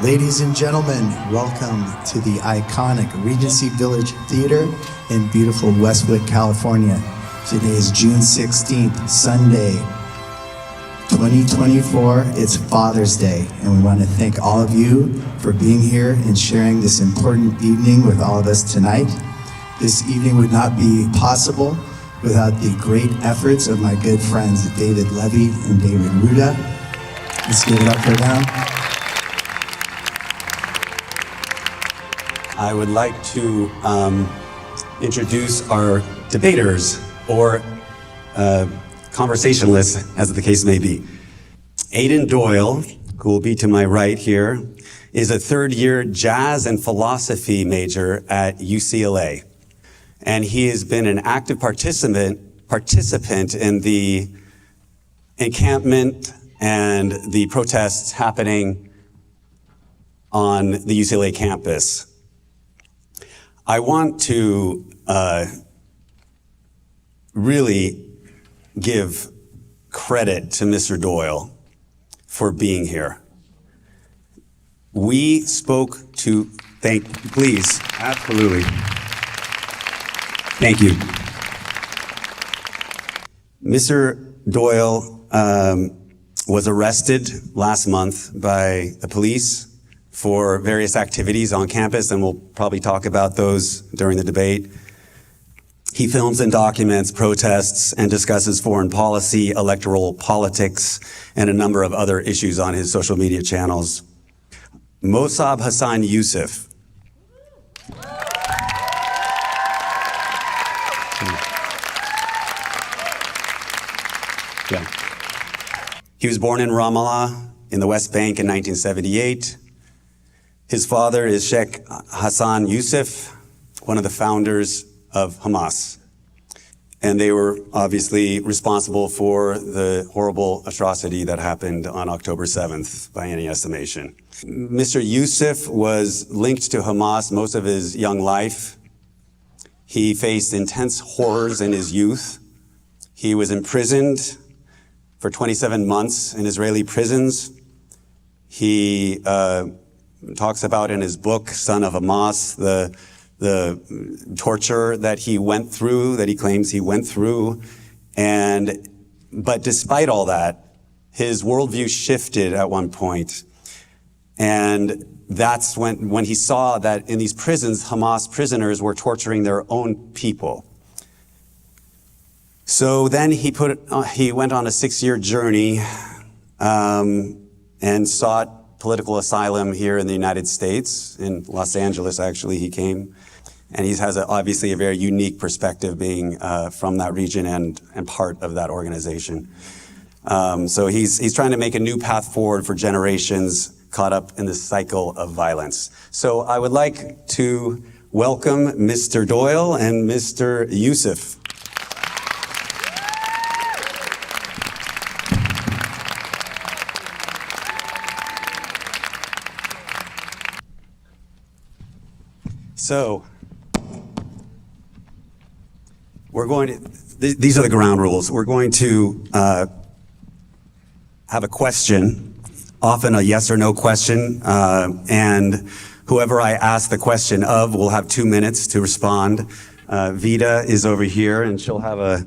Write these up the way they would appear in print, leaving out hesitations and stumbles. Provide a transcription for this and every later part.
Ladies and gentlemen, welcome to the iconic Regency Village Theater in beautiful Westwood, California. Today is June 16th, Sunday, 2024. It's Father's Day, and we want to thank all of you for being here and sharing this important evening with all of us tonight. This evening would not be possible without the great efforts of my good friends David Levy and David Rouda. Let's give it up for them. I would like to introduce our debaters, or conversationalists, as the case may be. Aidan Doyle, who will be to my right here, is a third-year jazz and philosophy major at UCLA. And he has been an active participant in the encampment and the protests happening on the UCLA campus. I want to really give credit to Mr. Doyle for being here. We spoke to, please, absolutely. Thank you. Mr. Doyle was arrested last month by the police for various activities on campus, and we'll probably talk about those during the debate. He films and documents protests and discusses foreign policy, electoral politics, and a number of other issues on his social media channels. Mosab Hassan Yousef. Yeah. He was born in Ramallah in the West Bank in 1978. His father is Sheikh Hassan Yousef, one of the founders of Hamas. And they were obviously responsible for the horrible atrocity that happened on October 7th, by any estimation. Mr. Yousef was linked to Hamas most of his young life. He faced intense horrors in his youth. He was imprisoned for 27 months in Israeli prisons. He talks about in his book, Son of Hamas, the torture that he went through, that he claims he went through. But despite all that, his worldview shifted at one point. And that's when he saw that in these prisons, Hamas prisoners were torturing their own people. So then he went on a 6-year journey and sought political asylum here in the United States. In Los Angeles, actually, he came. And he has obviously a very unique perspective, being from that region and part of that organization. So he's trying to make a new path forward for generations caught up in this cycle of violence. So I would like to welcome Mr. Doyle and Mr. Yousef. So, we're going to, these are the ground rules. We're going to have a question, often a yes or no question, and whoever I ask the question of will have 2 minutes to respond. Vida is over here, and she'll have a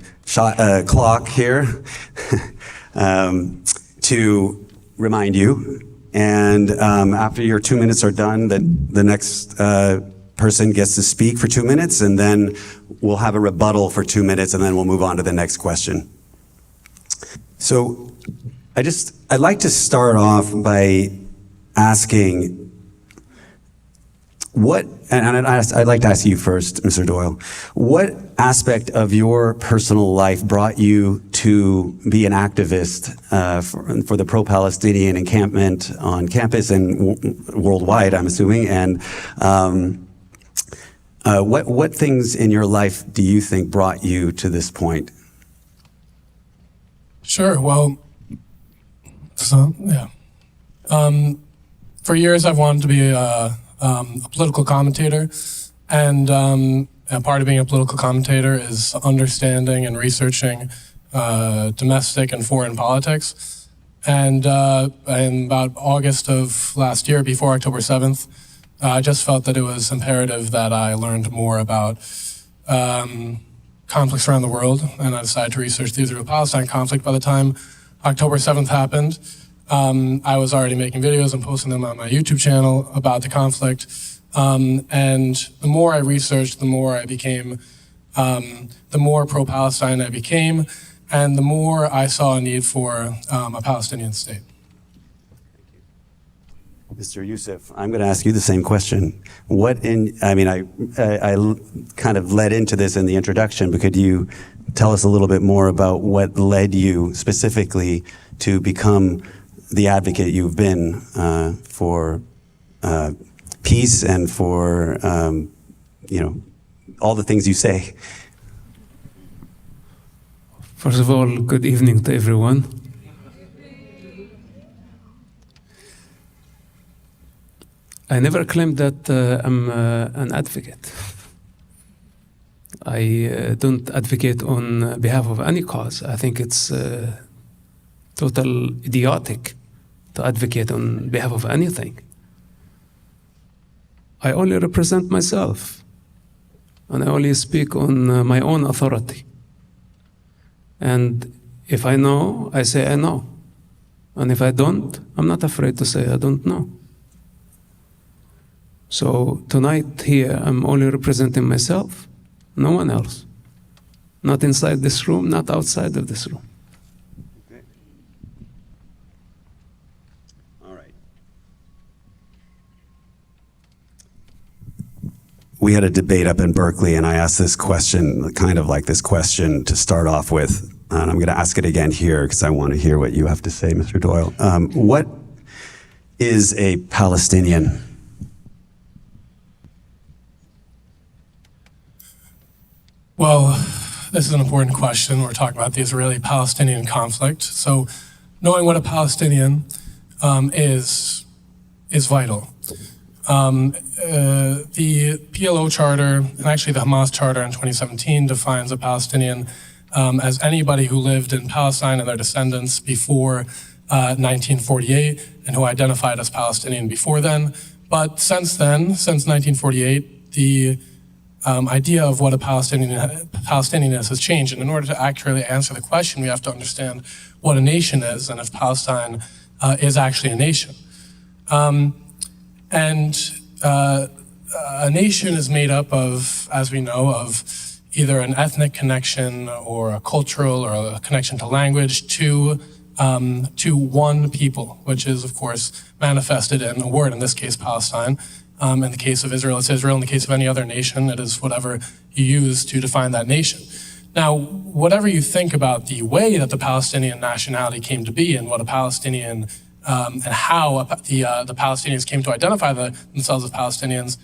clock here to remind you. And after your 2 minutes are done, the next person gets to speak for 2 minutes, and then we'll have a rebuttal for 2 minutes, and then we'll move on to the next question. So I'd like to start off by asking I'd like to ask you first, Mr. Doyle, what aspect of your personal life brought you to be an activist for the pro-Palestinian encampment on campus and worldwide, I'm assuming, and what things in your life do you think brought you to this point? Sure. Well, yeah. For years, I've wanted to be a political commentator, and part of being a political commentator is understanding and researching domestic and foreign politics. And in about August of last year, before October 7th, I just felt that it was imperative that I learned more about conflicts around the world, and I decided to research the Israel-Palestine conflict. By the time October 7th happened, I was already making videos and posting them on my YouTube channel about the conflict. And the more I researched, the more I became, the more pro-Palestine I became, and the more I saw a need for a Palestinian state. Mr. Yousef, I'm going to ask you the same question. I kind of led into this in the introduction, but could you tell us a little bit more about what led you specifically to become the advocate you've been for peace and for, all the things you say? First of all, good evening to everyone. I never claimed that I'm an advocate. I don't advocate on behalf of any cause. I think it's total idiotic to advocate on behalf of anything. I only represent myself, and I only speak on my own authority. And if I know, I say I know. And if I don't, I'm not afraid to say I don't know. So tonight here, I'm only representing myself, no one else. Not inside this room, not outside of this room. Okay. All right. We had a debate up in Berkeley, and I asked this question, kind of like this question to start off with, and I'm going to ask it again here because I want to hear what you have to say, Mr. Doyle. What is a Palestinian? Well, this is an important question. We're talking about the Israeli-Palestinian conflict. So knowing what a Palestinian is vital. The PLO charter, and actually the Hamas charter in 2017, defines a Palestinian as anybody who lived in Palestine and their descendants before 1948 and who identified as Palestinian before then. But since then, since 1948, the idea of what a Palestinian is has changed. And in order to accurately answer the question, we have to understand what a nation is and if Palestine is actually a nation. A nation is made up of, as we know, of either an ethnic connection or a cultural or a connection to language to one people, which is, of course, manifested in a word, in this case, Palestine. In the case of Israel, it's Israel. In the case of any other nation, it is whatever you use to define that nation. Now, whatever you think about the way that the Palestinian nationality came to be and what a Palestinian and how the Palestinians came to identify themselves as Palestinians,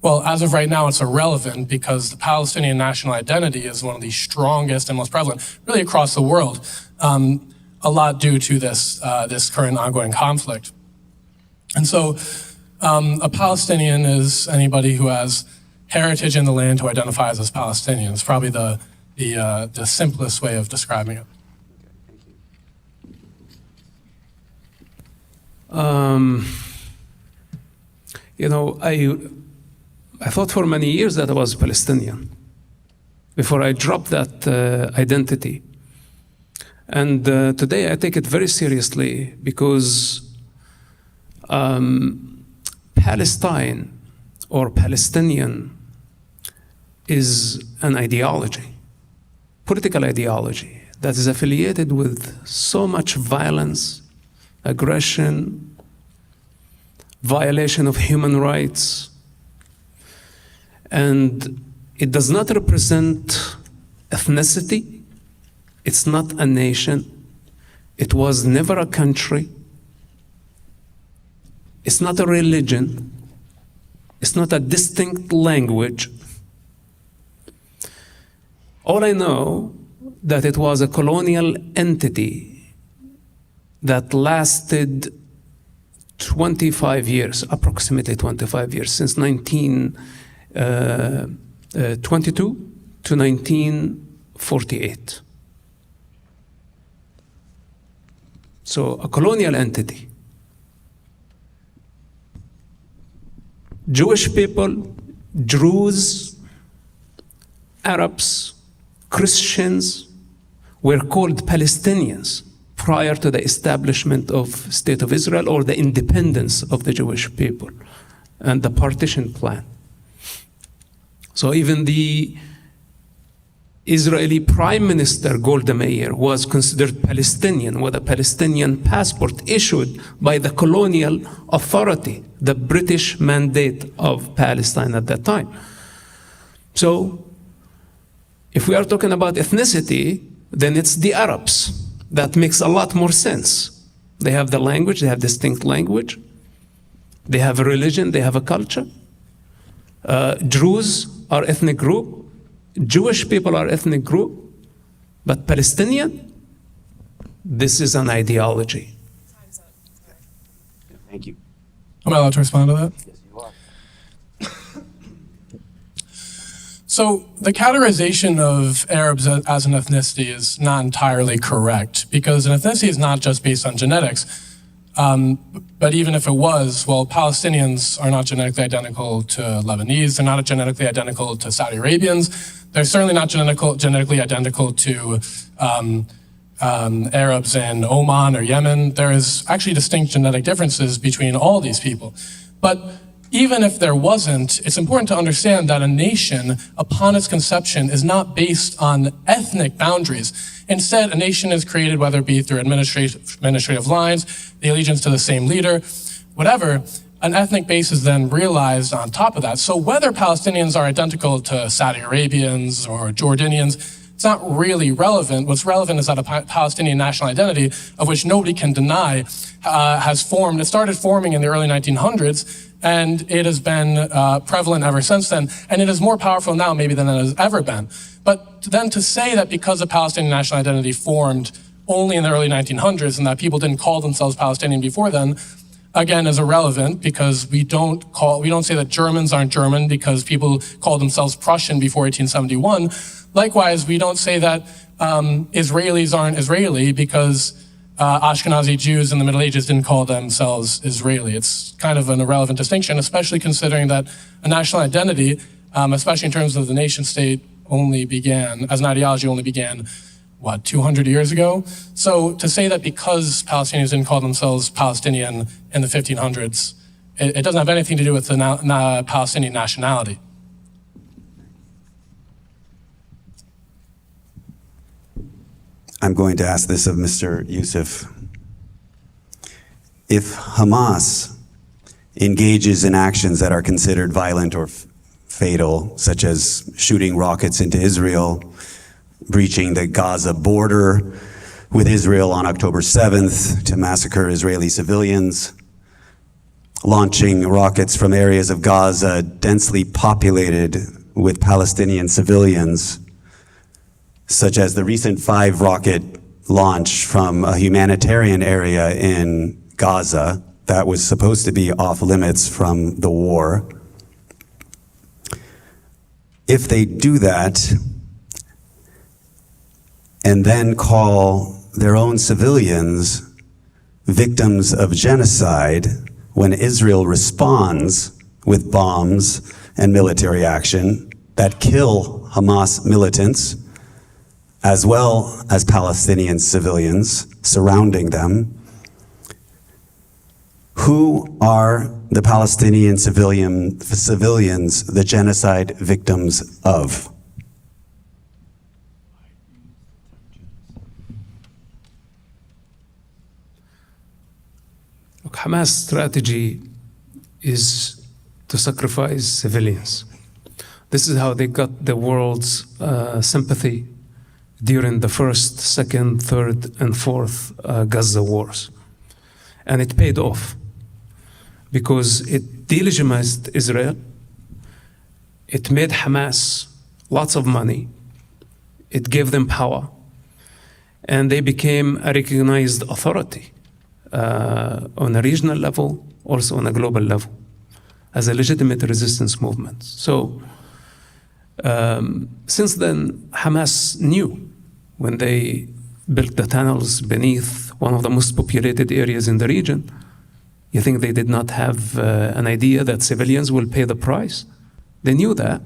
well, as of right now, it's irrelevant because the Palestinian national identity is one of the strongest and most prevalent, really across the world, a lot due to this current ongoing conflict. And so, a Palestinian is anybody who has heritage in the land who identifies as Palestinian. It's probably the simplest way of describing it. I thought for many years that I was Palestinian before I dropped that identity. And today I take it very seriously because Palestine or Palestinian is an ideology, political ideology that is affiliated with so much violence, aggression, violation of human rights, and it does not represent ethnicity. It's not a nation. It was never a country. It's not a religion. It's not a distinct language. All I know that it was a colonial entity that lasted 25 years, approximately 25 years, since 1922 to 1948. So a colonial entity. Jewish people, Druze, Arabs, Christians were called Palestinians prior to the establishment of State of Israel or the independence of the Jewish people and the partition plan. So even the Israeli Prime Minister Golda Meir was considered Palestinian with a Palestinian passport issued by the colonial authority, the British Mandate of Palestine at that time. So if we are talking about ethnicity, then it's the Arabs. That makes a lot more sense. They have the language, they have distinct language, they have a religion, they have a culture. Druze are ethnic group, Jewish people are ethnic group, but Palestinian, this is an ideology. Thank you. Am I allowed to respond to that? Yes, you are. So the categorization of Arabs as an ethnicity is not entirely correct, because an ethnicity is not just based on genetics. But even if it was, well, Palestinians are not genetically identical to Lebanese. They're not genetically identical to Saudi Arabians. They're certainly not genetically identical to Arabs in Oman or Yemen. There is actually distinct genetic differences between all these people. But even if there wasn't, it's important to understand that a nation, upon its conception, is not based on ethnic boundaries. Instead, a nation is created, whether it be through administrative lines, the allegiance to the same leader, whatever. An ethnic base is then realized on top of that. So whether Palestinians are identical to Saudi Arabians or Jordanians, it's not really relevant. What's relevant is that a Palestinian national identity, of which nobody can deny, has formed. It started forming in the early 1900s, and it has been prevalent ever since then. And it is more powerful now maybe than it has ever been. But then to say that because a Palestinian national identity formed only in the early 1900s and that people didn't call themselves Palestinian before then, again, is irrelevant, because we don't say that Germans aren't German because people called themselves Prussian before 1871. Likewise, we don't say that Israelis aren't Israeli because Ashkenazi Jews in the Middle Ages didn't call themselves Israeli. It's kind of an irrelevant distinction, especially considering that a national identity, especially in terms of the nation state, only began, as an ideology, only began, 200 years ago? So to say that because Palestinians didn't call themselves Palestinian in the 1500s, it doesn't have anything to do with the Palestinian nationality. I'm going to ask this of Mr. Yousef. If Hamas engages in actions that are considered violent or fatal, such as shooting rockets into Israel, breaching the Gaza border with Israel on October 7th to massacre Israeli civilians, launching rockets from areas of Gaza densely populated with Palestinian civilians, such as the recent 5-rocket launch from a humanitarian area in Gaza that was supposed to be off limits from the war. If they do that and then call their own civilians victims of genocide when Israel responds with bombs and military action that kill Hamas militants, as well as Palestinian civilians surrounding them, who are the Palestinian civilians the genocide victims of? Look, Hamas' strategy is to sacrifice civilians. This is how they got the world's sympathy during the first, second, third, and fourth Gaza wars. And it paid off because it delegitimized Israel, it made Hamas lots of money, it gave them power, and they became a recognized authority on a regional level, also on a global level, as a legitimate resistance movement. So since then, Hamas knew when they built the tunnels beneath one of the most populated areas in the region. You think they did not have an idea that civilians will pay the price? They knew that.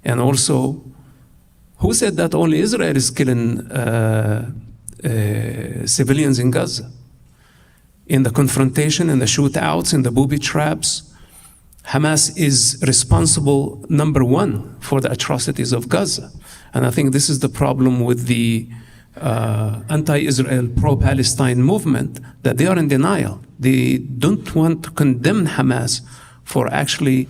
And also, who said that only Israel is killing civilians in Gaza? In the confrontation, in the shootouts, in the booby traps, Hamas is responsible, number one, for the atrocities of Gaza. And I think this is the problem with the anti-Israel, pro-Palestine movement, that they are in denial. They don't want to condemn Hamas for actually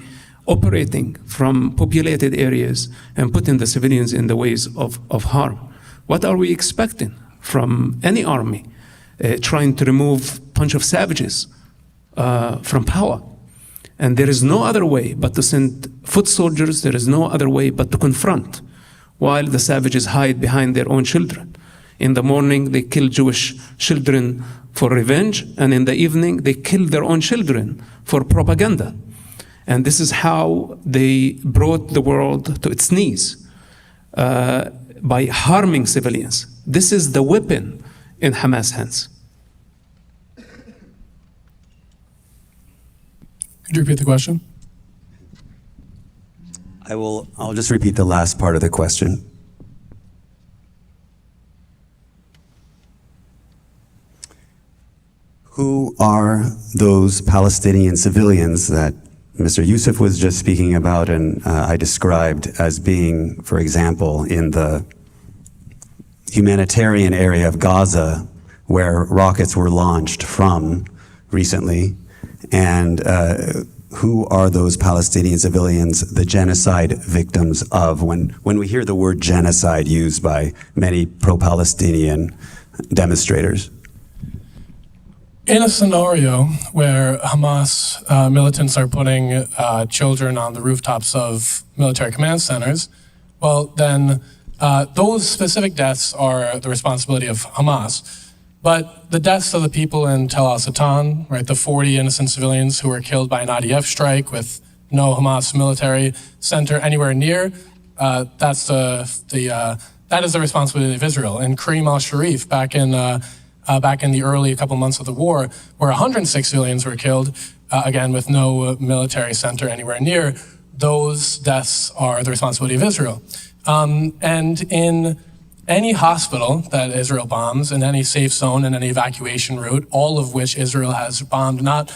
operating from populated areas and putting the civilians in the ways of harm. What are we expecting from any army trying to remove a bunch of savages from power? And there is no other way but to send foot soldiers. There is no other way but to confront, while the savages hide behind their own children. In the morning, they kill Jewish children for revenge, and in the evening, they kill their own children for propaganda. And this is how they brought the world to its knees, by harming civilians. This is the weapon in Hamas' hands. Could you repeat the question? I'll just repeat the last part of the question. Who are those Palestinian civilians that Mr. Yousef was just speaking about and I described as being, for example, in the humanitarian area of Gaza, where rockets were launched from recently? And who are those Palestinian civilians, the genocide victims of? When we hear the word genocide used by many pro-Palestinian demonstrators. In a scenario where Hamas militants are putting children on the rooftops of military command centers, well, then those specific deaths are the responsibility of Hamas. But the deaths of the people in Tel al-Satan, right, the 40 innocent civilians who were killed by an IDF strike with no Hamas military center anywhere near, that is the responsibility of Israel. And Karim al-Sharif, back in the early couple months of the war, where 106 civilians were killed, again with no military center anywhere near, those deaths are the responsibility of Israel. And in any hospital that Israel bombs, in any safe zone, in any evacuation route, all of which Israel has bombed not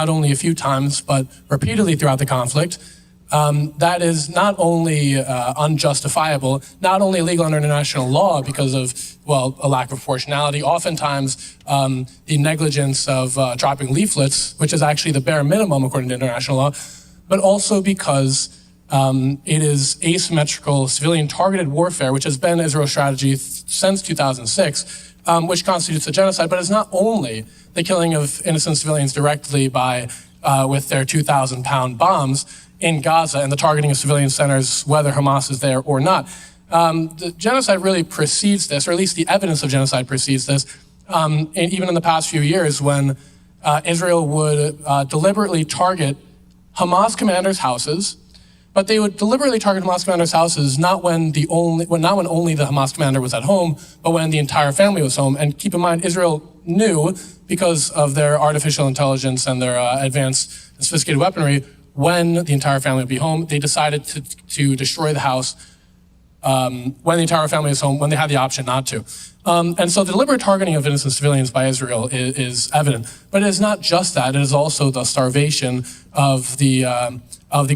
only a few times, but repeatedly throughout the conflict, that is not only unjustifiable, not only illegal under international law because of, well, a lack of proportionality, oftentimes the negligence of dropping leaflets, which is actually the bare minimum according to international law, but also because it is asymmetrical civilian targeted warfare, which has been Israel's strategy since 2006, which constitutes a genocide. But it's not only the killing of innocent civilians directly by with their 2,000-pound bombs in Gaza and the targeting of civilian centers, whether Hamas is there or not. The genocide really precedes this, or at least the evidence of genocide precedes this, even in the past few years when Israel would deliberately target Hamas commanders' houses. But they would deliberately target Hamas commanders' houses not when only the Hamas commander was at home, but when the entire family was home. And keep in mind, Israel knew, because of their artificial intelligence and their advanced and sophisticated weaponry, when the entire family would be home. They decided to destroy the house when the entire family was home, when they had the option not to. And so the deliberate targeting of innocent civilians by Israel is evident. But it is not just that; it is also the starvation of the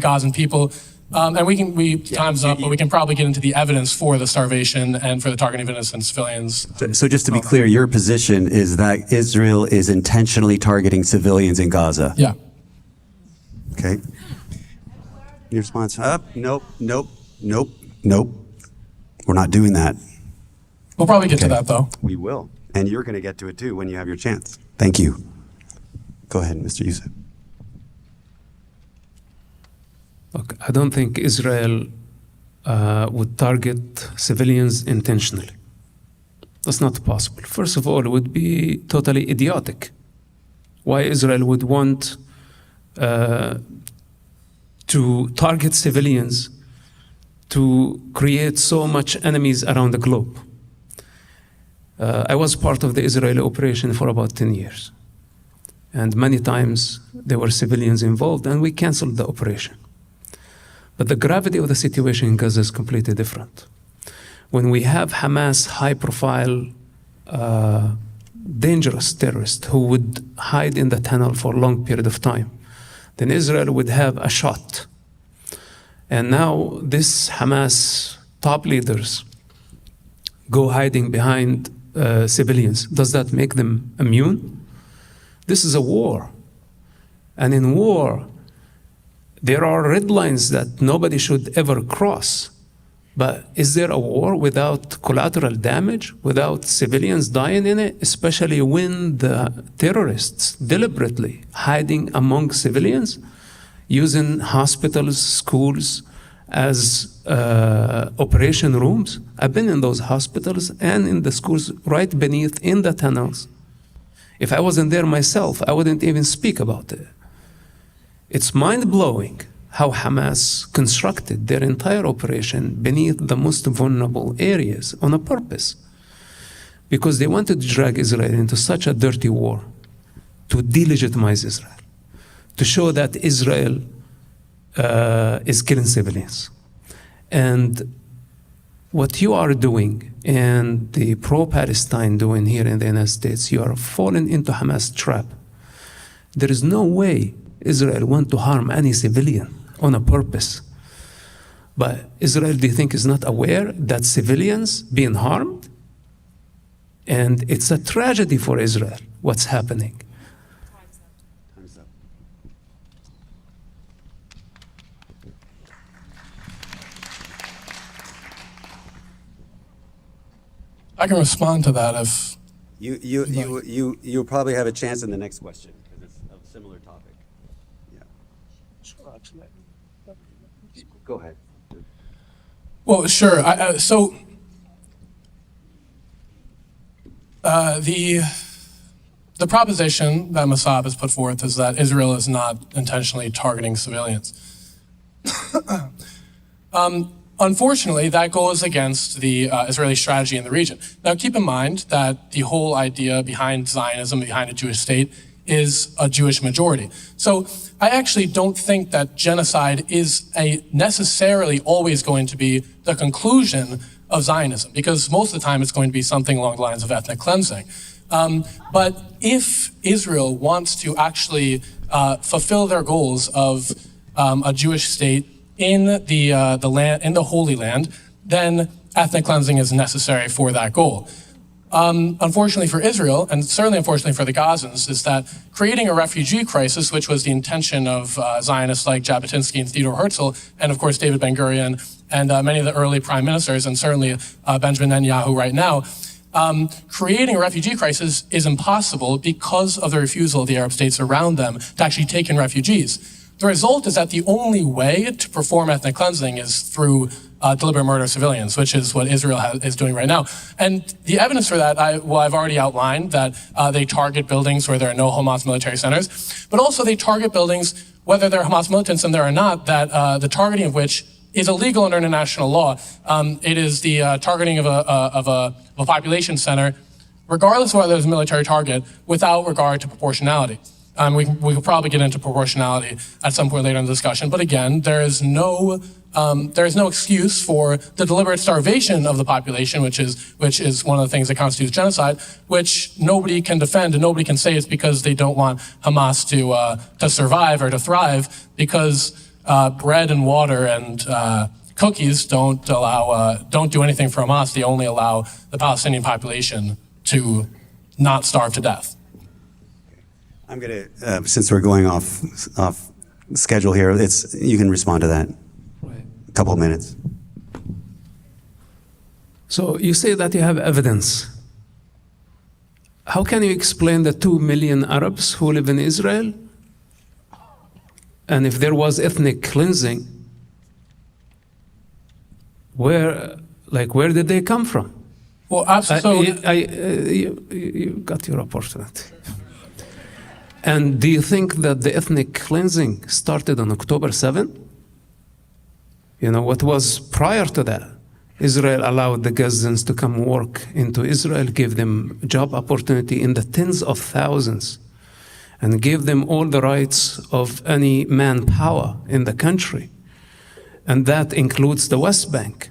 Gazan people. And time's up, but we can probably get into the evidence for the starvation and for the targeting of innocent civilians. So just to be clear, your position is that Israel is intentionally targeting civilians in Gaza? Yeah. Okay. Your response? Nope. We're not doing that. We'll probably get to that, though. We will. And you're going to get to it, too, when you have your chance. Thank you. Go ahead, Mr. Yousef. Look, I don't think Israel would target civilians intentionally. That's not possible. First of all, it would be totally idiotic. Why Israel would want to target civilians to create so much enemies around the globe. I was part of the Israeli operation for about 10 years. And many times there were civilians involved, and we canceled the operation. But the gravity of the situation in Gaza is completely different. When we have Hamas high-profile, dangerous terrorists who would hide in the tunnel for a long period of time, then Israel would have a shot. And now this Hamas top leaders go hiding behind civilians. Does that make them immune? This is a war. And in war, there are red lines that nobody should ever cross. But is there a war without collateral damage, without civilians dying in it, especially when the terrorists deliberately hiding among civilians, using hospitals, schools as operation rooms? I've been in those hospitals and in the schools right beneath in the tunnels. If I wasn't there myself, I wouldn't even speak about it. It's mind-blowing how Hamas constructed their entire operation beneath the most vulnerable areas on a purpose, because they wanted to drag Israel into such a dirty war to delegitimize Israel, to show that Israel is killing civilians. And what you are doing and the pro-Palestine doing here in the United States, you are falling into Hamas trap. There is no way Israel want to harm any civilian on a purpose. But Israel, do you think, is not aware that civilians being harmed? And it's a tragedy for Israel, what's happening. Time's up. I can respond to that if You'll probably have a chance in the next question because it's a similar topic. Yeah. Go ahead. Well, sure. The proposition that Mosab has put forth is that Israel is not intentionally targeting civilians. Unfortunately, that goes against the Israeli strategy in the region. Now, keep in mind that the whole idea behind Zionism, behind a Jewish state, is a Jewish majority. So I actually don't think that genocide is necessarily always going to be the conclusion of Zionism, because most of the time it's going to be something along the lines of ethnic cleansing. But if Israel wants to actually fulfill their goals of a Jewish state in the land, in the Holy Land, then ethnic cleansing is necessary for that goal. Unfortunately for Israel, and certainly unfortunately for the Gazans, is that creating a refugee crisis, which was the intention of Zionists like Jabotinsky and Theodore Herzl, and of course David Ben-Gurion, and many of the early prime ministers, and certainly Benjamin Netanyahu right now, creating a refugee crisis is impossible because of the refusal of the Arab states around them to actually take in refugees. The result is that the only way to perform ethnic cleansing is through deliberate murder of civilians, which is what Israel is doing right now. And the evidence for that, I've already outlined, that they target buildings where there are no Hamas military centers, but also they target buildings, whether there are Hamas militants in there or not, that the targeting of which is illegal under international law. It is the targeting of a population center, regardless of whether there's a military target, without regard to proportionality. We could probably get into proportionality at some point later in the discussion, but again, there is no excuse for the deliberate starvation of the population, which is one of the things that constitutes genocide, which nobody can defend and nobody can say it's because they don't want Hamas to survive or to thrive, because bread and water and cookies don't do anything for Hamas. They only allow the Palestinian population to not starve to death. I'm going to, since we're going off schedule here, you can respond to that. Right. A couple of minutes. So you say that you have evidence. How can you explain the 2 million Arabs who live in Israel? And if there was ethnic cleansing, where did they come from? Well, absolutely. You got your opportunity. And do you think that the ethnic cleansing started on October 7? You know, what was prior to that? Israel allowed the Gazans to come work into Israel, gave them job opportunity in the tens of thousands, and gave them all the rights of any manpower in the country. And that includes the West Bank.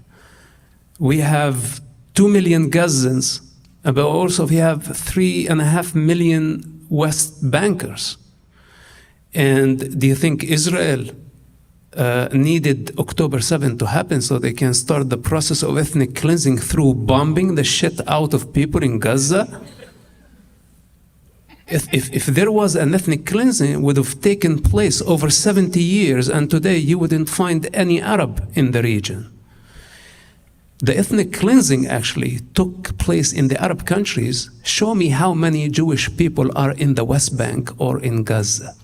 We have 2 million Gazans, but also we have 3.5 million West Bankers. And do you think Israel needed October 7 to happen so they can start the process of ethnic cleansing through bombing the shit out of people in Gaza? If there was an ethnic cleansing, it would have taken place over 70 years, and today you wouldn't find any Arab in the region. The ethnic cleansing actually took place in the Arab countries. Show me how many Jewish people are in the West Bank or in Gaza.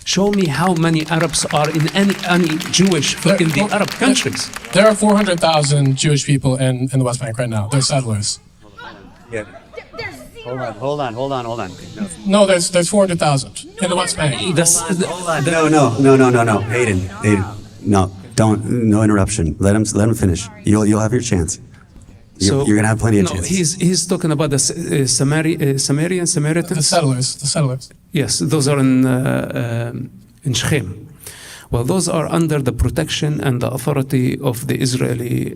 Show me how many Arabs are in any Jewish in the Arab countries. There are 400,000 Jewish people in the West Bank right now. They're settlers. Yeah. Hold on. No, there's 400,000 in the West Bank. No. Aidan. No, no interruption. Let him finish. You'll have your chance. You're going to have plenty of chances. He's talking about the Samaritans. The settlers. Yes, those are in Shechem. Well, those are under the protection and the authority of the Israeli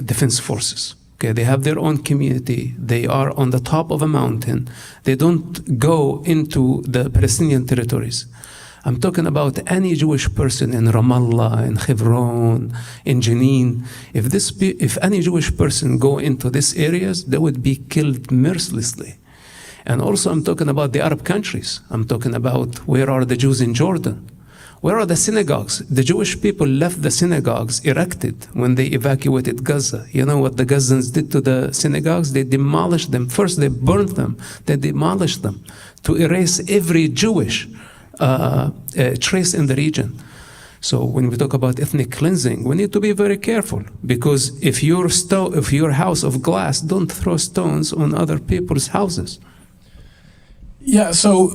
Defense Forces. Okay, they have their own community. They are on the top of a mountain. They don't go into the Palestinian territories. I'm talking about any Jewish person in Ramallah, in Hebron, in Jenin. If any Jewish person go into these areas, they would be killed mercilessly. And also I'm talking about the Arab countries. I'm talking about where are the Jews in Jordan? Where are the synagogues? The Jewish people left the synagogues erected when they evacuated Gaza. You know what the Gazans did to the synagogues? They demolished them. First they burned them, they demolished them to erase every Jewish trace in the region. So when we talk about ethnic cleansing, we need to be very careful, because if your house of glass, don't throw stones on other people's houses. Yeah, so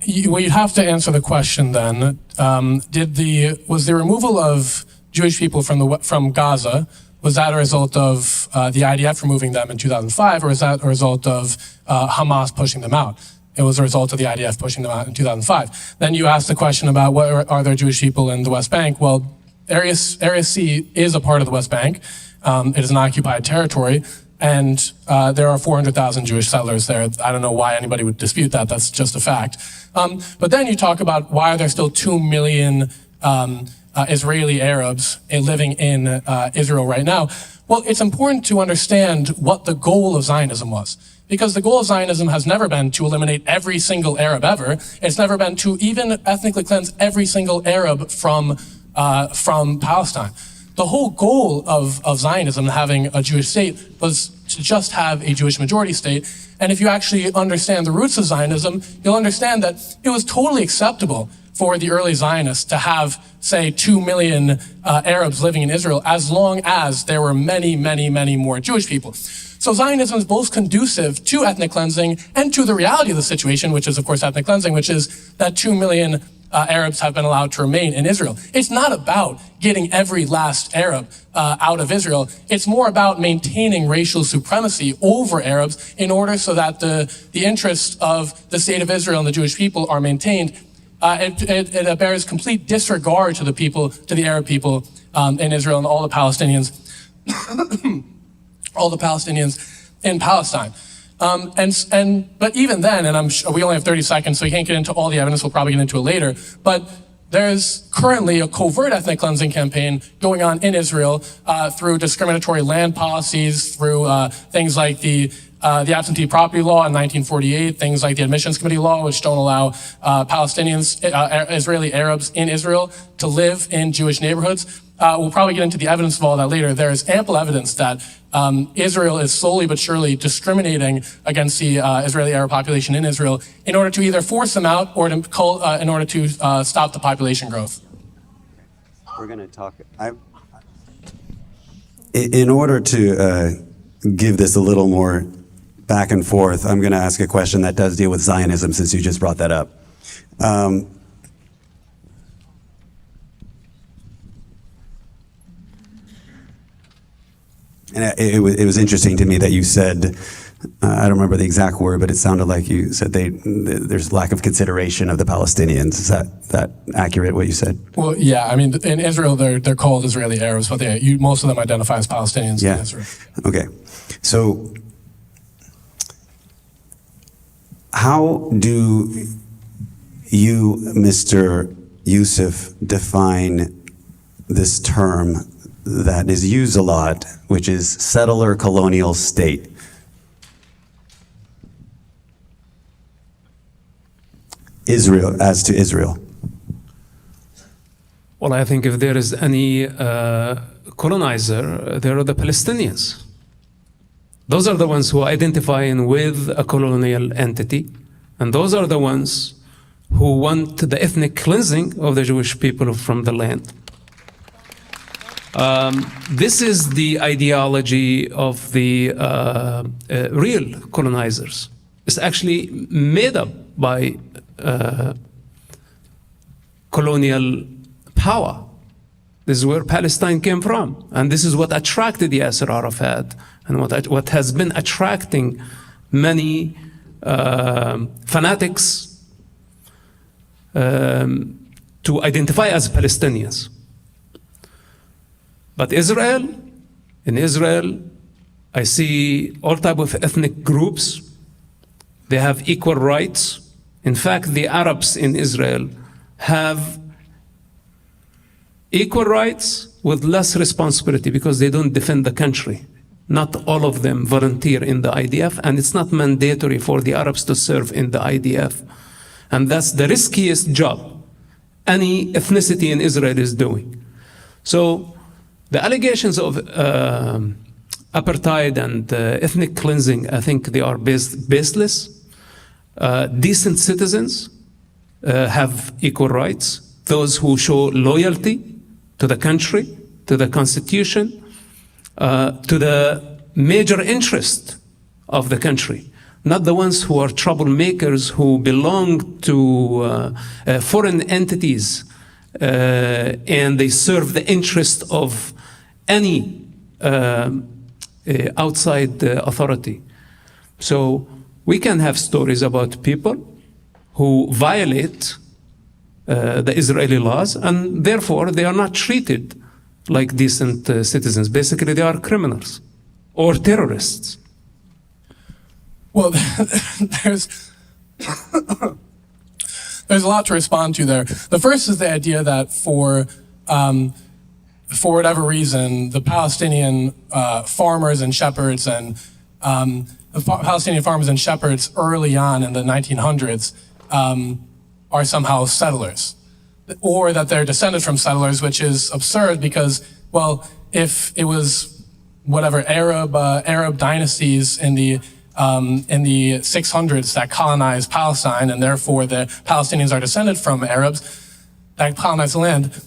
you'd have to answer the question then. Was the removal of Jewish people from Gaza, was that a result of the IDF removing them in 2005, or is that a result of Hamas pushing them out? It was a result of the IDF pushing them out in 2005. Then you asked the question about are there Jewish people in the West Bank? Well, Area C is a part of the West Bank. It is an occupied territory. And there are 400,000 Jewish settlers there. I don't know why anybody would dispute that. That's just a fact. But then you talk about why are there still 2 million Israeli Arabs living in Israel right now. Well, it's important to understand what the goal of Zionism was. Because the goal of Zionism has never been to eliminate every single Arab ever. It's never been to even ethnically cleanse every single Arab from Palestine. The whole goal of Zionism, having a Jewish state, was to just have a Jewish majority state. And if you actually understand the roots of Zionism, you'll understand that it was totally acceptable for the early Zionists to have, say, 2 million Arabs living in Israel, as long as there were many, many, many more Jewish people. So Zionism is both conducive to ethnic cleansing and to the reality of the situation, which is, of course, ethnic cleansing, which is that 2 million Arabs have been allowed to remain in Israel. It's not about getting every last Arab out of Israel. It's more about maintaining racial supremacy over Arabs in order so that the interests of the state of Israel and the Jewish people are maintained. It bears complete disregard to the Arab people in Israel and all the Palestinians, in Palestine. But even then, and we only have 30 seconds, so we can't get into all the evidence. We'll probably get into it later. But there's currently a covert ethnic cleansing campaign going on in Israel through discriminatory land policies, through things like the absentee property law in 1948, things like the admissions committee law, which don't allow Palestinians, Israeli Arabs in Israel to live in Jewish neighborhoods. We'll probably get into the evidence of all that later. There is ample evidence that Israel is slowly but surely discriminating against the Israeli Arab population in Israel in order to either force them out or in order to stop the population growth. We're going to talk. In order to give this a little more back and forth, I'm going to ask a question that does deal with Zionism, since you just brought that up. And it was interesting to me that you said, I don't remember the exact word, but it sounded like you said there's lack of consideration of the Palestinians. Is that accurate, what you said? Well, yeah, I mean, in Israel, they're called Israeli Arabs, but most of them identify as Palestinians in Israel. Okay. So how do you, Mr. Yousef, define this term that is used a lot, which is settler colonial state? Israel, as to Israel. Well, I think if there is any colonizer, there are the Palestinians. Those are the ones who are identifying with a colonial entity, and those are the ones who want the ethnic cleansing of the Jewish people from the land. This is the ideology of the real colonizers. It's actually made up by colonial power. This is where Palestine came from, and this is what attracted Yasser Arafat, and what has been attracting many fanatics to identify as Palestinians. But in Israel, I see all type of ethnic groups. They have equal rights. In fact, the Arabs in Israel have equal rights with less responsibility because they don't defend the country. Not all of them volunteer in the IDF, and it's not mandatory for the Arabs to serve in the IDF. And that's the riskiest job any ethnicity in Israel is doing. So the allegations of apartheid and ethnic cleansing, I think they are baseless. Decent citizens have equal rights. Those who show loyalty to the country, to the constitution, to the major interest of the country. Not the ones who are troublemakers who belong to foreign entities and they serve the interest of any outside authority. So we can have stories about people who violate the Israeli laws, and therefore they are not treated like decent citizens. Basically, they are criminals or terrorists. Well, there's a lot to respond to there. The first is the idea that for whatever reason, the Palestinian farmers and shepherds and the Palestinian farmers and shepherds early on in the 1900s are somehow settlers, or that they're descended from settlers, which is absurd because, well, if it was whatever Arab dynasties in the 600s that colonized Palestine, and therefore the Palestinians are descended from Arabs that colonized the land,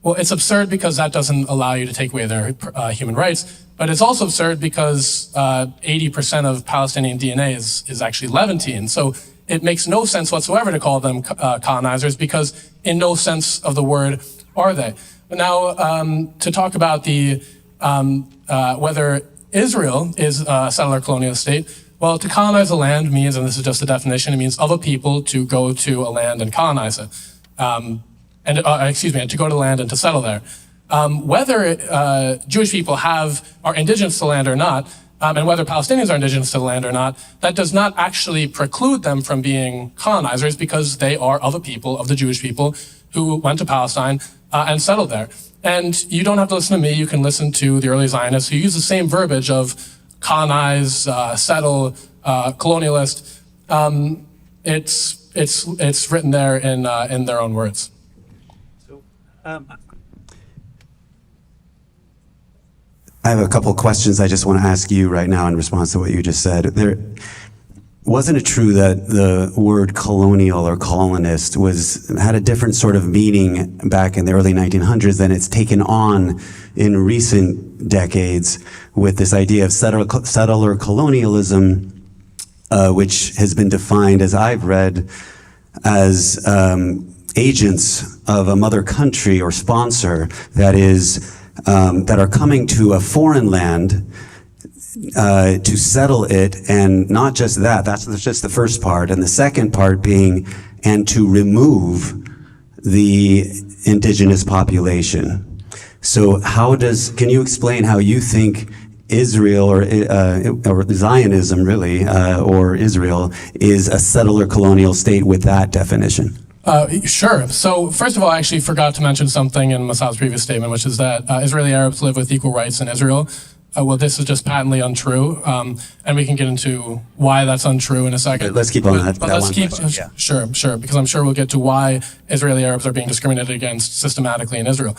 well, it's absurd because that doesn't allow you to take away their human rights. But it's also absurd because 80% of Palestinian DNA is actually Levantine. So it makes no sense whatsoever to call them colonizers because in no sense of the word are they. But now to talk about the whether Israel is a settler colonial state, well, to colonize a land means, and this is just a definition, it means of a people to go to a land and colonize it. To go to land and to settle there. Whether Jewish people are indigenous to land or not, and whether Palestinians are indigenous to the land or not, that does not actually preclude them from being colonizers because they are of a people, of the Jewish people, who went to Palestine and settled there. And you don't have to listen to me, you can listen to the early Zionists who use the same verbiage of colonize, settle, colonialist. It's written there in their own words. I have a couple questions I just want to ask you right now in response to what you just said. Wasn't it true that the word colonial or colonist had a different sort of meaning back in the early 1900s than it's taken on in recent decades with this idea of settler colonialism, which has been defined, as I've read, as agents of a mother country or sponsor that are coming to a foreign land to settle it, and not just that, that's just the first part, and the second part being, and to remove the indigenous population. So can you explain how you think Israel or Zionism really, or Israel, is a settler colonial state with that definition? Sure. So first of all, I actually forgot to mention something in Mosab's previous statement, which is that Israeli Arabs live with equal rights in Israel. Well, this is just patently untrue, and we can get into why that's untrue in a second. Let's keep on that. But let's keep, yeah. Sure, because I'm sure we'll get to why Israeli Arabs are being discriminated against systematically in Israel.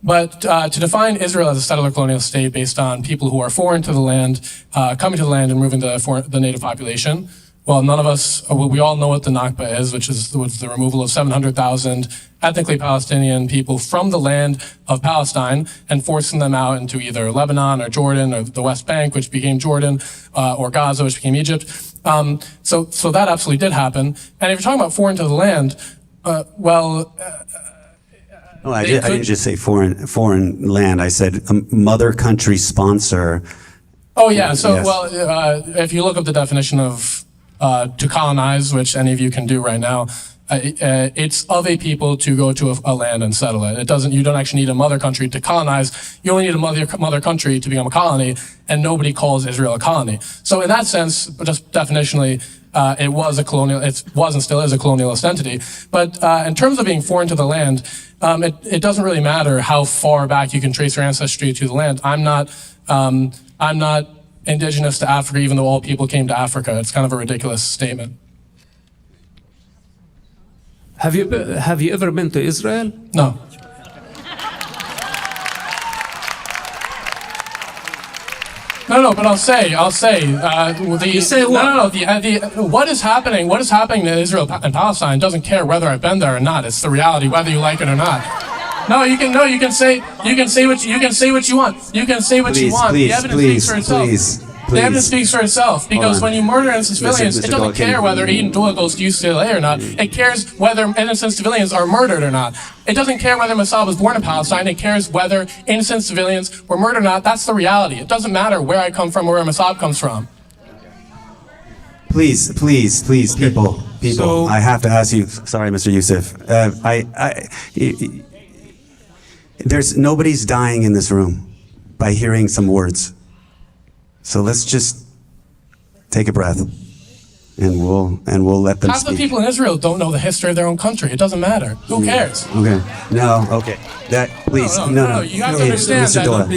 But to define Israel as a settler colonial state based on people who are foreign to the land, coming to the land and moving the native population, well, none of us, we all know what the Nakba is, which is the removal of 700,000 ethnically Palestinian people from the land of Palestine and forcing them out into either Lebanon or Jordan or the West Bank, which became Jordan, or Gaza, which became Egypt. So that absolutely did happen. And if you're talking about foreign to the land, No, I didn't just say foreign land. I said mother country sponsor. Oh yeah. So yes. well, if you look up the definition of to colonize, which any of you can do right now, it's of a people to go to a land and settle it. You don't actually need a mother country to colonize. You only need a mother country to become a colony, and nobody calls Israel a colony. So in that sense, just definitionally, it was and still is a colonialist entity. But in terms of being foreign to the land, it doesn't really matter how far back you can trace your ancestry to the land. I'm not indigenous to Africa, even though all people came to Africa. It's kind of a ridiculous statement. Have you ever been to Israel? No. No, but I'll say. You say what? What is happening in Israel and Palestine doesn't care whether I've been there or not. It's the reality, whether you like it or not. You can say what you want. You can say what you want. The evidence speaks for itself. The evidence speaks for itself, because when you murder innocent civilians, it doesn't care whether Aidan Doyle goes to UCLA or not. It cares whether innocent civilians are murdered or not. It doesn't care whether Mosab was born in Palestine. It cares whether innocent civilians were murdered or not. That's the reality. It doesn't matter where I come from or where Mosab comes from. Please, people. So, I have to ask you. Sorry, Mr. Yousef. Nobody's dying in this room by hearing some words. So let's just take a breath, and we'll let them speak. Half the people in Israel don't know the history of their own country. It doesn't matter. Who cares? Okay. No. Okay. Please. No. You have to understand that.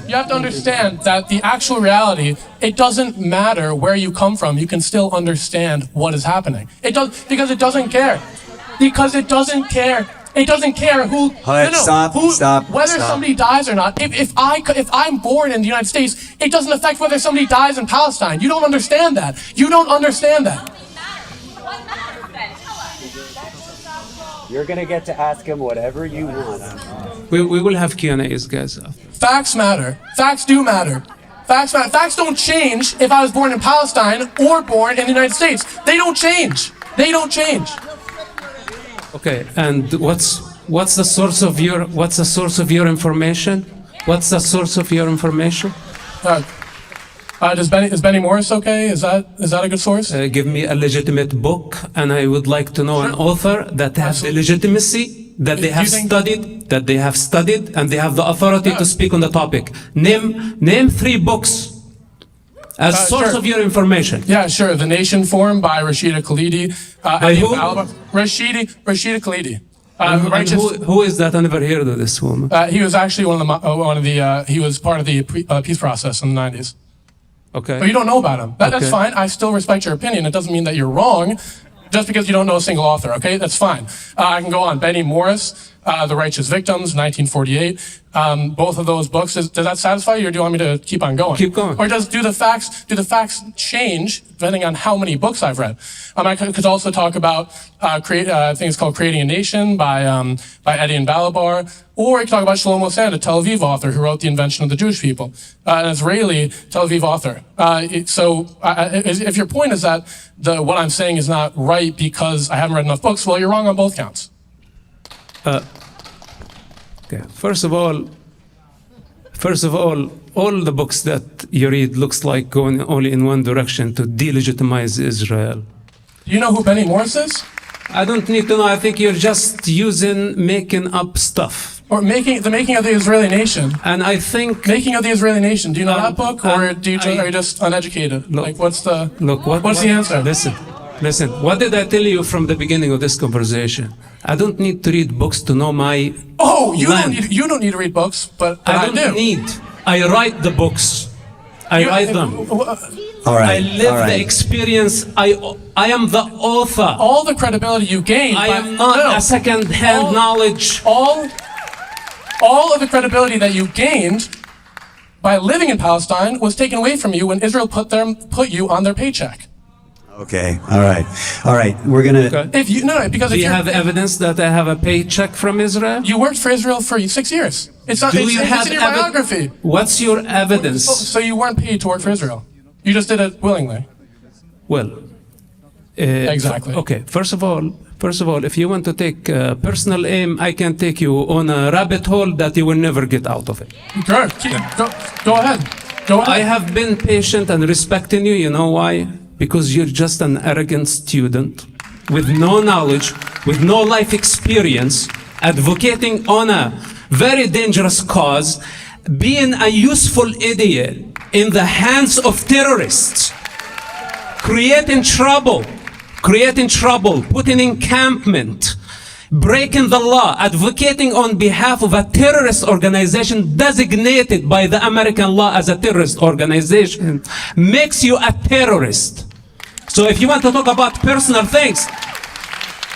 You have to understand that the actual reality. It doesn't matter where you come from. You can still understand what is happening. Because it doesn't care. Because it doesn't care. It doesn't care who. Stop. Whether somebody dies or not. If I'm born in the United States, it doesn't affect whether somebody dies in Palestine. You don't understand that. You don't understand that. You're gonna get to ask him whatever you want. We will have Q&As, guys. Facts matter. Facts do matter. Facts matter. Facts don't change if I was born in Palestine or born in the United States. They don't change. They don't change. Okay, and what's the source of your information? What's the source of your information? Is Benny Morris okay? Is that a good source? Give me a legitimate book, and I would like to know an author that has the legitimacy, that they have studied, and they have the authority to speak on the topic. Name 3 books as source of your information. Yeah, sure. The Nation Forum by Rashida Khalidi. By who? Rashida Khalidi. Who is that? I never heard of this woman. He was actually he was part of the peace process in the 90s. Okay. But you don't know about him. That's fine. I still respect your opinion. It doesn't mean that you're wrong just because you don't know a single author, okay? That's fine. I can go on. Benny Morris, The Righteous Victims, 1948. Both of those books, does that satisfy you, or do you want me to keep on going? Keep going. Or do the facts change depending on how many books I've read? I could also talk about things called Creating a Nation by Eddie Balabar, or I could talk about Shlomo Mossad, a Tel Aviv author who wrote The Invention of the Jewish People, an Israeli Tel Aviv author. If your point is that what I'm saying is not right because I haven't read enough books, well, you're wrong on both counts. Okay. First of all, all the books that you read looks like going only in one direction, to delegitimize Israel. Do you know who Benny Morris is? I don't need to know. I think you're just making up stuff. Or the making of the Israeli nation. And I think Making of the Israeli nation. Do you know that book, or are you just uneducated? Look, what's the what's the answer? Listen. What did I tell you from the beginning of this conversation? I don't need to read books to know my land. You don't need to read books, but I do. don't need. I write the books. I write them. All right. I live the experience. I am the author. All the credibility you gained. I am not a second-hand knowledge. All of the credibility that you gained by living in Palestine was taken away from you when Israel put you on their paycheck. Okay. All right. We're gonna. If you because Do if you have evidence that I have a paycheck from Israel? you worked for Israel for 6 years. It's not. It's in your biography. What's your evidence? So you weren't paid to work for Israel. You just did it willingly. Well, Exactly. Okay. First of all, if you want to take personal aim, I can take you on a rabbit hole that you will never get out of it. Sure. Go ahead. I have been patient and respecting you. You know why? Because you're just an arrogant student with no knowledge, with no life experience, advocating on a very dangerous cause, being a useful idiot in the hands of terrorists, creating trouble, putting encampment, breaking the law, advocating on behalf of a terrorist organization designated by the American law as a terrorist organization, makes you a terrorist. So if you want to talk about personal things,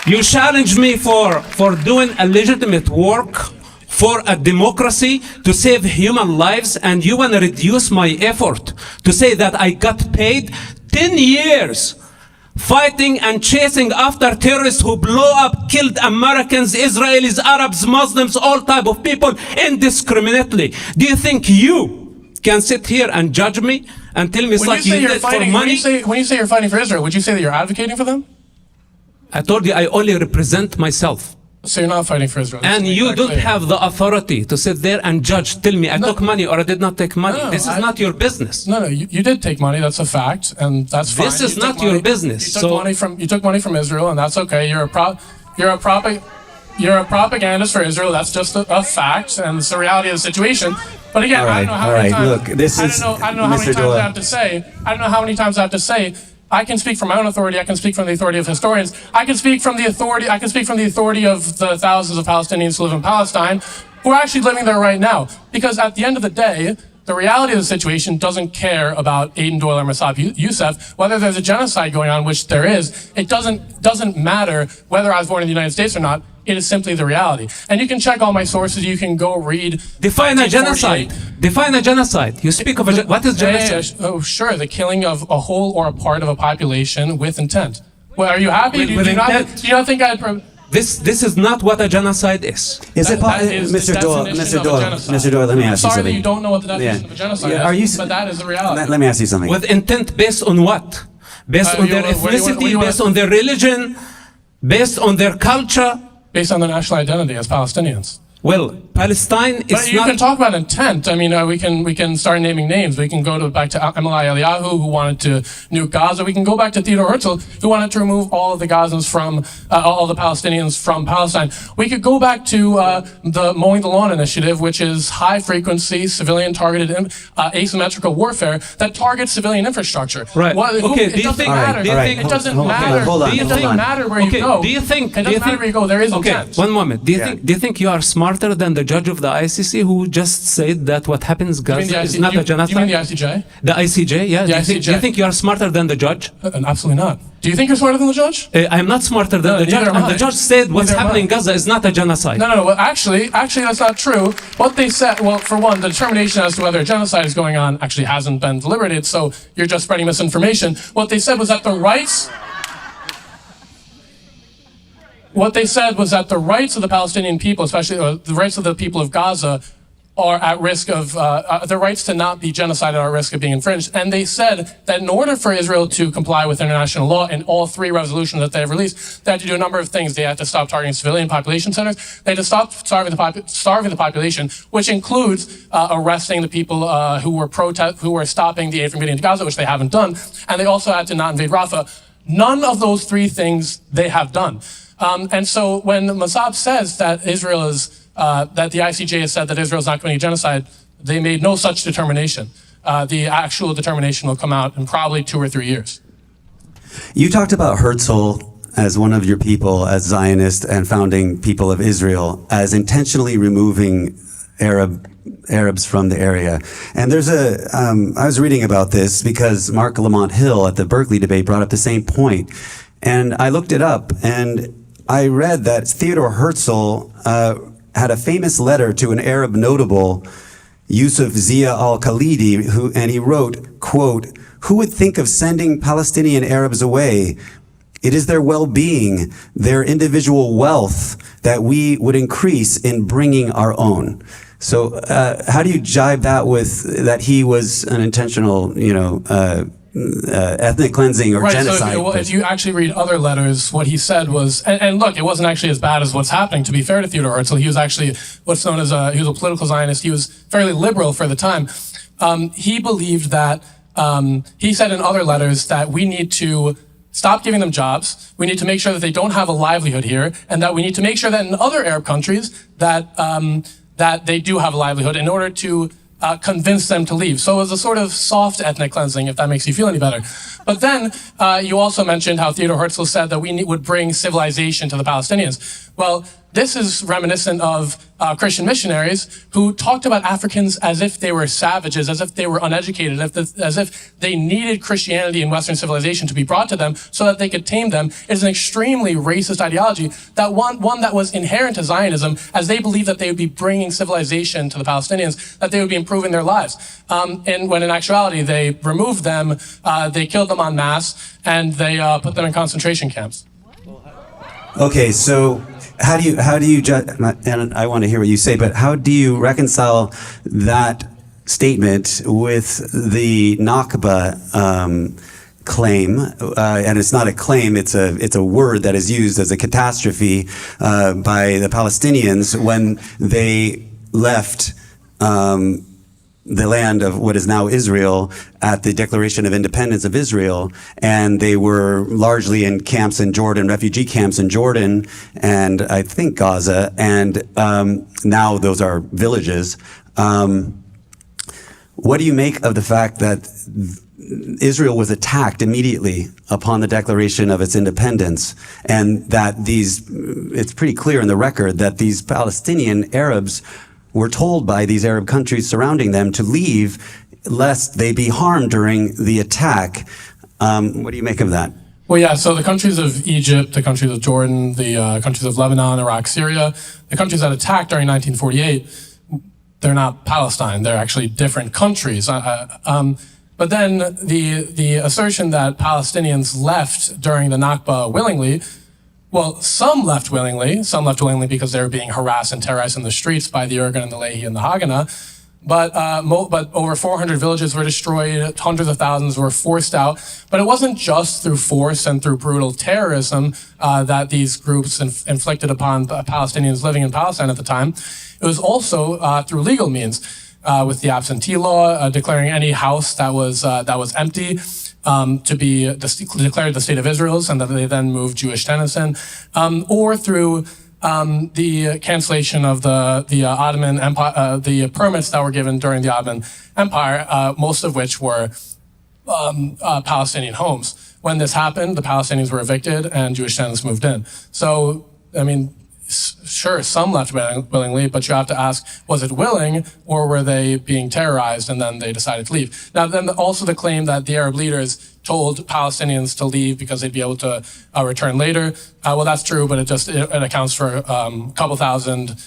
you challenge me for doing a legitimate work for a democracy to save human lives, and you want to reduce my effort to say that I got paid 10 years fighting and chasing after terrorists who blow up, killed Americans, Israelis, Arabs, Muslims, all type of people indiscriminately. Do you think you can sit here and judge me and tell me it's like you did it for money? When you say you're fighting for Israel, would you say that you're advocating for them? I told you I only represent myself. So you're not fighting for Israel. And you don't have the authority to sit there and judge, tell me I took money or I did not take money. No, this is not your business. No, you did take money. That's a fact, and that's fine. This is not your business. You took money from Israel, and that's okay. You're a propagandist for Israel. That's just a fact, and it's the reality of the situation. But again, I don't know how many times. Look, this is. I don't know how many times I have to say. I don't know how many times I have to say. I can speak from my own authority. I can speak from the authority of historians. I can speak from the authority of the thousands of Palestinians who live in Palestine, who are actually living there right now. Because at the end of the day, the reality of the situation doesn't care about Aidan Doyle or Mosab Yousef. Whether there's a genocide going on, which there is, it doesn't matter whether I was born in the United States or not. It is simply the reality. And you can check all my sources. You can go read. Define a genocide. Define a genocide. You speak of what is genocide? Oh, sure. The killing of a whole or a part of a population with intent. Well, are you happy? Do you not think I'd... This is not what a genocide is. Is it Mr. Doyle, let me ask you something. Sorry that you don't know what the definition of a genocide is, but that is the reality. Let me ask you something. With intent based on what? Based on their ethnicity, based on their religion, based on their culture? Based on their national identity as Palestinians. Well, Palestine is but you can talk about intent. I mean, we can start naming names. We can go back to Emily Eliyahu, who wanted to nuke Gaza. We can go back to Theodore Herzl, who wanted to remove all of the Gazans from, all the Palestinians from Palestine. We could go back to the Mowing the Lawn initiative, which is high-frequency, civilian-targeted, asymmetrical warfare that targets civilian infrastructure. Right. Okay. It doesn't matter. It doesn't matter. It doesn't matter where you go. Do you think? It doesn't matter where you go. There is intent. Okay. One moment. Do you think you are smarter than the judge of the ICC who just said that what happens in Gaza is not a genocide? You mean the ICJ? The ICJ, yeah. Do you think you are smarter than the judge? Absolutely not. Do you think you're smarter than the judge? I am not smarter than the judge. And the judge said what's happening in Gaza is not a genocide. No. Well, actually, that's not true. What they said, well, for one, the determination as to whether a genocide is going on actually hasn't been deliberated, so you're just spreading misinformation. What they said was that the rights of the Palestinian people, especially the rights of the people of Gaza, are at risk of, their rights to not be genocided are at risk of being infringed. And they said that in order for Israel to comply with international law in all 3 resolutions that they have released, they had to do a number of things. They had to stop targeting civilian population centers. They had to stop starving the population, which includes arresting the people who were stopping the aid from getting into Gaza, which they haven't done. And they also had to not invade Rafah. None of those 3 things they have done. And so when Mosab says that Israel is that the ICJ has said that Israel is not committing genocide, they made no such determination. The actual determination will come out in probably 2 or 3 years. You talked about Herzl as one of your people, as Zionist and founding people of Israel, as intentionally removing Arabs from the area. And there's I was reading about this because Mark Lamont Hill at the Berkeley debate brought up the same point. And I looked it up and I read that Theodore Herzl had a famous letter to an Arab notable, Yusuf Zia al-Khalidi, and he wrote, quote, "Who would think of sending Palestinian Arabs away? It is their well-being, their individual wealth that we would increase in bringing our own." So how do you jibe that with that he was an intentional, ethnic cleansing or genocide? So if you actually read other letters, what he said was, and look, it wasn't actually as bad as what's happening, to be fair to Theodore Herzl. He was actually what's known as he was a political Zionist. He was fairly liberal for the time. He believed that, he said in other letters that we need to stop giving them jobs. We need to make sure that they don't have a livelihood here, and that we need to make sure that in other Arab countries that, that they do have a livelihood in order to convince them to leave. So it was a sort of soft ethnic cleansing, if that makes you feel any better. But then you also mentioned how Theodore Herzl said that we would bring civilization to the Palestinians. Well, this is reminiscent of Christian missionaries who talked about Africans as if they were savages, as if they were uneducated, as if they needed Christianity and Western civilization to be brought to them so that they could tame them. It is an extremely racist ideology, that one that was inherent to Zionism, as they believed that they would be bringing civilization to the Palestinians, that they would be improving their lives. And when in actuality, they removed them, they killed them en masse, and they put them in concentration camps. Okay, so how do you judge, and I want to hear what you say, but how do you reconcile that statement with the Nakba claim? And it's not a claim, it's a word that is used as a catastrophe by the Palestinians when they left the land of what is now Israel at the Declaration of Independence of Israel, and they were largely in camps in Jordan, refugee camps in Jordan, and I think Gaza, and now those are villages. What do you make of the fact that Israel was attacked immediately upon the declaration of its independence, and that it's pretty clear in the record that these Palestinian Arabs were told by these Arab countries surrounding them to leave lest they be harmed during the attack? What do you make of that? Well, yeah, so the countries of Egypt, the countries of Jordan, the countries of Lebanon, Iraq, Syria, the countries that attacked during 1948, they're not Palestine, they're actually different countries. But then the assertion that Palestinians left during the Nakba willingly, well, some left willingly because they were being harassed and terrorized in the streets by the Irgun and the Lehi and the Haganah. But over 400 villages were destroyed, hundreds of thousands were forced out. But it wasn't just through force and through brutal terrorism that these groups inflicted upon Palestinians living in Palestine at the time. It was also through legal means, with the absentee law, declaring any house that was empty to be declared the state of Israel's, and that they then moved Jewish tenants in, or through the cancellation of the Ottoman Empire, the permits that were given during the Ottoman Empire, most of which were Palestinian homes. When this happened, the Palestinians were evicted and Jewish tenants moved in. So, I mean, sure, some left willingly, but you have to ask, was it willing, or were they being terrorized and then they decided to leave? Now, then also the claim that the Arab leaders told Palestinians to leave because they'd be able to return later. Well, that's true, but it accounts for a couple thousand,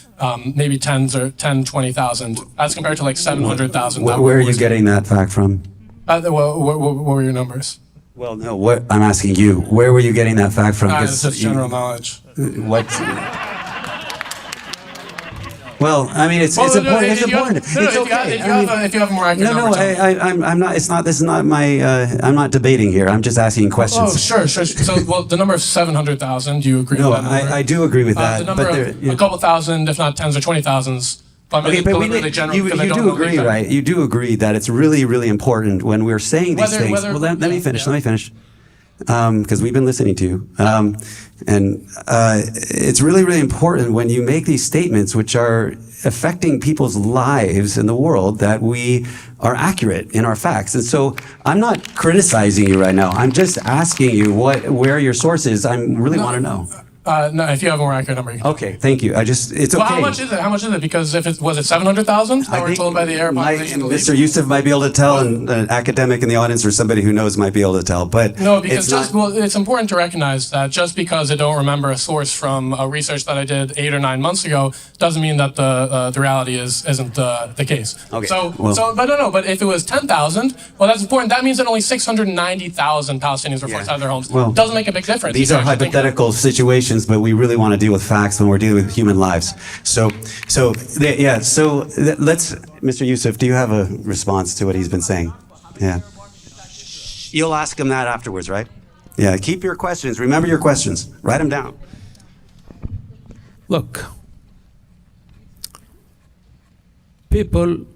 maybe 20,000, as compared to like 700,000. Where are you getting that fact from? What were your numbers? Well, no, what I'm asking you, where were you getting that fact from? It's just general knowledge. What? Well, I mean, it's important. It's important. It's okay. If you have a more accurate number, I'm not. It's not. This is not my. I'm not debating here. I'm just asking questions. Oh, sure. So, well, the number of 700,000. Do you agree with that number? I do agree with that. The number of a couple thousand, if not tens or 20,000s. Okay, but you do agree, right? You do agree that it's really, really important when we're saying these things. Well, let me finish. Let me finish. Because we've been listening to you. And it's really, really important when you make these statements which are affecting people's lives in the world that we are accurate in our facts. And so I'm not criticizing you right now. I'm just asking you where your source is. I really want to know. No, if you have a more accurate number. Okay, thank you. It's okay. Well, how much is it? How much is it? Because if it was it 700,000 that we're told by the Arab population. Mr. Yousef might be able to tell, and an academic in the audience or somebody who knows might be able to tell. But no, because it's important to recognize that just because I don't remember a source from a research that I did 8 or 9 months ago doesn't mean that the reality isn't the case. Okay. But if it was 10,000, well, that's important. That means that only 690,000 Palestinians were forced out of their homes. Well, doesn't make a big difference. These are hypothetical situations, but we really want to deal with facts when we're dealing with human lives. Let's, Mr. Yousef, do you have a response to what he's been saying? Yeah. You'll ask him that afterwards, right? Yeah, keep your questions. Remember your questions. Write them down. Look, people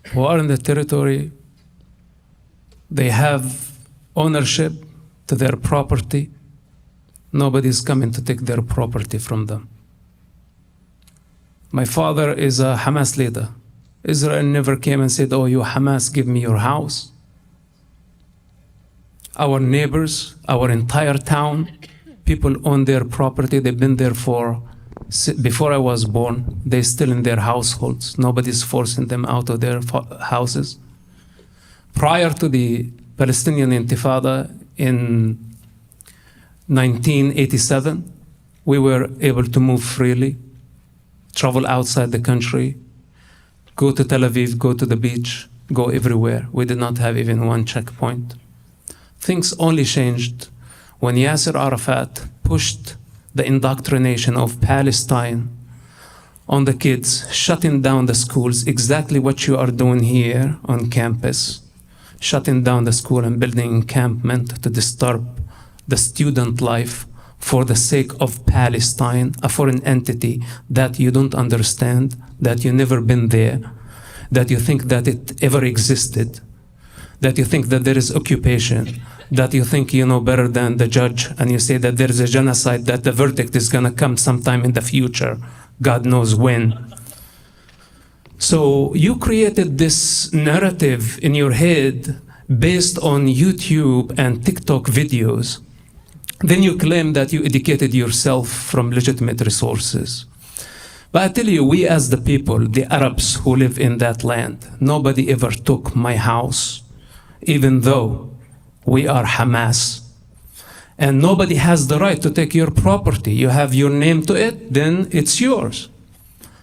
who are in the territory, they have ownership to their property. Nobody's coming to take their property from them. My father is a Hamas leader. Israel never came and said, oh, you Hamas, give me your house. Our neighbors, our entire town, people own their property. They've been there before I was born. They're still in their households. Nobody's forcing them out of their houses. Prior to the Palestinian Intifada in 1987, we were able to move freely, travel outside the country, go to Tel Aviv, go to the beach, go everywhere. We did not have even one checkpoint. Things only changed when Yasser Arafat pushed the indoctrination of Palestine on the kids, shutting down the schools, exactly what you are doing here on campus, shutting down the school and building encampment to disturb the student life for the sake of Palestine, a foreign entity that you don't understand, that you've never been there, that you think that it ever existed, that you think that there is occupation, that you think you know better than the judge, and you say that there is a genocide, that the verdict is going to come sometime in the future, God knows when. So you created this narrative in your head based on YouTube and TikTok videos. Then you claim that you educated yourself from legitimate resources. But I tell you, we as the people, the Arabs who live in that land, nobody ever took my house, even though we are Hamas. And nobody has the right to take your property. You have your name to it, then it's yours.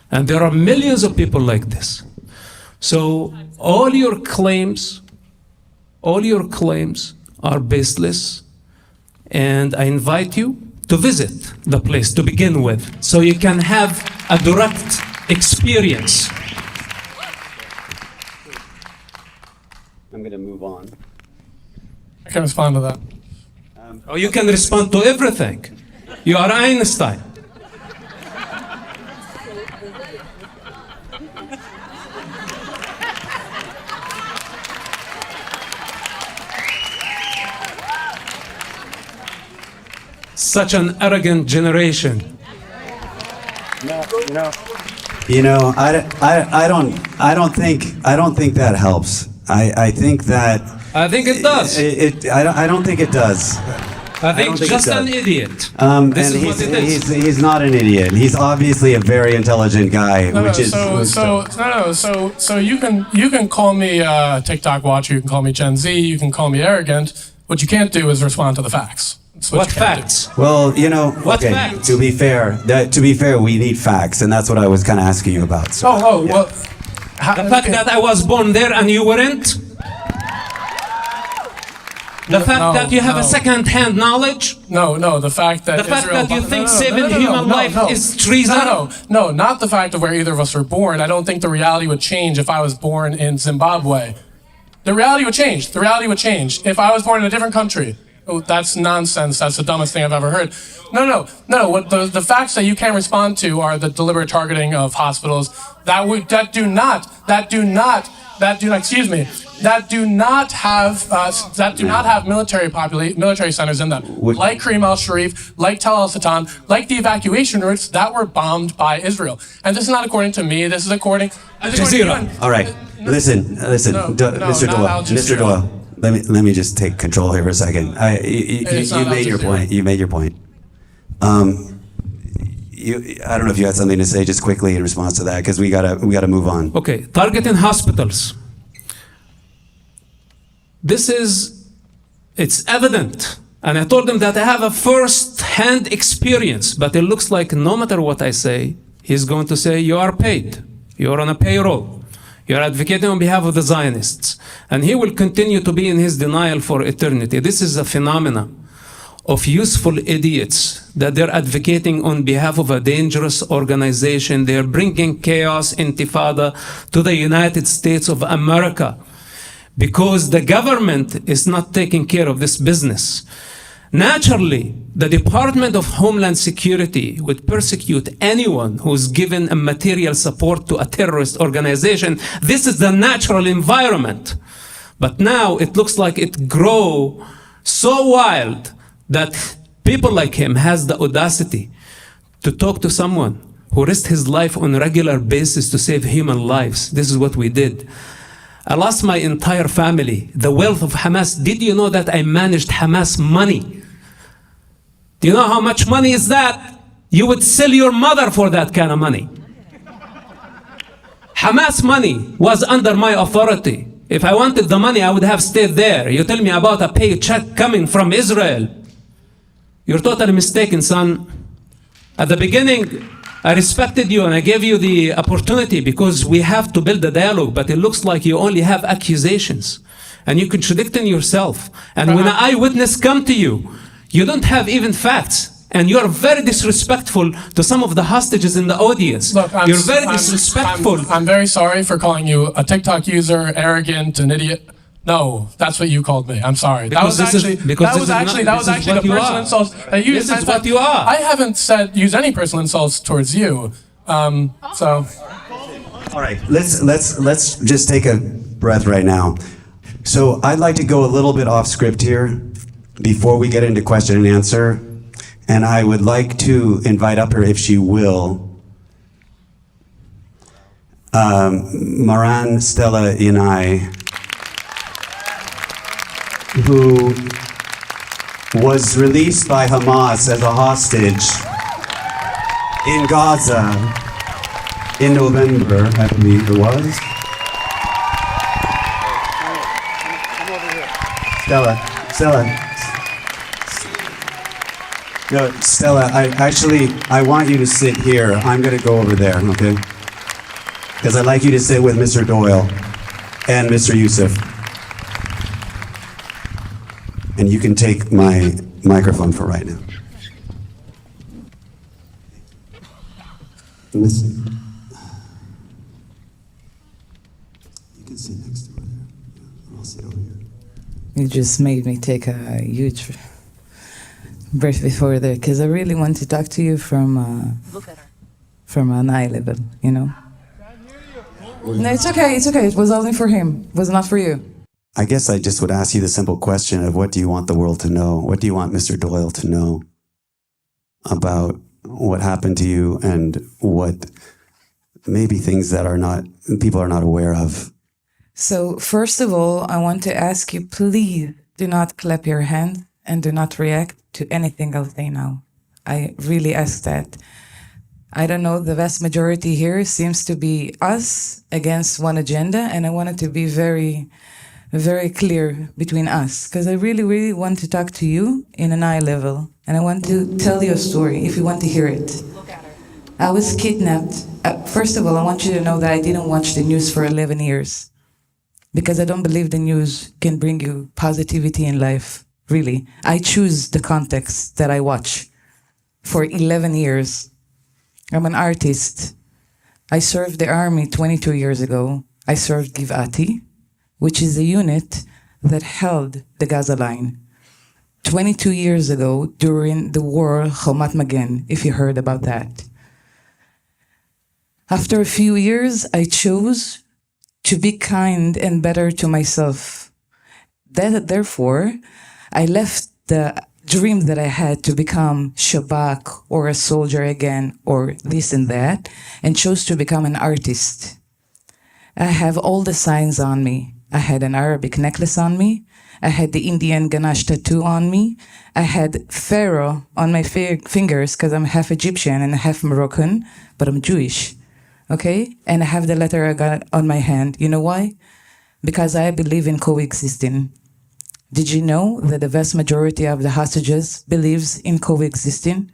And there are millions of people like this. So all your claims are baseless. And I invite you to visit the place to begin with, so you can have a direct experience. I'm going to move on. I can respond to that. Or you can respond to everything. You are Einstein. Such an arrogant generation. You know, I don't think that helps. I think it does. I don't think it does. I think just an idiot. This is what it is. He's not an idiot. He's obviously a very intelligent guy. So you can call me TikTok watcher. You can call me Gen Z. You can call me arrogant. What you can't do is respond to the facts. What facts? Well, you know, what facts? To be fair, we need facts, and that's what I was kind of asking you about. So, well, the fact that I was born there and you weren't? The fact that you have a second-hand knowledge? No, the fact that The fact that you think saving human life is treason? No, not the fact of where either of us were born. I don't think the reality would change if I was born in Zimbabwe. The reality would change. The reality would change if I was born in a different country. Oh, that's nonsense. That's the dumbest thing I've ever heard. No. What the facts that you can't respond to are the deliberate targeting of hospitals that do not have military centers in them, like Karim al-Sharif, like Tel al-Satan, like the evacuation routes that were bombed by Israel. And this is not according to me. This is according to you. All right. Listen, Mr. Doyle. Let me just take control here for a second. You made your point. You made your point. I don't know if you had something to say just quickly in response to that, because we gotta move on. Okay, targeting hospitals. It's evident. And I told them that I have a first-hand experience, but it looks like no matter what I say, he's going to say, you are paid. You're on a payroll. You're advocating on behalf of the Zionists. And he will continue to be in his denial for eternity. This is a phenomenon of useful idiots that they're advocating on behalf of a dangerous organization. They're bringing chaos, intifada to the United States of America because the government is not taking care of this business. Naturally, the Department of Homeland Security would persecute anyone who's given a material support to a terrorist organization. This is the natural environment. But now it looks like it grows so wild that people like him has the audacity to talk to someone who risked his life on a regular basis to save human lives. This is what we did. I lost my entire family, the wealth of Hamas. Did you know that I managed Hamas money? Do you know how much money is that? You would sell your mother for that kind of money. Hamas money was under my authority. If I wanted the money, I would have stayed there. You tell me about a paycheck coming from Israel. You're totally mistaken, son. At the beginning, I respected you and I gave you the opportunity because we have to build a dialogue, but it looks like you only have accusations and you're contradicting yourself. And when an eyewitness come to you, you don't have even facts. And you're very disrespectful to some of the hostages in the audience. Look, you're very disrespectful. I'm very sorry for calling you a TikTok user, arrogant, an idiot. No, that's what you called me. I'm sorry. That was actually the personal insults that you This is what you are. I haven't used any personal insults towards you. So. All right, let's just take a breath right now. So I'd like to go a little bit off script here before we get into question and answer. And I would like to invite up her, if she will, Moran Stella Yanai, who was released by Hamas as a hostage in Gaza in November, I believe it was. Stella, I want you to sit here. I'm going to go over there, okay? Because I'd like you to sit with Mr. Doyle and Mr. Yousef. And you can take my microphone for right now. Listen. You can sit next to her there. I'll sit over here. You just made me take a huge breath before there, because I really want to talk to you from an eye level, you know? No, it's okay. It was only for him. It was not for you. I guess I just would ask you the simple question of what do you want the world to know? What do you want Mr. Doyle to know about what happened to you and what maybe things that people are not aware of? So first of all, I want to ask you, please do not clap your hand and do not react to anything I'll say now. I really ask that. I don't know, the vast majority here seems to be us against one agenda, and I want it to be very, very clear between us, because I really, really want to talk to you in an eye level, and I want to tell you a story if you want to hear it. I was kidnapped. First of all, I want you to know that I didn't watch the news for 11 years. because I don't believe the news can bring you positivity in life, really. I choose the context that I watch. For 11 years, I'm an artist. I served the army 22 years ago. I served Gr8, which is a unit that held the Gaza line. 22 years ago, during the war Chomat Magen, if you heard about that. After a few years, I chose to be kind and better to myself. Therefore, I left the dream that I had to become Shabak or a soldier again or this and that, and chose to become an artist. I have all the signs on me. I had an Arabic necklace on me. I had the Indian Ganesh tattoo on me. I had Pharaoh on my fingers because I'm half Egyptian and half Moroccan, but I'm Jewish. Okay? And I have the letter I got on my hand. You know why? Because I believe in coexisting. Did you know that the vast majority of the hostages believes in coexisting?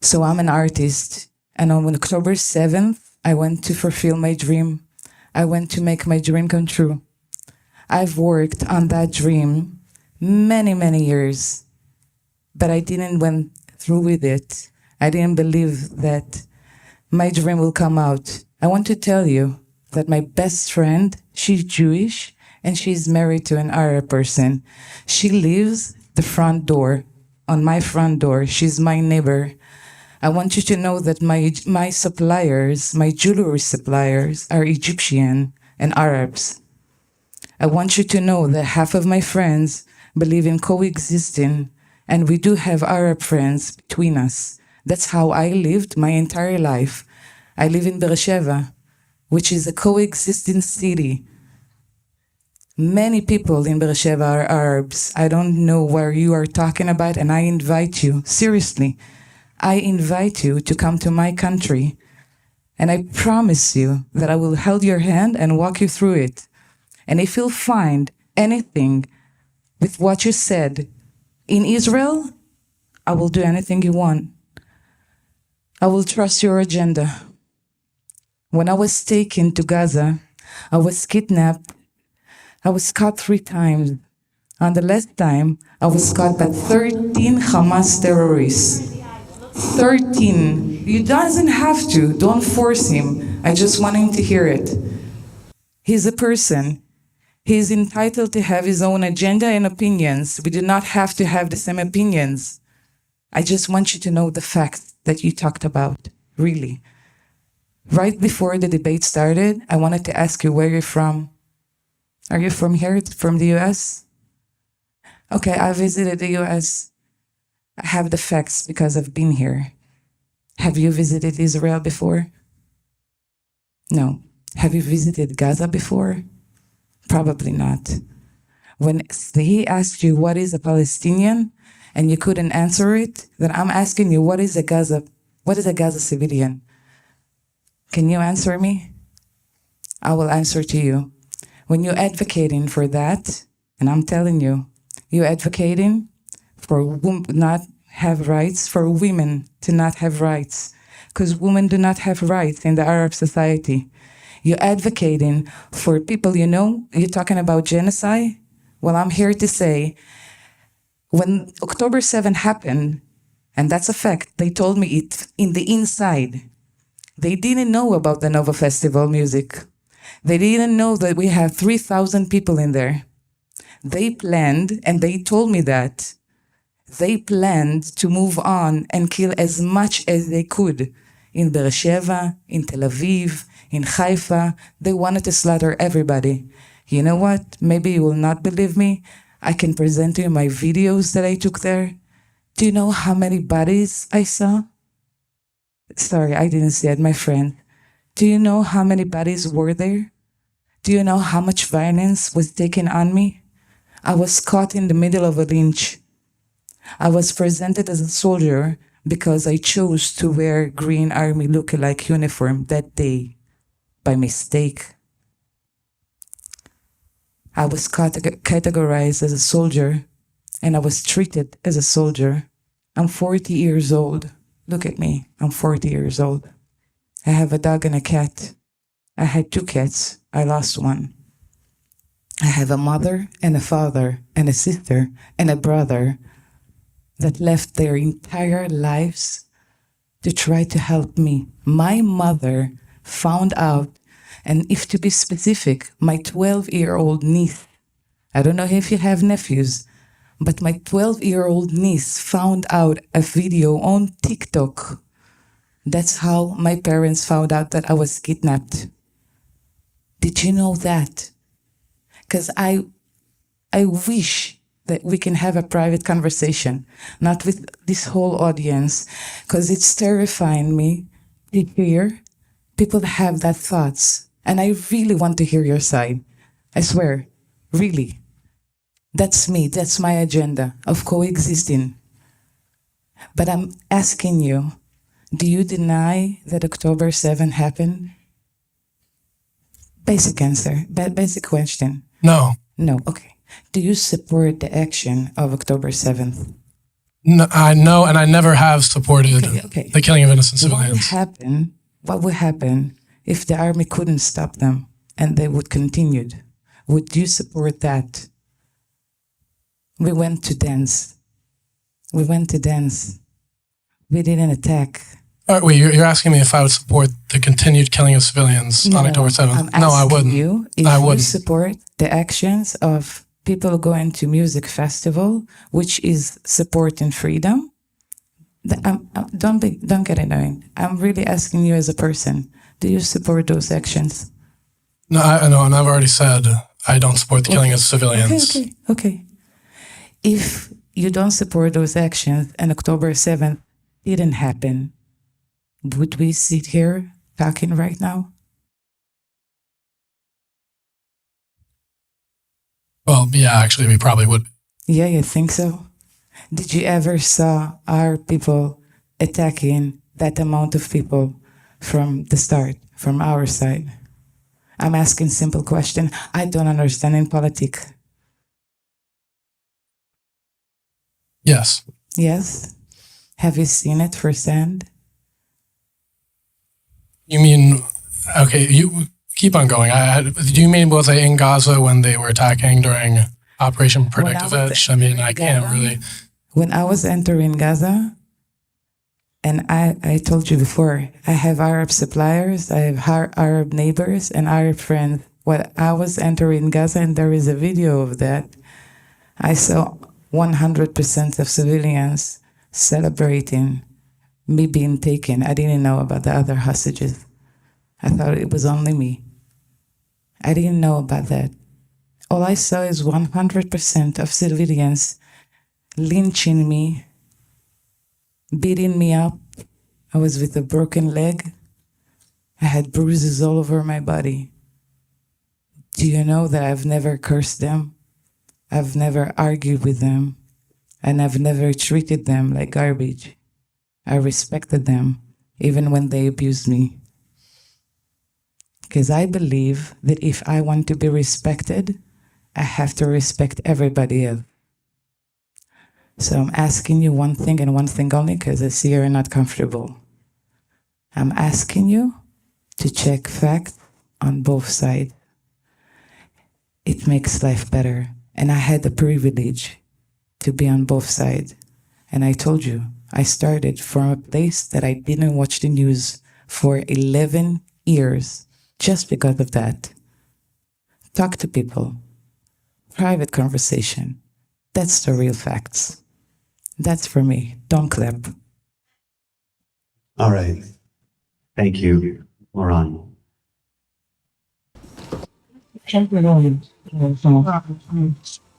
So I'm an artist, and on October 7th, I went to fulfill my dream. I went to make my dream come true. I've worked on that dream many, many years, but I didn't went through with it. I didn't believe that my dream will come out. I want to tell you that my best friend, she's Jewish, and she's married to an Arab person. She lives the front door, on my front door. She's my neighbor. I want you to know that my suppliers, my jewelry suppliers, are Egyptian and Arabs. I want you to know that half of my friends believe in coexisting, and we do have Arab friends between us. That's how I lived my entire life. I live in Beersheba, which is a coexisting city. Many people in Beersheba are Arabs. I don't know where you are talking about, and I invite you, seriously, I invite you to come to my country, and I promise you that I will hold your hand and walk you through it. And if you'll find anything with what you said in Israel, I will do anything you want. I will trust your agenda. When I was taken to Gaza, I was kidnapped. I was caught 3 times. On the last time, I was caught by 13 Hamas terrorists. 13. You doesn't have to. Don't force him. I just want him to hear it. He's a person. He's entitled to have his own agenda and opinions. We do not have to have the same opinions. I just want you to know the facts that you talked about, really. Right before the debate started, I wanted to ask you where you're from. Are you from here, from the US? Okay, I visited the US. I have the facts because I've been here. Have you visited Israel before? No. Have you visited Gaza before? Probably not. When he asked you what is a Palestinian and you couldn't answer it, then I'm asking you what is a Gaza civilian? Can you answer me? I will answer to you. When you're advocating for that, and I'm telling you, you're advocating for not have rights, for women to not have rights, because women do not have rights in the Arab society. You're advocating for people, you know, you're talking about genocide. Well, I'm here to say, when October 7th happened, and that's a fact, they told me it in the inside. They didn't know about the Nova Festival music. They didn't know that we have 3,000 people in there. They planned, and they told me that, they planned to move on and kill as much as they could in Beersheba, in Tel Aviv, in Haifa. They wanted to slaughter everybody. You know what? Maybe you will not believe me. I can present you my videos that I took there. Do you know how many bodies I saw? Sorry, I didn't see it, my friend. Do you know how many bodies were there? Do you know how much violence was taken on me? I was caught in the middle of a lynch. I was presented as a soldier because I chose to wear green army look-alike uniform that day by mistake. I was categorized as a soldier, and I was treated as a soldier. I'm 40 years old. Look at me. I'm 40 years old. I have a dog and a cat. I had 2 cats. I lost one. I have a mother and a father and a sister and a brother that left their entire lives to try to help me. My mother found out, and if to be specific, my 12-year-old niece, I don't know if you have nephews, but my 12-year-old niece found out a video on TikTok. That's how my parents found out that I was kidnapped. Did you know that? Because I wish that we can have a private conversation, not with this whole audience, because it's terrifying me to hear people have that thoughts. And I really want to hear your side. I swear, really. That's me, that's my agenda of coexisting. But I'm asking you, do you deny that October 7 happened? Basic answer, basic question. No. No, okay. Do you support the action of October 7th? No, I know, and I never have supported Okay. the killing of innocent civilians. What would happen if the army couldn't stop them and they would continue? Would you support that? We went to dance. We didn't attack. Wait, you're asking me if I would support the continued killing of civilians on October 7th? I'm No, I wouldn't. You if I you wouldn't. support the actions of people going to music festival, which is supporting freedom. Don't get annoying. I'm really asking you as a person. Do you support those actions? No, I know, and I've already said I don't support the killing of civilians. Okay. If you don't support those actions and October 7th didn't happen, would we sit here talking right now? Well, yeah, actually, we probably would. Yeah, you think so? Did you ever saw our people attacking that amount of people from the start, from our side? I'm asking simple question. I don't understand in politics. Yes. Yes? Have you seen it firsthand? You mean, okay, you keep on going. Do you mean, was I in Gaza when they were attacking during Operation Protective Edge? I mean, I can't really. When I was entering Gaza, and I told you before, I have Arab suppliers, I have Arab neighbors and Arab friends. When I was entering Gaza, and there is a video of that, I saw 100% of civilians celebrating me being taken. I didn't know about the other hostages. I thought it was only me. I didn't know about that. All I saw is 100% of civilians lynching me, beating me up. I was with a broken leg. I had bruises all over my body. Do you know that I've never cursed them? I've never argued with them, and I've never treated them like garbage. I respected them, even when they abused me. Because I believe that if I want to be respected, I have to respect everybody else. So I'm asking you one thing and one thing only, because I see you're not comfortable. I'm asking you to check facts on both sides. It makes life better. And I had the privilege to be on both sides. And I told you, I started from a place that I didn't watch the news for 11 years, just because of that. Talk to people. Private conversation. That's the real facts. That's for me. Don't clap. All right. Thank you, Moran.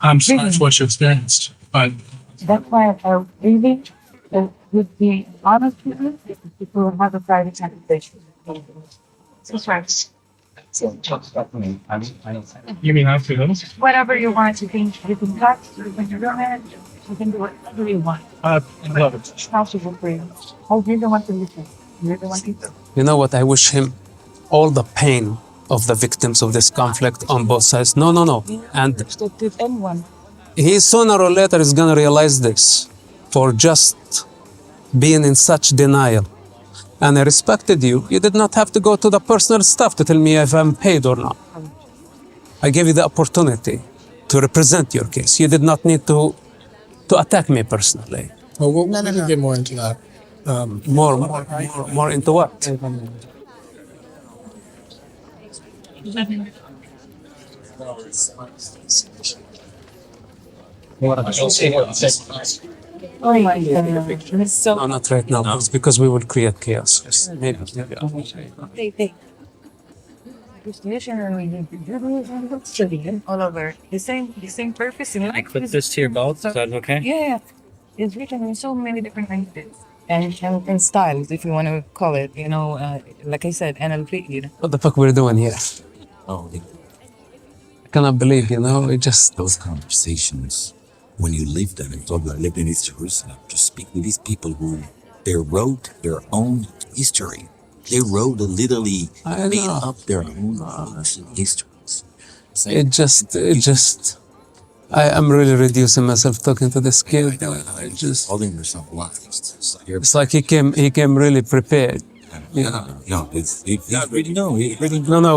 I'm sorry for what you experienced, but That's why I really would be honest with you if people would have a private conversation. So sorry. you mean I feel? Whatever you want, you can touch, you can do it, you can do whatever you want. I love it. It's comfortable for you. I really want to listen. You really want to. You know what? I wish him all the pain of the victims of this conflict on both sides. No. And Respected anyone. he sooner or later is going to realize this for just being in such denial. And I respected you. You did not have to go to the personal stuff to tell me if I'm paid or not. I gave you the opportunity to represent your case. You did not need to attack me personally. Well, we'll get more into that. More into what? Oh my God. So No, not right now. It's because we will create chaos. Maybe. all over the same purpose. I clip this to your belt. Is that okay? Yeah. It's written in so many different languages and styles, if you want to call it. Like I said, NLP. What the fuck we're doing here? Oh, I cannot believe, it just... those conversations, when you live them, and talk about lived in East Jerusalem, to speak with these people who they wrote their own history. They wrote literally I made know. up their own histories. It just... I am really reducing myself talking to this kid. I just... Calling yourself alive. It's like he came really prepared. No,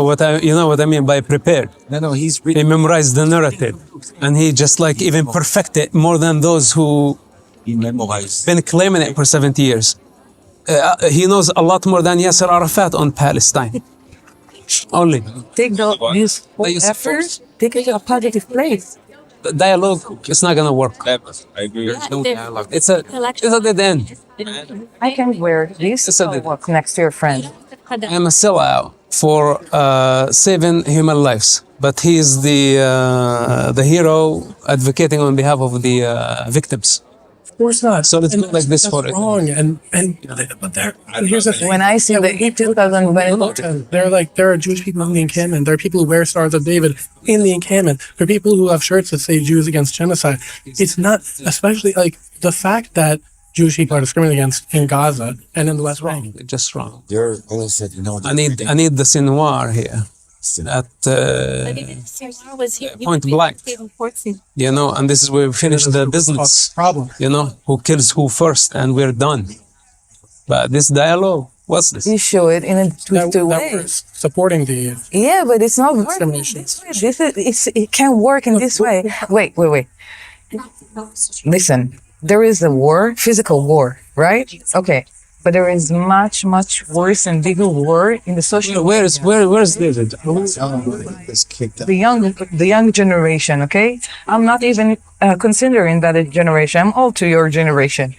what I mean by prepared. He's He reading. memorized the narrative, and he just like even perfected more than those who He memorized. been claiming it for 70 years. He knows a lot more than Yasser Arafat on Palestine. Only. Take this whole effort, take it to a positive place. The dialogue, it's not gonna work. I agree. There's no dialogue. It's a dead end. I can wear this It's a to bit- walk next to your friend. I'm a sellout for saving human lives, but he is the hero advocating on behalf of the victims. Of course not. So let's go like this That's for it. wrong. But here's the thing. When I see the 2020, There are Jewish people in the encampment. There are people who wear Stars of David in the encampment. There are people who have shirts that say Jews against genocide. It's not, especially like the fact that Jewish people are discriminated against in Gaza and in the West Bank. Just wrong. They're all said, I need the Sinwar here. At point blank. And this is where we finish the business. Problem. Who kills who first, and we're done. But this dialogue, what's this? you show it in a twisted That way. we're supporting the Yeah, but it's not working discrimination. this way. It can't work in this way. Wait. Listen, there is a war, physical war, right? Okay. But there is much, much worse and bigger war in the social. Where's David? The young generation, okay? I'm not even considering that a generation. I'm all to your generation.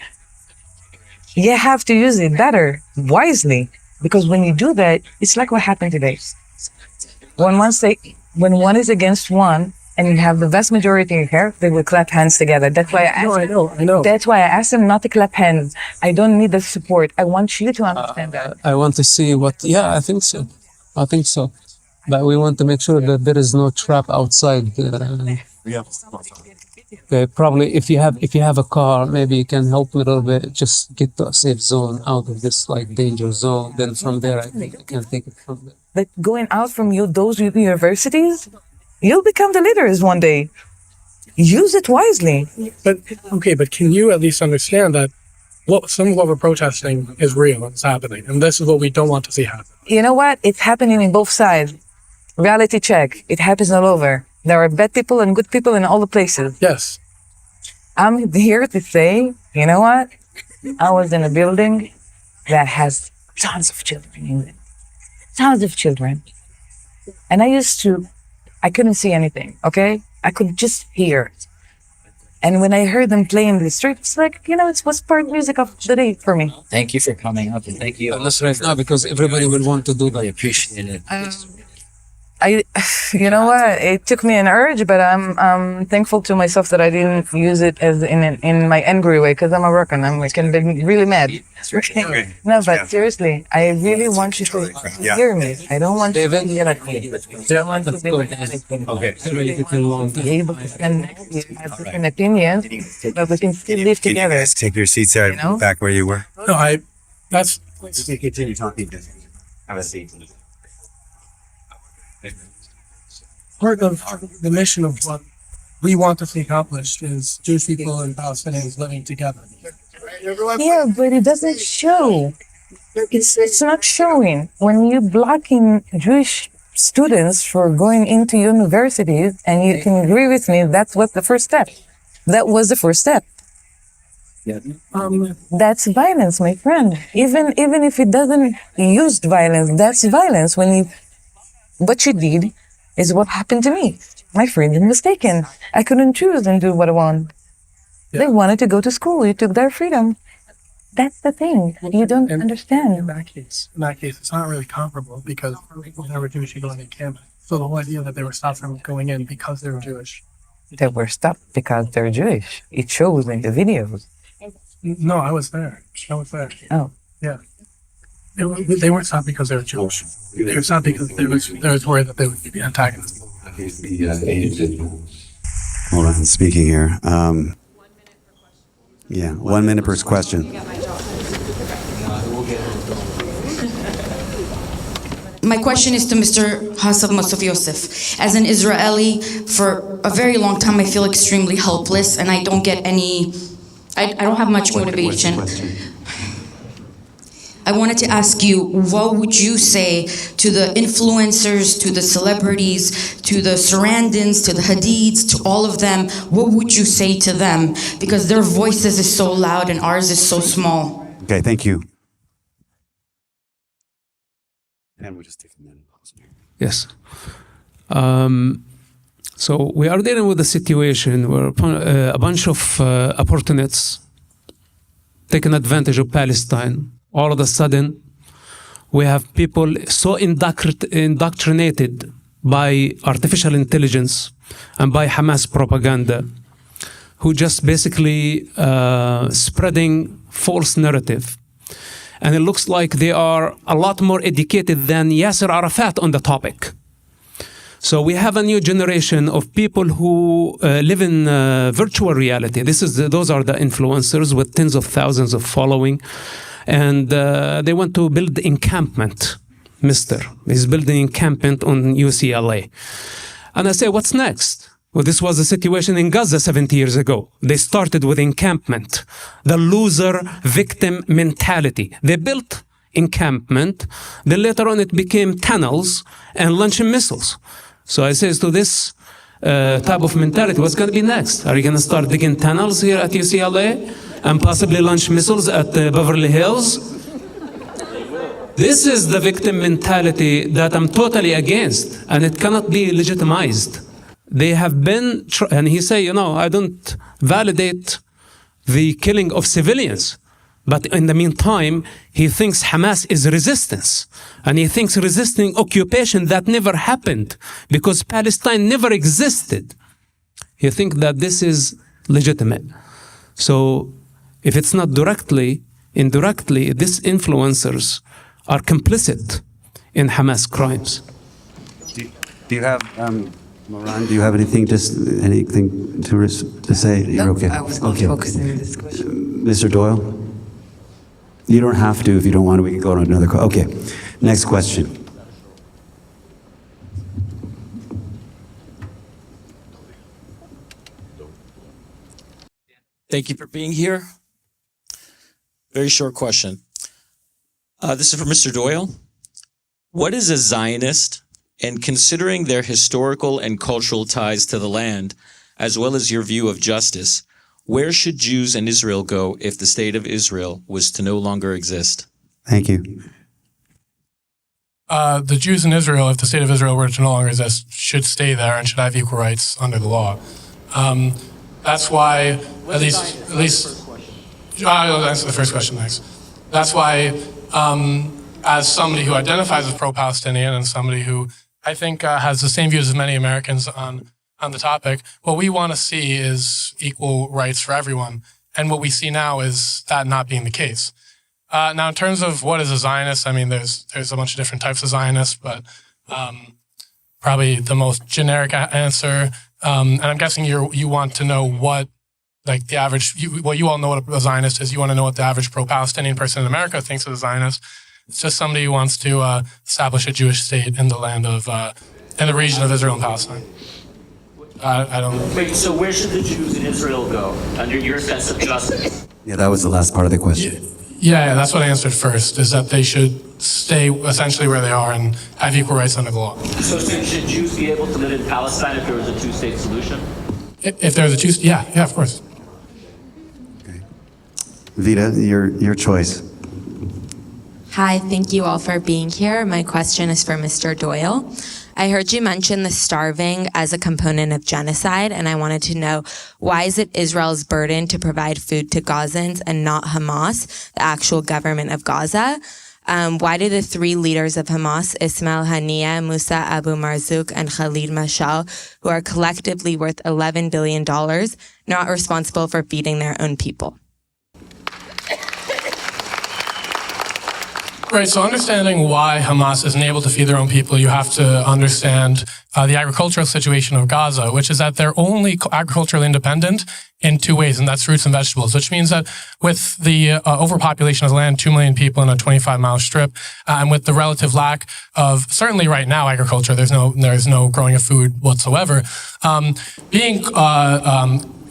You have to use it better, wisely, because when you do that, it's like what happened today. When one is against one, and you have the vast majority here, they will clap hands together. That's why I asked. I know. That's why I asked them not to clap hands. I don't need the support. I want you to understand that. I want to see what. Yeah, I think so. But we want to make sure that there is no trap outside. Probably if you have a car, maybe you can help me a little bit. Just get to a safe zone out of this danger zone. Then from there, I think I can take it from there. But going out from those universities, you'll become the leaders one day. Use it wisely. But can you at least understand that some of what we're protesting is real and it's happening, and this is what we don't want to see happen. You know what? It's happening in both sides. Reality check. It happens all over. There are bad people and good people in all the places. Yes. I'm here to say, you know what? I was in a building that has tons of children in it. Tons of children. And I couldn't see anything, okay? I could just hear it. And when I heard them play in the street, it's like, it was part music of the day for me. Thank you for coming up, and thank you. And that's right now because everybody will want to do that. I appreciate it. You know what? It took me an urge, but I'm thankful to myself that I didn't use it as in my angry way, because I'm a Moroccan. I'm can be really mad. No, but seriously, I really want you to hear me. I don't want you to yell at me. I don't want you to be able to have different opinions, but we can still live together. Take your seats there, back where you were. No, that's Continue talking. Have a seat. part of the mission of what we want to see accomplished is Jewish people and Palestinians living together. Yeah, but it doesn't show. It's not showing. When you're blocking Jewish students for going into universities, and you can agree with me, that's what the first step. That was the first step. That's violence, my friend. Even if it doesn't use violence, that's violence. What you did is what happened to me. My freedom was taken. I couldn't choose and do what I want. They wanted to go to school. You took their freedom. That's the thing. You don't understand. In that case, it's not really comparable because people never Jewish people in the encampment. So the whole idea that they were stopped from going in because they were Jewish. They were stopped because they're Jewish. It shows in the videos. No, I was there. I was there. Oh. Yeah. They weren't stopped because they were Jewish. They were stopped because there was worry that they would be antagonists. Moran speaking here. 1 minute per question. My question is to Mr. Mosab Hassan Yousef. As an Israeli, for a very long time, I feel extremely helpless, and I don't get any. I don't have much motivation. I wanted to ask you, what would you say to the influencers, to the celebrities, to the Sarandons, to the Hadids, to all of them? What would you say to them? Because their voices is so loud and ours is so small. Okay, thank you. And we'll just take a minute. Yes. So we are dealing with a situation where a bunch of opportunists taking advantage of Palestine. All of a sudden, we have people so indoctrinated by artificial intelligence and by Hamas propaganda who just basically spreading false narrative. And it looks like they are a lot more educated than Yasser Arafat on the topic. So we have a new generation of people who live in virtual reality. Those are the influencers with tens of thousands of following. And they want to build the encampment. He's building encampment on UCLA. And I say, what's next? Well, this was the situation in Gaza 70 years ago. They started with encampment, the loser victim mentality. They built encampment, then later on it became tunnels and launching missiles. So I say to this type of mentality, what's going to be next? Are you going to start digging tunnels here at UCLA and possibly launch missiles at Beverly Hills? This is the victim mentality that I'm totally against, and it cannot be legitimized. They have been, and he say, I don't validate the killing of civilians. But in the meantime, he thinks Hamas is resistance. And he thinks resisting occupation that never happened because Palestine never existed. He thinks that this is legitimate. So if it's not directly, indirectly, these influencers are complicit in Hamas crimes. Do you have... Moran, do you have anything to say? You're okay. I was not focusing on this question. Mr. Doyle? You don't have to if you don't want to. We can go to another question. Okay, next question. Thank you for being here. Very short question. This is for Mr. Doyle. What is a Zionist? And considering their historical and cultural ties to the land, as well as your view of justice, where should Jews and Israel go if the state of Israel was to no longer exist? Thank you. The Jews in Israel, if the state of Israel were to no longer exist, should stay there and should have equal rights under the law. That's why, at least, I'll answer the first question next. That's why, as somebody who identifies as pro-Palestinian and somebody who I think has the same views as many Americans on the topic, what we want to see is equal rights for everyone. And what we see now is that not being the case. Now, in terms of what is a Zionist, I mean, there's a bunch of different types of Zionists, but probably the most generic answer, and I'm guessing you want to know what, like the average, you all know what a Zionist is. You want to know what the average pro-Palestinian person in America thinks of a Zionist. It's just somebody who wants to establish a Jewish state in the land of, in the region of Israel and Palestine. I don't know. Wait, so where should the Jews in Israel go under your sense of justice? Yeah, that was the last part of the question. Yeah, that's what I answered first, is that they should stay essentially where they are and have equal rights under the law. So should Jews be able to live in Palestine if there was a two-state solution? If there's a two-state, yeah, of course. Vida, your choice. Hi, thank you all for being here. My question is for Mr. Doyle. I heard you mention the starving as a component of genocide, and I wanted to know, why is it Israel's burden to provide food to Gazans and not Hamas, the actual government of Gaza? Why do the three leaders of Hamas, Ismail Haniyeh, Musa Abu Marzouk, and Khalid Mashal, who are collectively worth $11 billion, not responsible for feeding their own people? Right, so understanding why Hamas isn't able to feed their own people, you have to understand the agricultural situation of Gaza, which is that they're only agriculturally independent in two ways, and that's fruits and vegetables, which means that with the overpopulation of land, 2 million people in a 25-mile strip, and with the relative lack of, certainly right now, agriculture, there's no growing of food whatsoever, being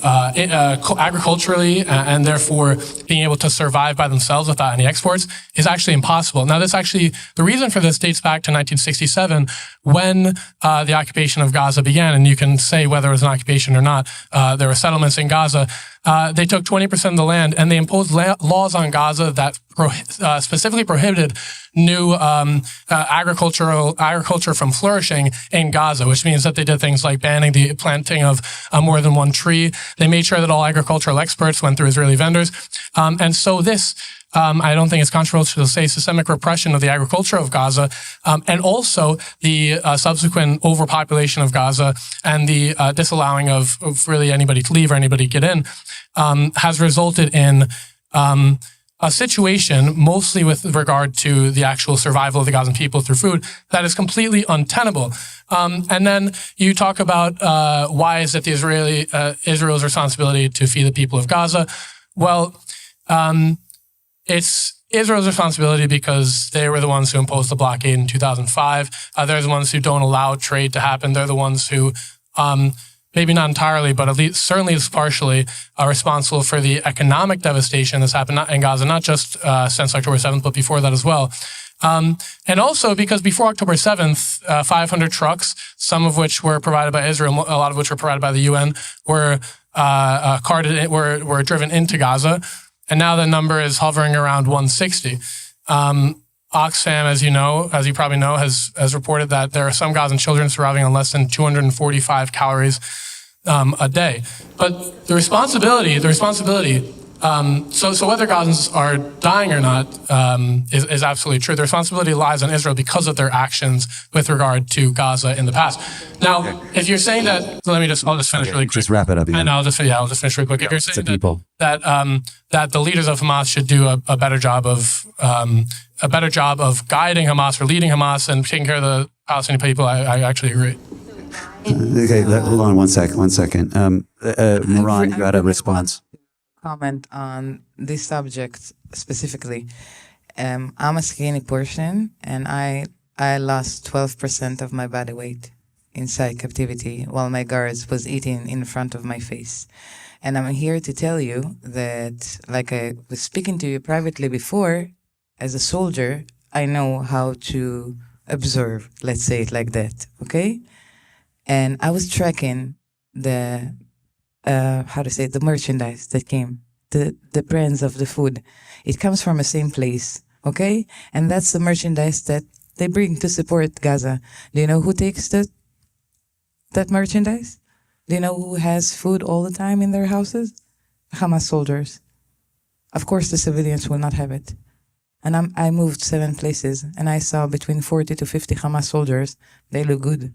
agriculturally and therefore being able to survive by themselves without any exports is actually impossible. Now, the reason for this dates back to 1967 when the occupation of Gaza began, and you can say whether it was an occupation or not. There were settlements in Gaza. They took 20% of the land and they imposed laws on Gaza that specifically prohibited new agriculture from flourishing in Gaza, which means that they did things like banning the planting of more than one tree. They made sure that all agricultural exports went through Israeli vendors. And so this, I don't think it's controversial to say, systemic repression of the agriculture of Gaza, and also the subsequent overpopulation of Gaza and the disallowing of really anybody to leave or anybody to get in, has resulted in a situation, mostly with regard to the actual survival of the Gazan people through food, that is completely untenable. And then you talk about why is it Israel's responsibility to feed the people of Gaza? Well, it's Israel's responsibility because they were the ones who imposed the blockade in 2005. They're the ones who don't allow trade to happen. They're the ones who, maybe not entirely, but at least certainly partially, are responsible for the economic devastation that's happened in Gaza, not just since October 7th, but before that as well. And also because before October 7th, 500 trucks, some of which were provided by Israel, a lot of which were provided by the UN, were driven into Gaza. And now the number is hovering around 160. Oxfam, as you probably know, has reported that there are some Gazan children surviving on less than 245 calories a day. But the responsibility, so whether Gazans are dying or not is absolutely true. The responsibility lies on Israel because of their actions with regard to Gaza in the past. Now, if you're saying that, I'll just finish really quick. Just wrap it up. And I'll just finish really quick. If you're saying that the leaders of Hamas should do a better job of guiding Hamas or leading Hamas and taking care of the Palestinian people, I actually agree. Okay, hold on one second. Moran, you got a response. Comment on this subject specifically. I'm a skinny person, and I lost 12% of my body weight inside captivity while my guards was eating in front of my face. And I'm here to tell you that, like I was speaking to you privately before, as a soldier, I know how to observe, let's say it like that, okay? And I was tracking the the merchandise that came, the brands of the food. It comes from the same place, okay? And that's the merchandise that they bring to support Gaza. Do you know who takes that merchandise? Do you know who has food all the time in their houses? Hamas soldiers. Of course, the civilians will not have it. And I moved 7 places, and I saw between 40 to 50 Hamas soldiers. They look good.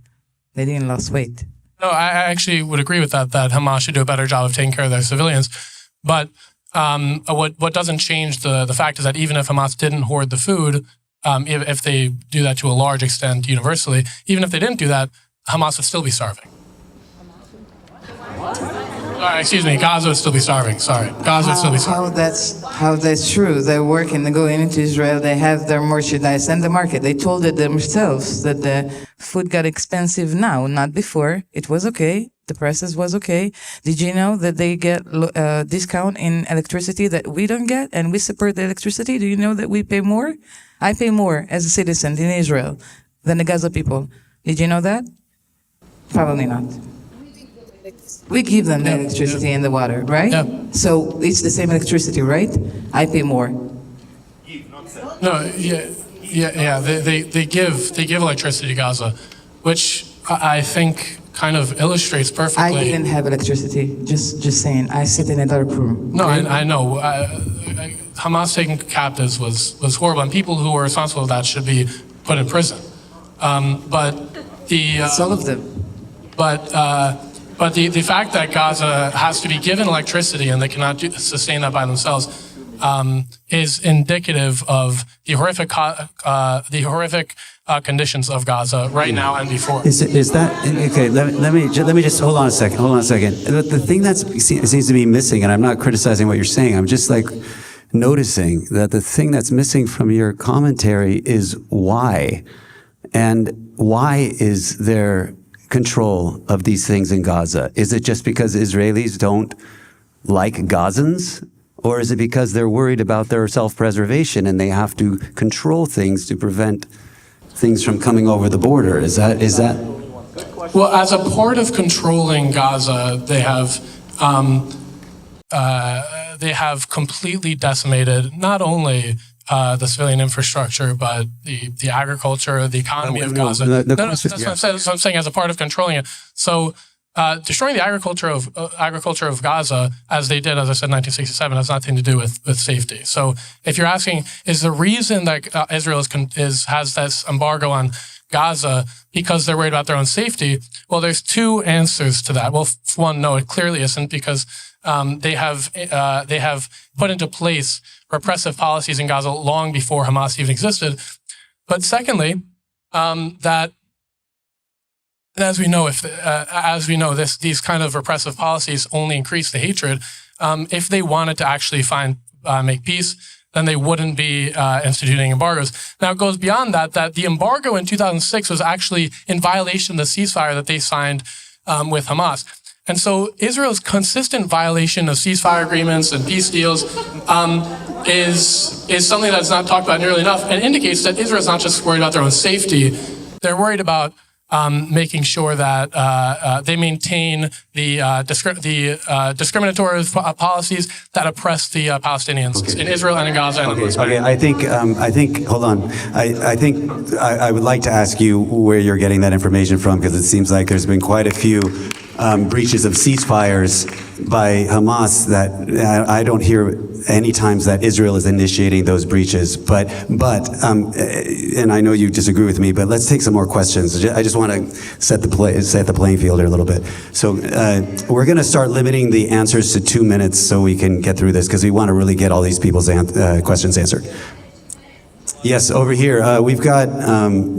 They didn't lose weight. No, I actually would agree with that Hamas should do a better job of taking care of their civilians. But what doesn't change the fact is that even if Hamas didn't hoard the food, if they do that to a large extent universally, even if they didn't do that, Hamas would still be starving. Excuse me, Gaza would still be starving. Sorry, Gaza would still be starving. How that's true. They're working, they're going into Israel, they have their merchandise and the market. They told it themselves that the food got expensive now, not before. It was okay. The prices was okay. Did you know that they get discount in electricity that we don't get, and we support the electricity? Do you know that we pay more? I pay more as a citizen in Israel than the Gaza people. Did you know that? Probably not. We give them the electricity and the water, right? Yeah. So it's the same electricity, right? I pay more. No, yeah. They give electricity to Gaza, which I think kind of illustrates perfectly. I didn't have electricity. Just saying. I sit in a dark room. No, I know. Hamas taking captives was horrible, and people who were responsible for that should be put in prison. But all of them. But the fact that Gaza has to be given electricity and they cannot sustain that by themselves is indicative of the horrific conditions of Gaza right now and before. Is that okay? Let me just hold on a second. The thing that seems to be missing, and I'm not criticizing what you're saying. I'm just like noticing that the thing that's missing from your commentary is why, and why is there control of these things in Gaza? Is it just because Israelis don't like Gazans? Or is it because they're worried about their self-preservation and they have to control things to prevent things from coming over the border? Is that? Well, as a part of controlling Gaza, they have completely decimated not only the civilian infrastructure, but the agriculture, the economy of Gaza. That's what I'm saying. As a part of controlling it, so destroying the agriculture of Gaza, as they did, as I said, in 1967, has nothing to do with safety. So, if you're asking, is the reason that Israel has this embargo on Gaza because they're worried about their own safety? Well, there's two answers to that. Well, one, no, it clearly isn't, because they have put into place repressive policies in Gaza long before Hamas even existed. But secondly, that as we know, these kind of repressive policies only increase the hatred. If they wanted to actually make peace, then they wouldn't be instituting embargoes. Now, it goes beyond that the embargo in 2006 was actually in violation of the ceasefire that they signed with Hamas. And so Israel's consistent violation of ceasefire agreements and peace deals is something that's not talked about nearly enough, and indicates that Israel's not just worried about their own safety, they're worried about making sure that they maintain the discriminatory policies that oppress the Palestinians in Israel and in Gaza. Okay. I think. Hold on. I think I would like to ask you where you're getting that information from, because it seems like there's been quite a few breaches of ceasefires by Hamas that I don't hear any times that Israel is initiating those breaches. But and I know you disagree with me, but let's take some more questions. I just want to set the playing field here a little bit. So we're going to start limiting the answers to 2 minutes so we can get through this, because we want to really get all these people's questions answered. Yes, over here. We've got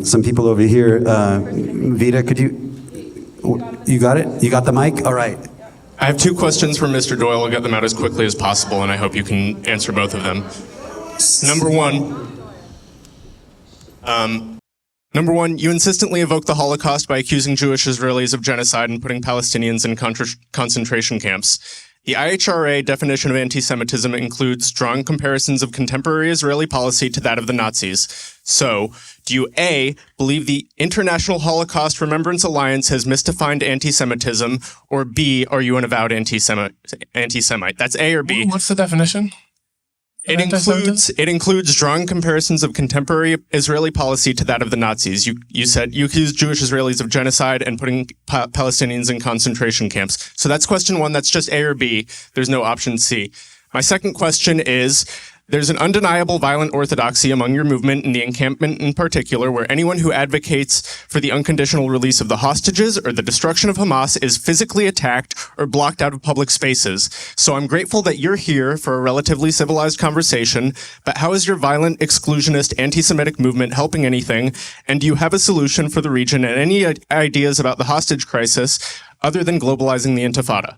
some people over here. Vita, could you got it? You got the mic? All right. I have two questions for Mr. Doyle. I'll get them out as quickly as possible, and I hope you can answer both of them. Number one, you insistently evoke the Holocaust by accusing Jewish Israelis of genocide and putting Palestinians in concentration camps. The IHRA definition of anti-Semitism includes strong comparisons of contemporary Israeli policy to that of the Nazis. So, do you A, believe the International Holocaust Remembrance Alliance has misdefined anti-Semitism, or B, are you an avowed anti-Semite? That's A or B. What's the definition? It includes drawing comparisons of contemporary Israeli policy to that of the Nazis. You said you accused Jewish Israelis of genocide and putting Palestinians in concentration camps. So that's question one. That's just A or B. There's no option C. My second question is, there's an undeniable violent orthodoxy among your movement, and the encampment in particular, where anyone who advocates for the unconditional release of the hostages or the destruction of Hamas is physically attacked or blocked out of public spaces. So I'm grateful that you're here for a relatively civilized conversation, but how is your violent, exclusionist, anti-Semitic movement helping anything? And do you have a solution for the region and any ideas about the hostage crisis other than globalizing the Intifada?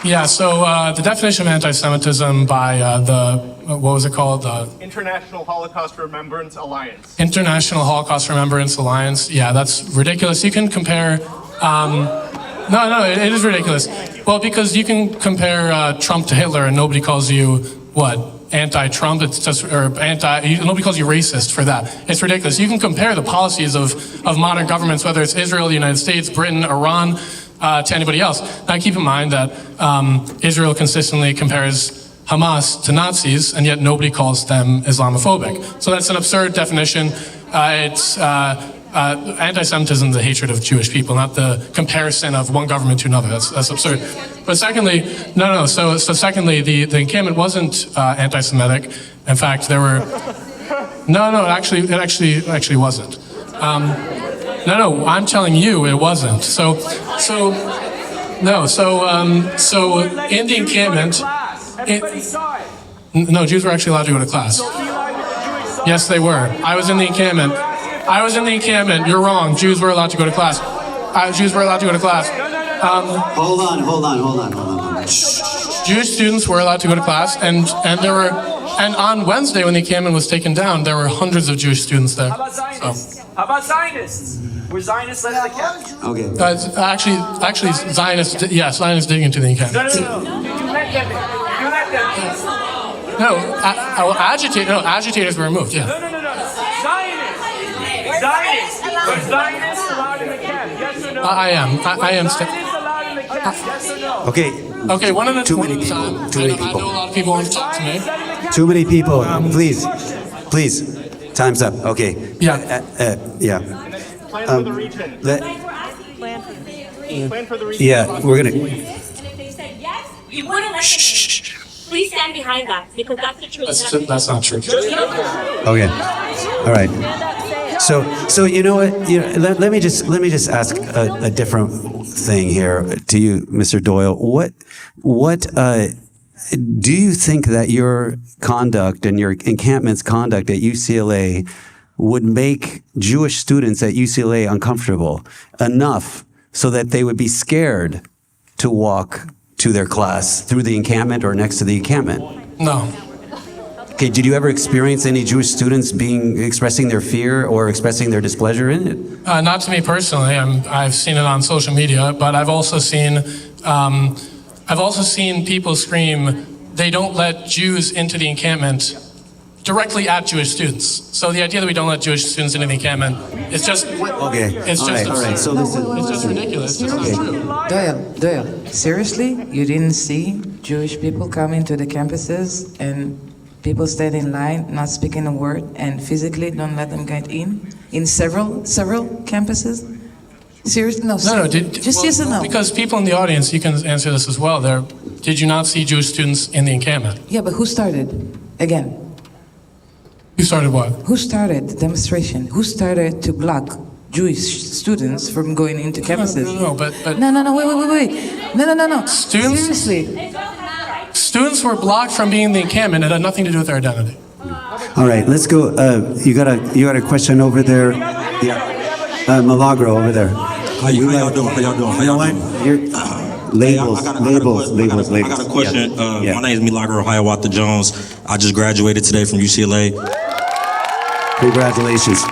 Yeah, so the definition of anti-Semitism by the what was it called? International Holocaust Remembrance Alliance. International Holocaust Remembrance Alliance. Yeah, that's ridiculous. You can compare. No, it is ridiculous. Well, because you can compare Trump to Hitler, and nobody calls you what? Anti-Trump. It's just nobody calls you racist for that. It's ridiculous. You can compare the policies of modern governments, whether it's Israel, the United States, Britain, Iran, to anybody else. Now, keep in mind that Israel consistently compares Hamas to Nazis, and yet nobody calls them Islamophobic. So that's an absurd definition. Anti-Semitism is the hatred of Jewish people, not the comparison of one government to another. That's absurd. But secondly, So secondly, the encampment wasn't anti-Semitic. In fact, there were. It actually wasn't. I'm telling you, it wasn't. So in the encampment. No, Jews were actually allowed to go to class. Yes, they were. I was in the encampment. You're wrong. Jews were allowed to go to class. Jews were allowed to go to class. Hold on. Jewish students were allowed to go to class, and on Wednesday when the encampment was taken down, there were hundreds of Jewish students there. How about Zionists? Were Zionists let in the camp? Okay. Actually, Zionists did into the encampment. No. You let them in. Agitators were removed. Yeah. No. Zionists allowed in the camp? Yes or no? I am. Zionists allowed in the camp? Yes or no? Okay. Okay, one at a Too many time. people. Too many I know a people. lot of people want to talk to me. Too many people. Please. Time's up. Okay. Yeah. Yeah. Plan for the region. Plan for the region. Yeah, we're gonna. And if they said yes, you wouldn't let them in. Please stand behind that, because that's the truth. That's not true. Okay. All right. So you know what? Let me just ask a different thing here to you, Mr. Doyle. What do you think that your conduct and your encampment's conduct at UCLA would make Jewish students at UCLA uncomfortable enough so that they would be scared to walk to their class through the encampment or next to the encampment? No. Okay, did you ever experience any Jewish students expressing their fear or expressing their displeasure in it? Not to me personally. I've seen it on social media, but I've also seen people scream, "They don't let Jews into the encampment," directly at Jewish students. So the idea that we don't let Jewish students into the encampment is just okay. It's all just right. All right. So it's just ridiculous. It's not true. Doyle, seriously? You didn't see Jewish people coming to the campuses and people stand in line, not speaking a word, and physically don't let them get in several campuses? Seriously? No. Yes or no? Because people in the audience, you can answer this as well. Did you not see Jewish students in the encampment? Yeah, but who started? Again. Who started what? Who started the demonstration? Who started to block Jewish students from going into campuses? No, wait. No. Seriously. Students were blocked from being in the encampment. It had nothing to do with their identity. All right, let's go. You got a question over there? Yeah. Milagro over there. How y'all doing? Labels. I got a question. My name is Milagro Hiawatha Jones. I just graduated today from UCLA. Congratulations.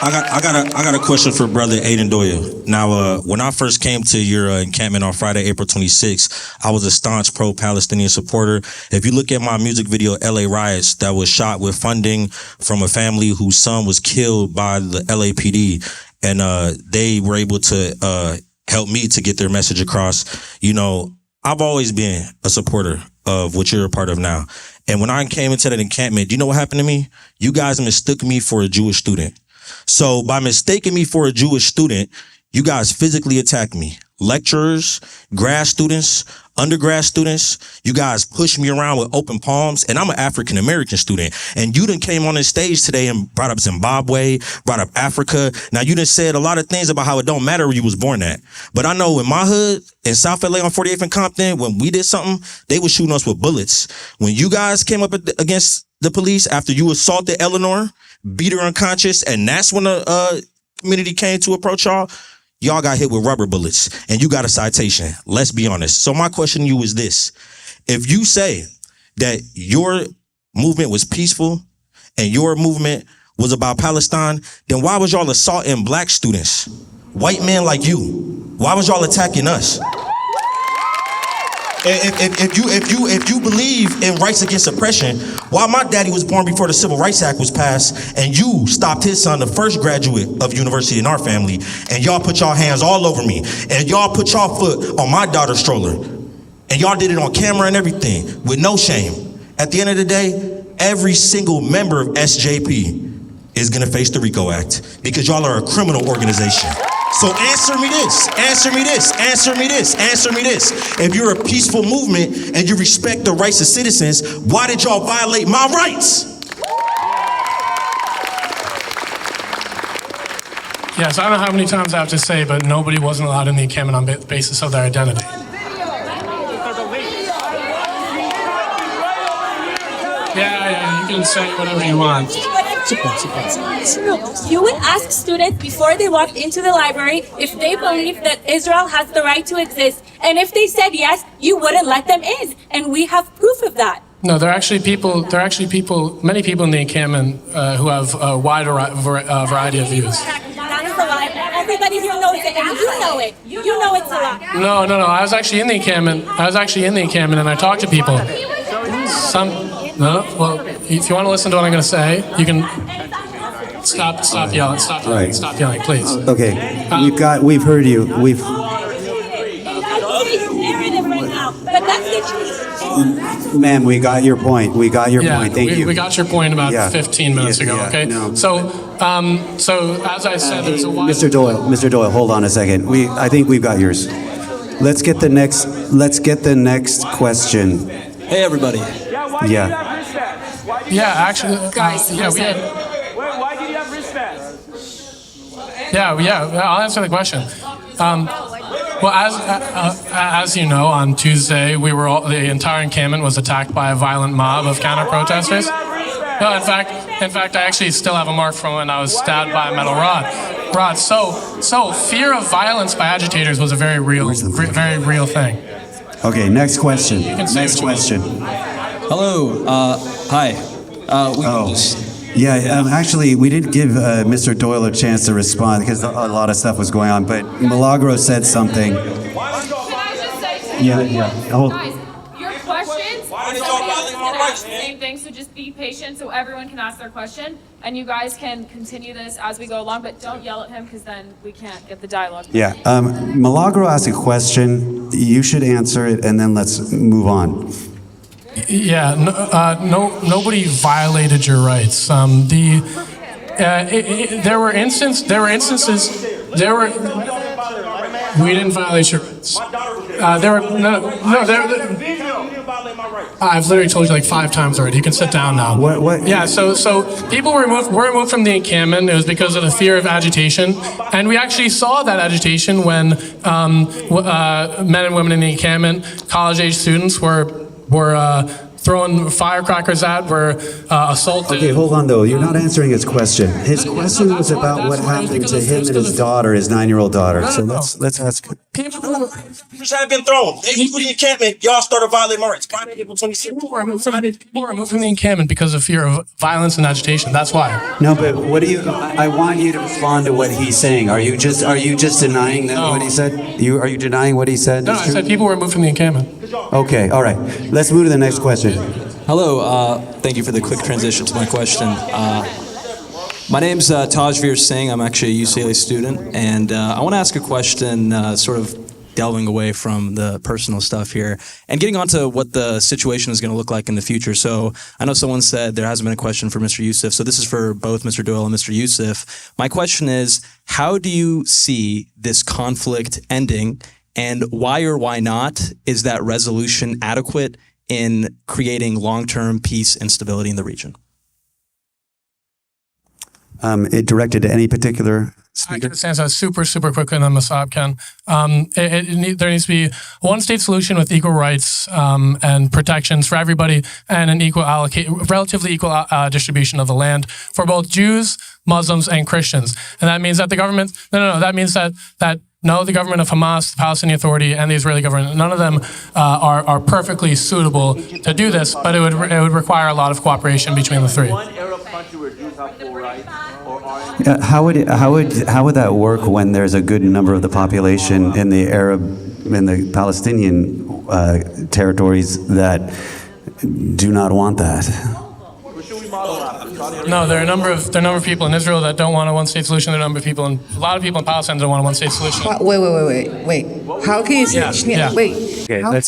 I got a question for brother Aidan Doyle. Now, when I first came to your encampment on Friday, April 26th, I was a staunch pro-Palestinian supporter. If you look at my music video, LA Riots, that was shot with funding from a family whose son was killed by the LAPD, and they were able to help me to get their message across. You know, I've always been a supporter of what you're a part of now. And when I came into that encampment, do you know what happened to me? You guys mistook me for a Jewish student. So by mistaking me for a Jewish student, you guys physically attacked me. Lecturers, grad students, undergrad students, you guys pushed me around with open palms, and I'm an African-American student. And you done came on this stage today and brought up Zimbabwe, brought up Africa. Now you done said a lot of things about how it don't matter where you was born at. But I know in my hood, in South LA on 48th and Compton, when we did something, they was shooting us with bullets. When you guys came up against the police after you assaulted Eleanor, beat her unconscious, and that's when the community came to approach y'all, y'all got hit with rubber bullets and you got a citation. Let's be honest. So my question to you is this. If you say that your movement was peaceful and your movement was about Palestine, then why was y'all assaulting black students? White men like you. Why was y'all attacking us? If you believe in rights against oppression, why my daddy was born before the Civil Rights Act was passed and you stopped his son, the first graduate of university in our family, and y'all put y'all hands all over me, and y'all put y'all foot on my daughter's stroller, and y'all did it on camera and everything with no shame. At the end of the day, every single member of SJP is gonna face the RICO Act because y'all are a criminal organization. So answer me this, answer me this, answer me this, answer me this. If you're a peaceful movement and you respect the rights of citizens, why did y'all violate my rights? Yes, I don't know how many times I have to say, but nobody wasn't allowed in the encampment on the basis of their identity. Yeah, you can say whatever you want. You would ask students before they walked into the library if they believe that Israel has the right to exist. And if they said yes, you wouldn't let them in. And we have proof of that. No, there are actually many people in the encampment who have a wide variety of views. That is a lie. Everybody here knows it, and you know it. You know it's a lie. No. I was actually in the encampment. And I talked to people. Well, if you want to listen to what I'm going to say, you can stop yelling. Stop yelling, please. Okay, we've heard you. Ma'am, we got your point. Thank you. We got your point about 15 minutes ago. Okay. No. So as I said, there's a wide. Mr. Doyle, hold on a second. I think we've got yours. Let's get the next question. Hey, everybody. Yeah. Actually, guys. we had. Why did you have wristbands? I'll answer the question. Well, as you know, on Tuesday, the entire encampment was attacked by a violent mob of counter-protesters. No, in fact, I actually still have a mark from when I was stabbed by a metal rod. So fear of violence by agitators was a very real thing. Okay, next question. Hello. Hi. Actually, we didn't give Mr. Doyle a chance to respond because a lot of stuff was going on, but Milagro said something. Can I just say Guys, your questions, somebody else is going to ask the same thing, so just be patient so everyone can ask their question, and you guys can continue this as we go along, but don't yell at him because then we can't get the dialogue. Yeah, Milagro asked a question. You should answer it, and then let's move on. Yeah, nobody violated your rights. There were instances. We didn't violate your rights. I've literally told you like 5 times already. You can sit down now. What? Yeah. So people were removed from the encampment. It was because of the fear of agitation, and we actually saw that agitation when men and women in the encampment, college-age students, were throwing firecrackers at, were assaulted. Okay, hold on though. You're not answering his question. His question was about what happened to him and his daughter, his 9-year-old daughter. So let's ask. People have been thrown. They leave the encampment. Y'all started violating my rights. People were removed from the encampment because of fear of violence and agitation. That's why. No, but what do you? I want you to respond to what he's saying. Are you just denying that what he said? Are you denying what he said? No, I said people were removed from the encampment. Okay, all right. Let's move to the next question. Hello. Thank you for the quick transition to my question. My name's Tajveer Singh. I'm actually a UCLA student, and I want to ask a question, sort of delving away from the personal stuff here and getting onto what the situation is going to look like in the future. So I know someone said there hasn't been a question for Mr. Yousef, so this is for both Mr. Doyle and Mr. Yousef. My question is, how do you see this conflict ending, and why or why not is that resolution adequate in creating long-term peace and stability in the region? It directed to any particular speaker? I can just answer super quickly, and then Mosab can. There needs to be a one-state solution with equal rights and protections for everybody, and an relatively equal distribution of the land for both Jews, Muslims, and Christians. And that means that the government, that means that No, the government of Hamas, the Palestinian Authority, and the Israeli government, none of them are perfectly suitable to do this, but it would require a lot of cooperation between the three. How would that work when there's a good number of the population in the Palestinian territories that do not want that? No, there are a number of people in Israel that don't want a one-state solution. There are a lot of people in Palestine that don't want a one-state solution. Wait. How can you say? Wait. Okay, let's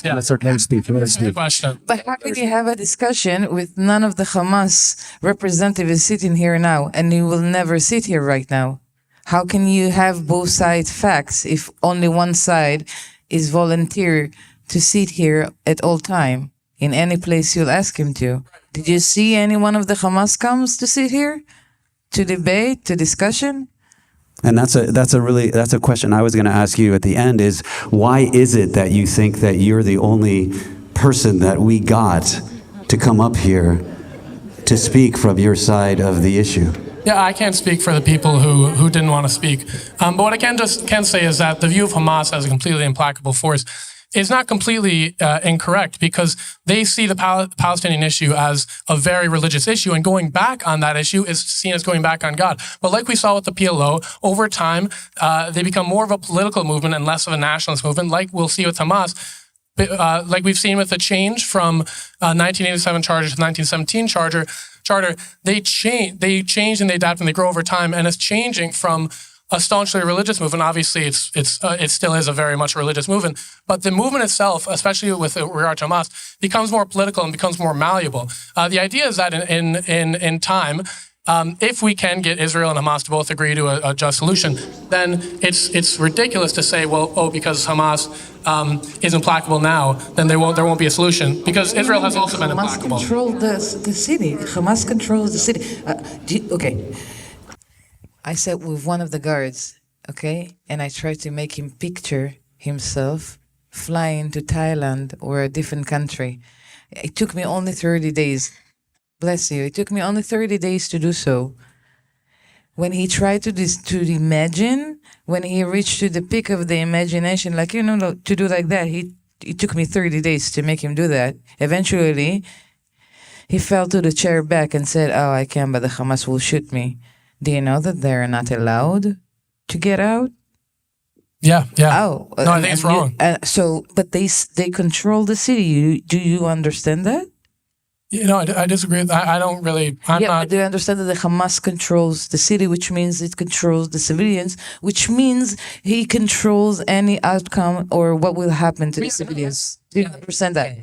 speak. Question. But how can you have a discussion with none of the Hamas representatives sitting here now, and you will never sit here right now? How can you have both sides facts if only one side is volunteer to sit here at all time in any place you'll ask him to? Did you see any one of the Hamas comes to sit here, to debate, to discussion? And that's a question I was going to ask you at the end is, why is it that you think that you're the only person that we got to come up here to speak from your side of the issue? Yeah, I can't speak for the people who didn't want to speak. But what I can say is that the view of Hamas as a completely implacable force is not completely incorrect, because they see the Palestinian issue as a very religious issue, and going back on that issue is seen as going back on God. But like we saw with the PLO, over time, they become more of a political movement and less of a nationalist movement, like we'll see with Hamas. Like we've seen with the change from 1987 charter to 1917 charter, they change and they adapt and they grow over time, and it's changing from a staunchly religious movement. Obviously, it still is a very much religious movement, but the movement itself, especially with regard to Hamas, becomes more political and becomes more malleable. The idea is that in time, if we can get Israel and Hamas to both agree to a just solution, then it's ridiculous to say, well, because Hamas is implacable now, then there won't be a solution, because Israel has also been implacable. Hamas controls the city. Hamas controls the city. Okay. I sat with one of the guards, okay, and I tried to make him picture himself flying to Thailand or a different country. It took me only 30 days. Bless you. It took me only 30 days to do so. When he tried to imagine, when he reached to the peak of the imagination, like, to do like that, it took me 30 days to make him do that. Eventually, he fell to the chair back and said, "Oh, I can, but the Hamas will shoot me." Do you know that they're not allowed to get out? Yeah. Oh, no, I think it's wrong. But they control the city. Do you understand that? I disagree with that. I don't really. But do you understand that the Hamas controls the city, which means it controls the civilians, which means he controls any outcome or what will happen to the civilians? Do you understand that?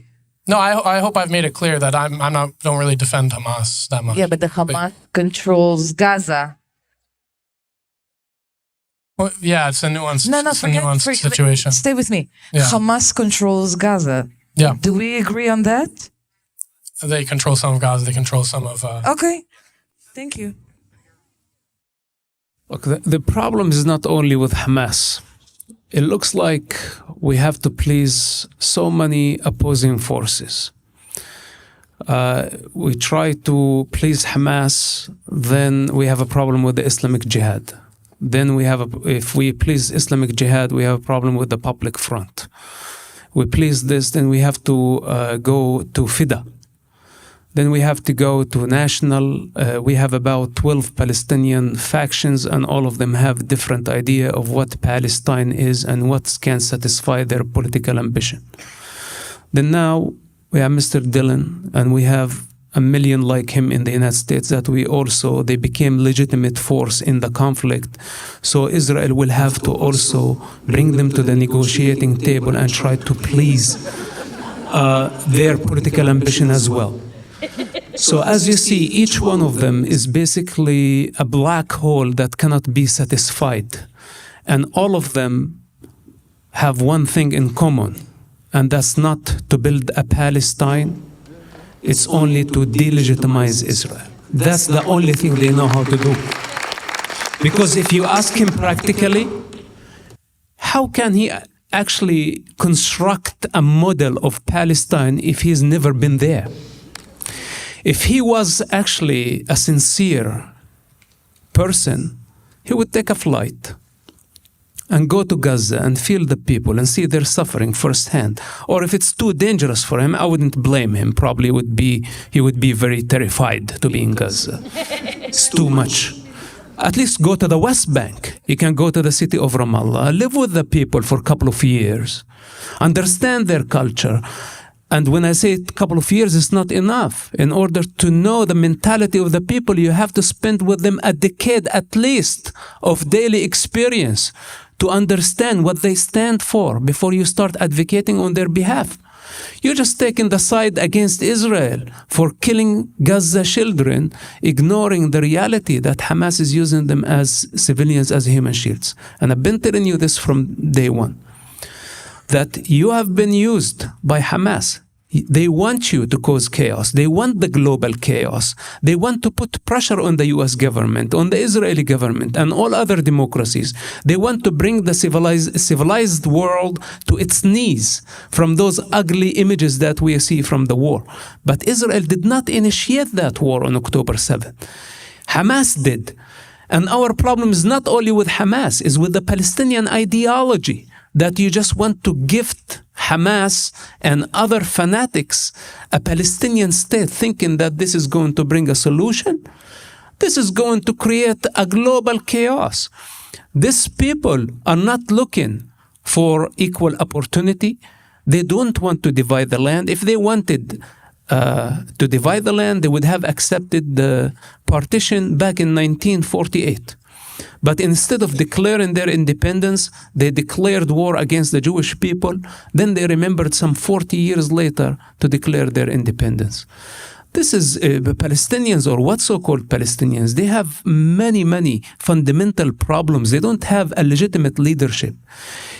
No, I hope I've made it clear that don't really defend Hamas that much. Yeah, but the Hamas controls Gaza. Well, yeah, it's a nuanced situation. Stay with me. Yeah. Hamas controls Gaza. Yeah. Do we agree on that? They control some of Gaza. They control some of. Okay. Thank you. Look, the problem is not only with Hamas. It looks like we have to please so many opposing forces. We try to please Hamas, then we have a problem with the Islamic Jihad. Then if we please Islamic Jihad, we have a problem with the Public Front. We please this, then we have to go to FIDA. Then we have to go to national. We have about 12 Palestinian factions, and all of them have different idea of what Palestine is and what can satisfy their political ambition. Then now we have Mr. Dillon, and we have a million like him in the United States that they became legitimate force in the conflict. So Israel will have to also bring them to the negotiating table and try to please their political ambition as well. So as you see, each one of them is basically a black hole that cannot be satisfied. And all of them have one thing in common, and that's not to build a Palestine. It's only to delegitimize Israel. That's the only thing they know how to do. Because if you ask him practically, how can he actually construct a model of Palestine if he's never been there? If he was actually a sincere person, he would take a flight and go to Gaza and feel the people and see their suffering firsthand. Or if it's too dangerous for him, I wouldn't blame him. Probably he would be very terrified to be in Gaza. It's too much. At least go to the West Bank. You can go to the city of Ramallah, live with the people for a couple of years, understand their culture. And when I say a couple of years, it's not enough. In order to know the mentality of the people, you have to spend with them a decade at least of daily experience to understand what they stand for before you start advocating on their behalf. You're just taking the side against Israel for killing Gaza children, ignoring the reality that Hamas is using them as civilians, as human shields. And I've been telling you this from day one, that you have been used by Hamas. They want you to cause chaos. They want the global chaos. They want to put pressure on the US government, on the Israeli government, and all other democracies. They want to bring the civilized world to its knees from those ugly images that we see from the war. But Israel did not initiate that war on October 7th. Hamas did. And our problem is not only with Hamas, it's with the Palestinian ideology, that you just want to gift Hamas and other fanatics a Palestinian state, thinking that this is going to bring a solution. This is going to create a global chaos. These people are not looking for equal opportunity. They don't want to divide the land. If they wanted to divide the land, they would have accepted the partition back in 1948. But instead of declaring their independence, they declared war against the Jewish people. Then they remembered some 40 years later to declare their independence. This is Palestinians, or what so-called Palestinians. They have many, many fundamental problems. They don't have a legitimate leadership.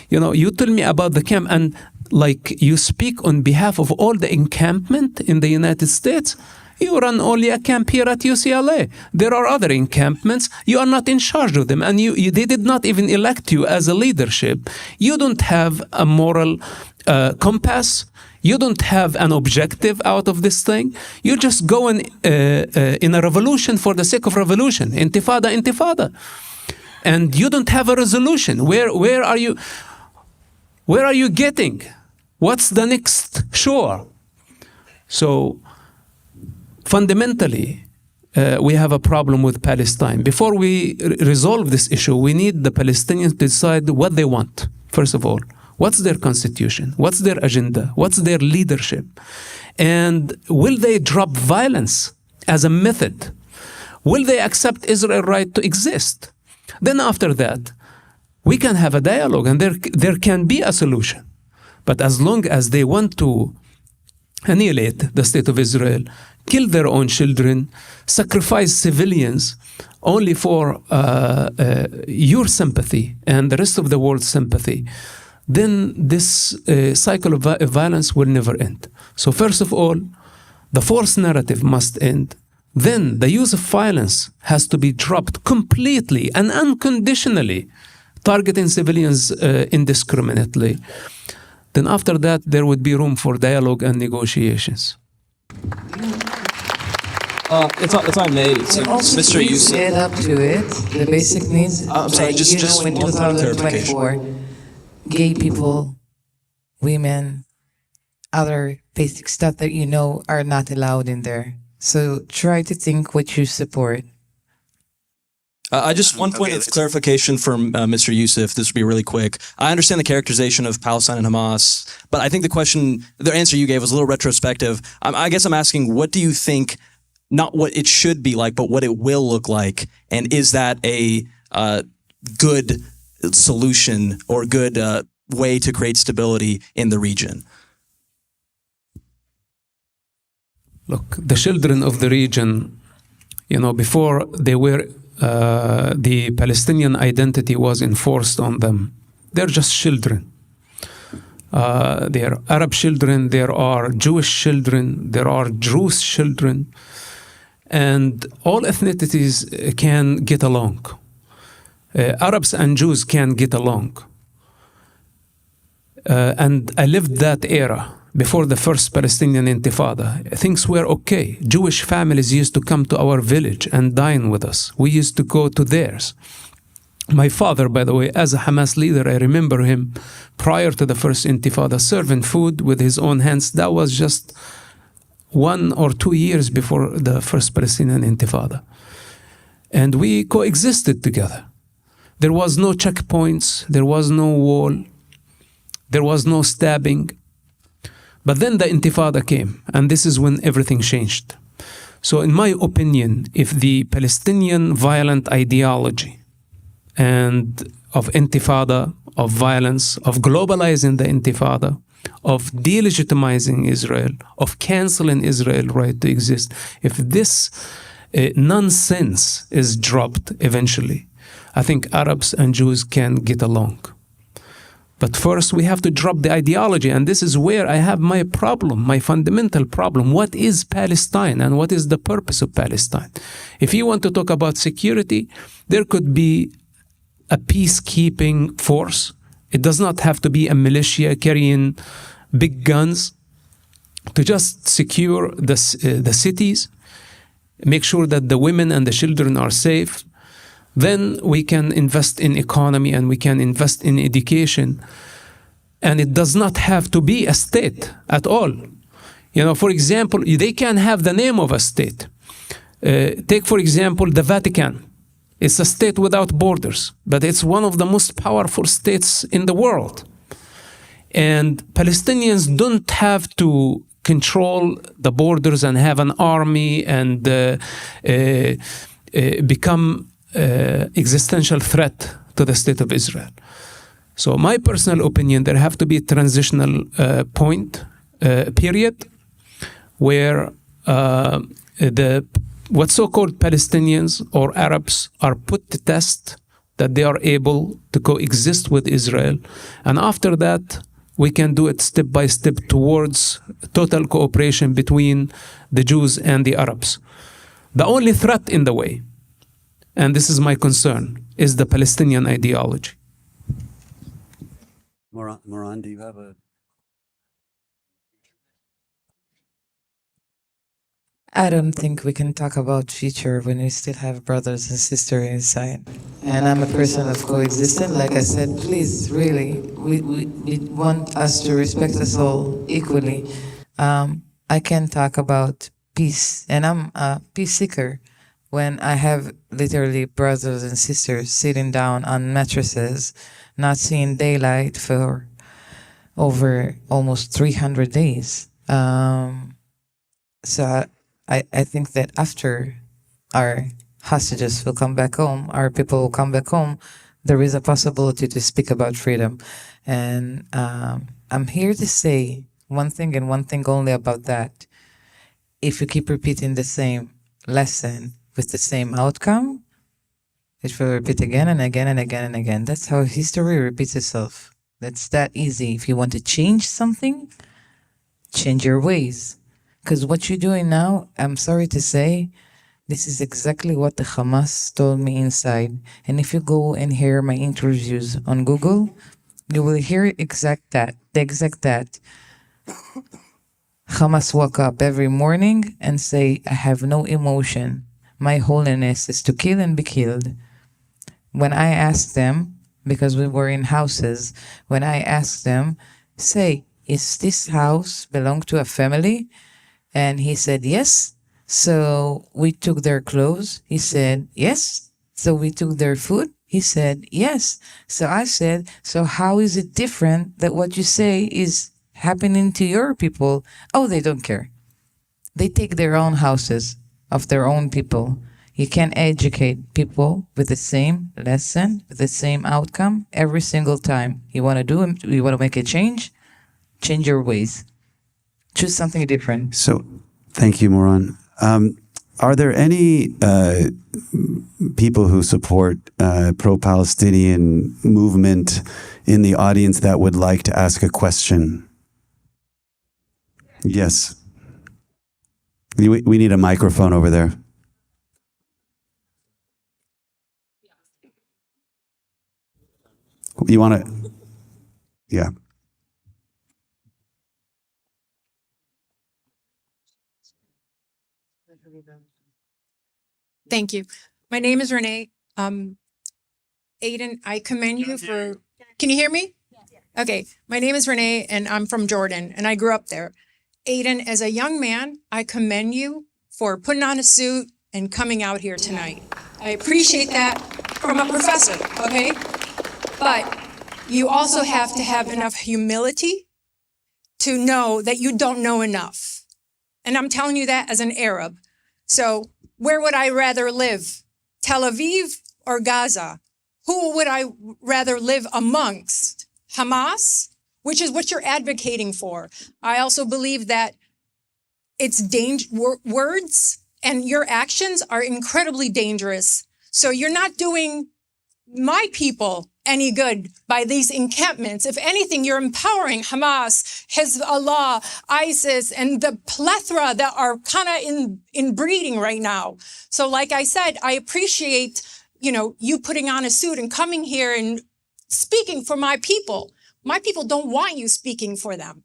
You know, you tell me about the camp, and like you speak on behalf of all the encampment in the United States. You run only a camp here at UCLA. There are other encampments. You are not in charge of them. And they did not even elect you as a leadership. You don't have a moral compass. You don't have an objective out of this thing. You're just going in a revolution for the sake of revolution. Intifada, intifada. And you don't have a resolution. Where are you getting? What's the next shore? So fundamentally, we have a problem with Palestine. Before we resolve this issue, we need the Palestinians to decide what they want, first of all. What's their constitution? What's their agenda? What's their leadership? And will they drop violence as a method? Will they accept Israel's right to exist? Then after that, we can have a dialogue and there can be a solution. But as long as they want to annihilate the state of Israel, kill their own children, sacrifice civilians only for your sympathy and the rest of the world's sympathy, then this cycle of violence will never end. So first of all, the forced narrative must end. Then the use of violence has to be dropped completely and unconditionally, targeting civilians indiscriminately. Then after that, there would be room for dialogue and negotiations. If I may, so Mr. Yousef, add up to it the basic needs. I'm sorry, just in one clarification. 2024, gay people, women, other basic stuff that you know are not allowed in there. So try to think what you support. I just one point of clarification from Mr. Yousef. This will be really quick. I understand the characterization of Palestine and Hamas, but I think the answer you gave was a little retrospective. I guess I'm asking, what do you think, not what it should be like, but what it will look like? And is that a good solution or good way to create stability in the region? Look, the children of the region, before they were the Palestinian identity was enforced on them. They're just children. There are Arab children, there are Jewish children, there are Druze children, and all ethnicities can get along. Arabs and Jews can get along. And I lived that era. Before the first Palestinian Intifada, things were okay. Jewish families used to come to our village and dine with us. We used to go to theirs. My father, by the way, as a Hamas leader, I remember him prior to the first Intifada serving food with his own hands. That was just 1 or 2 years before the first Palestinian Intifada. And we coexisted together. There was no checkpoints, there was no wall, there was no stabbing. But then the Intifada came, and this is when everything changed. So in my opinion, if the Palestinian violent ideology and of Intifada, of violence, of globalizing the Intifada, of delegitimizing Israel, of canceling Israel's right to exist, if this nonsense is dropped eventually, I think Arabs and Jews can get along. But first, we have to drop the ideology, and this is where I have my problem, my fundamental problem. What is Palestine, and what is the purpose of Palestine? If you want to talk about security, there could be a peacekeeping force. It does not have to be a militia carrying big guns to just secure the cities, make sure that the women and the children are safe. Then we can invest in economy and we can invest in education. And it does not have to be a state at all. You know, for example, they can have the name of a state. Take, for example, the Vatican. It's a state without borders, but it's one of the most powerful states in the world. And Palestinians don't have to control the borders and have an army and become existential threat to the state of Israel. So my personal opinion, there have to be a transitional period where what so-called Palestinians or Arabs are put to test, that they are able to coexist with Israel. And after that, we can do it step by step towards total cooperation between the Jews and the Arabs. The only threat in the way, and this is my concern, is the Palestinian ideology. Moran, do you have a... I don't think we can talk about future when we still have brothers and sisters inside. And I'm a person of coexistence. Like I said, please, really, we want us to respect us all equally. I can talk about peace, and I'm a peace seeker. When I have literally brothers and sisters sitting down on mattresses, not seeing daylight for over almost 300 days. So I think that after our hostages will come back home, our people will come back home, there is a possibility to speak about freedom. And I'm here to say one thing and one thing only about that. If you keep repeating the same lesson with the same outcome, it will repeat again and again and again and again. That's how history repeats itself. That's that easy. If you want to change something, change your ways. Because what you're doing now, I'm sorry to say, this is exactly what the Hamas told me inside. And if you go and hear my interviews on Google, you will hear the exact that. Hamas woke up every morning and say, I have no emotion. My holiness is to kill and be killed. When I asked them, because we were in houses, when I asked them, say, is this house belong to a family? And he said, yes. So we took their clothes. He said, yes. So we took their food. He said, yes. So I said, so how is it different that what you say is happening to your people? Oh, they don't care. They take their own houses of their own people. You can't educate people with the same lesson, with the same outcome every single time. You want to make a change? Change your ways. Choose something different. So, thank you, Moran. Are there any people who support pro-Palestinian movement in the audience that would like to ask a question? Yes. We need a microphone over there. You want to? Yeah. Thank you. My name is Renee. Aidan, I commend you for, can you hear me? Okay, my name is Renee and I'm from Jordan and I grew up there. Aidan, as a young man, I commend you for putting on a suit and coming out here tonight. I appreciate that from a professor, okay? But you also have to have enough humility to know that you don't know enough. And I'm telling you that as an Arab. So where would I rather live? Tel Aviv or Gaza? Who would I rather live amongst? Hamas, which is what you're advocating for. I also believe that it's words and your actions are incredibly dangerous. So you're not doing my people any good by these encampments. If anything, you're empowering Hamas, Hezbollah, ISIS, and the plethora that are kind of in breeding right now. So like I said, I appreciate, you putting on a suit and coming here and speaking for my people. My people don't want you speaking for them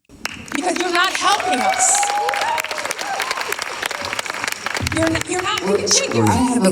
because you're not helping us. You're not. You can shake your head.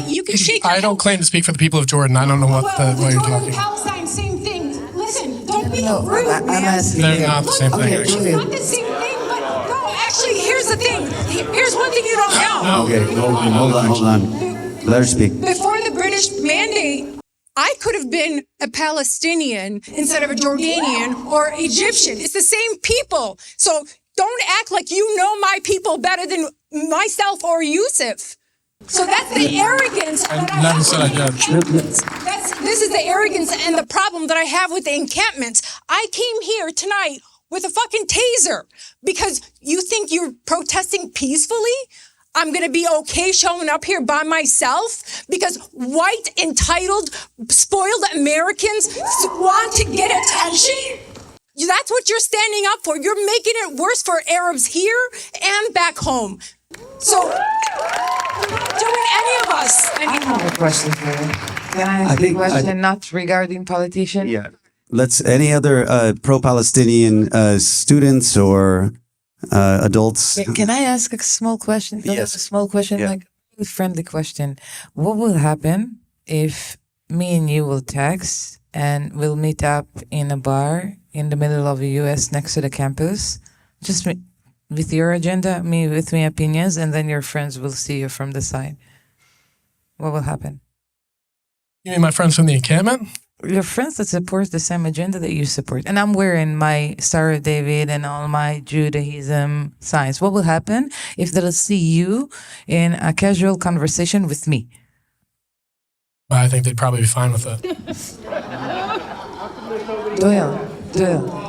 You can shake your head. I don't claim to speak for the people of Jordan. I don't know what you're talking about. Palestine, same thing. Listen, don't be rude, They're not the same thing, actually. Not the same thing, but no, actually, here's the thing. Here's one thing you don't know. Okay, hold on. Let her speak. Before the British mandate, I could have been a Palestinian instead of a Jordanian or Egyptian. It's the same people. So don't act like you know my people better than myself or Yousef. So that's the arrogance that I have with the encampments. This is the arrogance and the problem that I have with the encampments. I came here tonight with a fucking taser because you think you're protesting peacefully? I'm going to be okay showing up here by myself because white, entitled, spoiled Americans want to get attention? That's what you're standing up for. You're making it worse for Arabs here and back home. So, you're not doing any of us anymore. I have a question for you. Can I ask a question not regarding politicians? Yeah. Any other pro-Palestinian students or adults? Can I ask a small question? Yes. A small question, like a friendly question. What will happen if me and you will text and we'll meet up in a bar in the middle of the US next to the campus? Just with your agenda, me with my opinions, and then your friends will see you from the side. What will happen? You mean my friends from the encampment? Your friends that support the same agenda that you support. And I'm wearing my Star of David and all my Judaism signs. What will happen if they'll see you in a casual conversation with me? I think they'd probably be fine with it. Doyle,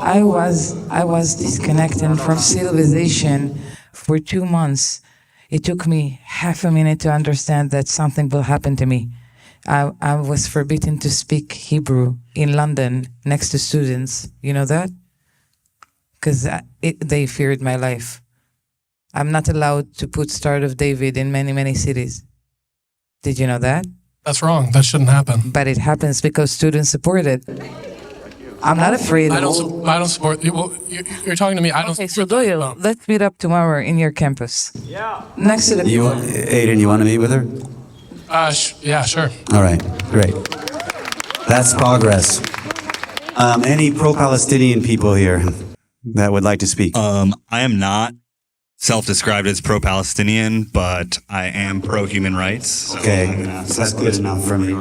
I was disconnected from civilization for 2 months. It took me half a minute to understand that something will happen to me. I was forbidden to speak Hebrew in London next to students. You know that? Because they feared my life. I'm not allowed to put Star of David in many, many cities. Did you know that? That's wrong. That shouldn't happen. But it happens because students support it. I'm not afraid. I don't support. Well, you're talking to me. I don't. Okay, so Doyle, let's meet up tomorrow in your campus. Yeah. Next to the. Aidan, you want to meet with her? Yeah, sure. All right, great. That's progress. Any pro-Palestinian people here that would like to speak? I am not self-described as pro-Palestinian, but I am pro-human rights. So Okay, that's good enough for me.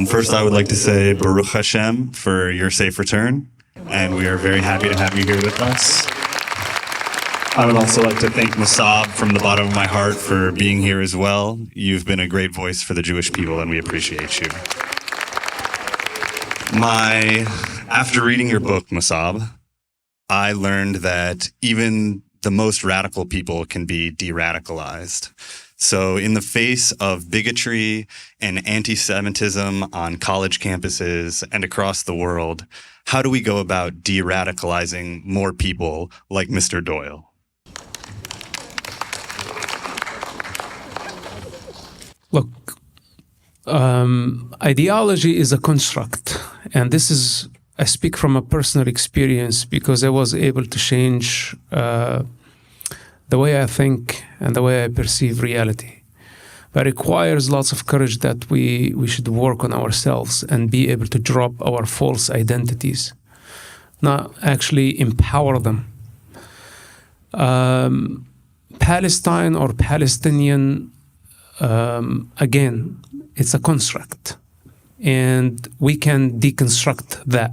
First, I would like to say Baruch Hashem for your safe return, and we are very happy to have you here with us. I would also like to thank Mosab from the bottom of my heart for being here as well. You've been a great voice for the Jewish people, and we appreciate you. After reading your book, Mosab, I learned that even the most radical people can be de-radicalized. So in the face of bigotry and anti-Semitism on college campuses and across the world, how do we go about de-radicalizing more people like Mr. Doyle? Look, ideology is a construct, and this is, I speak from a personal experience because I was able to change the way I think and the way I perceive reality. But requires lots of courage that we should work on ourselves and be able to drop our false identities, not actually empower them. Palestine or Palestinian, again, it's a construct, and we can deconstruct that.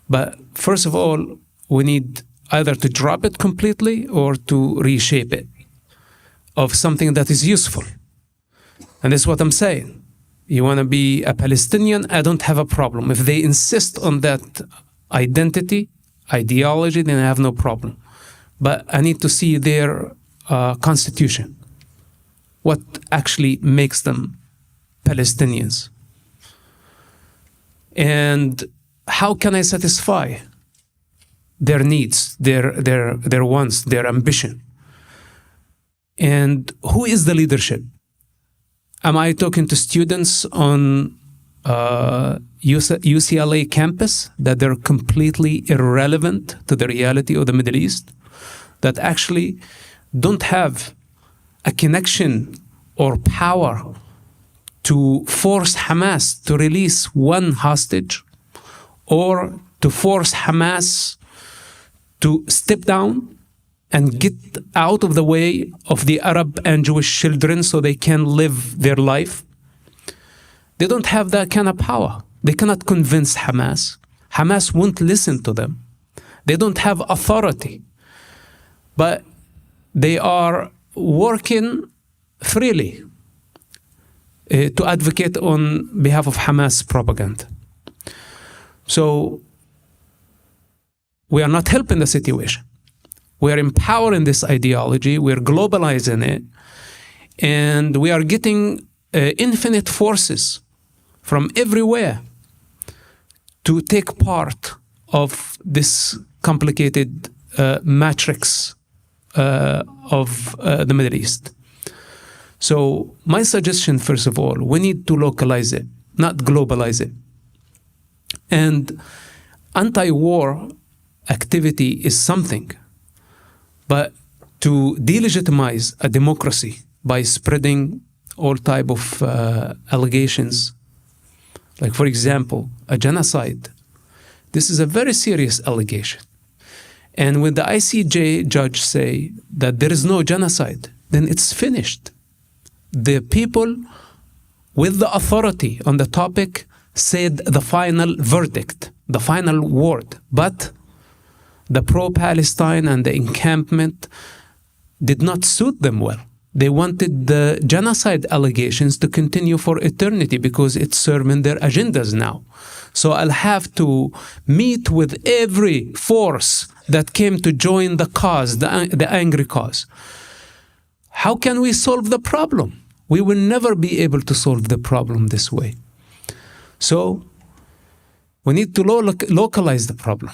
But first of all, we need either to drop it completely or to reshape it of something that is useful. And that's what I'm saying. You want to be a Palestinian? I don't have a problem. If they insist on that identity, ideology, then I have no problem. But I need to see their constitution. What actually makes them Palestinians? And how can I satisfy their needs, their wants, their ambition? And who is the leadership? Am I talking to students on UCLA campus that they're completely irrelevant to the reality of the Middle East, that actually don't have a connection or power to force Hamas to release one hostage, or to force Hamas to step down and get out of the way of the Arab and Jewish children so they can live their life? They don't have that kind of power. They cannot convince Hamas. Hamas won't listen to them. They don't have authority. But they are working freely to advocate on behalf of Hamas propaganda. So we are not helping the situation. We are empowering this ideology, we are globalizing it, and we are getting infinite forces from everywhere to take part of this complicated matrix of the Middle East. So my suggestion, first of all, we need to localize it, not globalize it. And anti-war activity is something, but to delegitimize a democracy by spreading all type of allegations, like for example, a genocide, this is a very serious allegation. And when the ICJ judge say that there is no genocide, then it's finished. The people with the authority on the topic said the final verdict, the final word. But the pro-Palestine and the encampment did not suit them well. They wanted the genocide allegations to continue for eternity because it's serving their agendas now. So I'll have to meet with every force that came to join the cause, the angry cause. How can we solve the problem? We will never be able to solve the problem this way. So we need to localize the problem.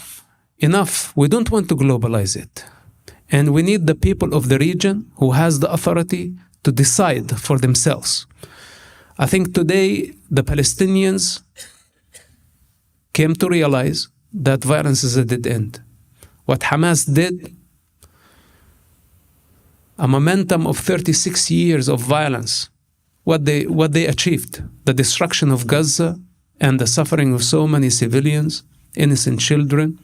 Enough. We don't want to globalize it. And we need the people of the region who has the authority to decide for themselves. I think today the Palestinians came to realize that violence is a dead end. What Hamas did, a momentum of 36 years of violence, what they achieved, the destruction of Gaza and the suffering of so many civilians, innocent children.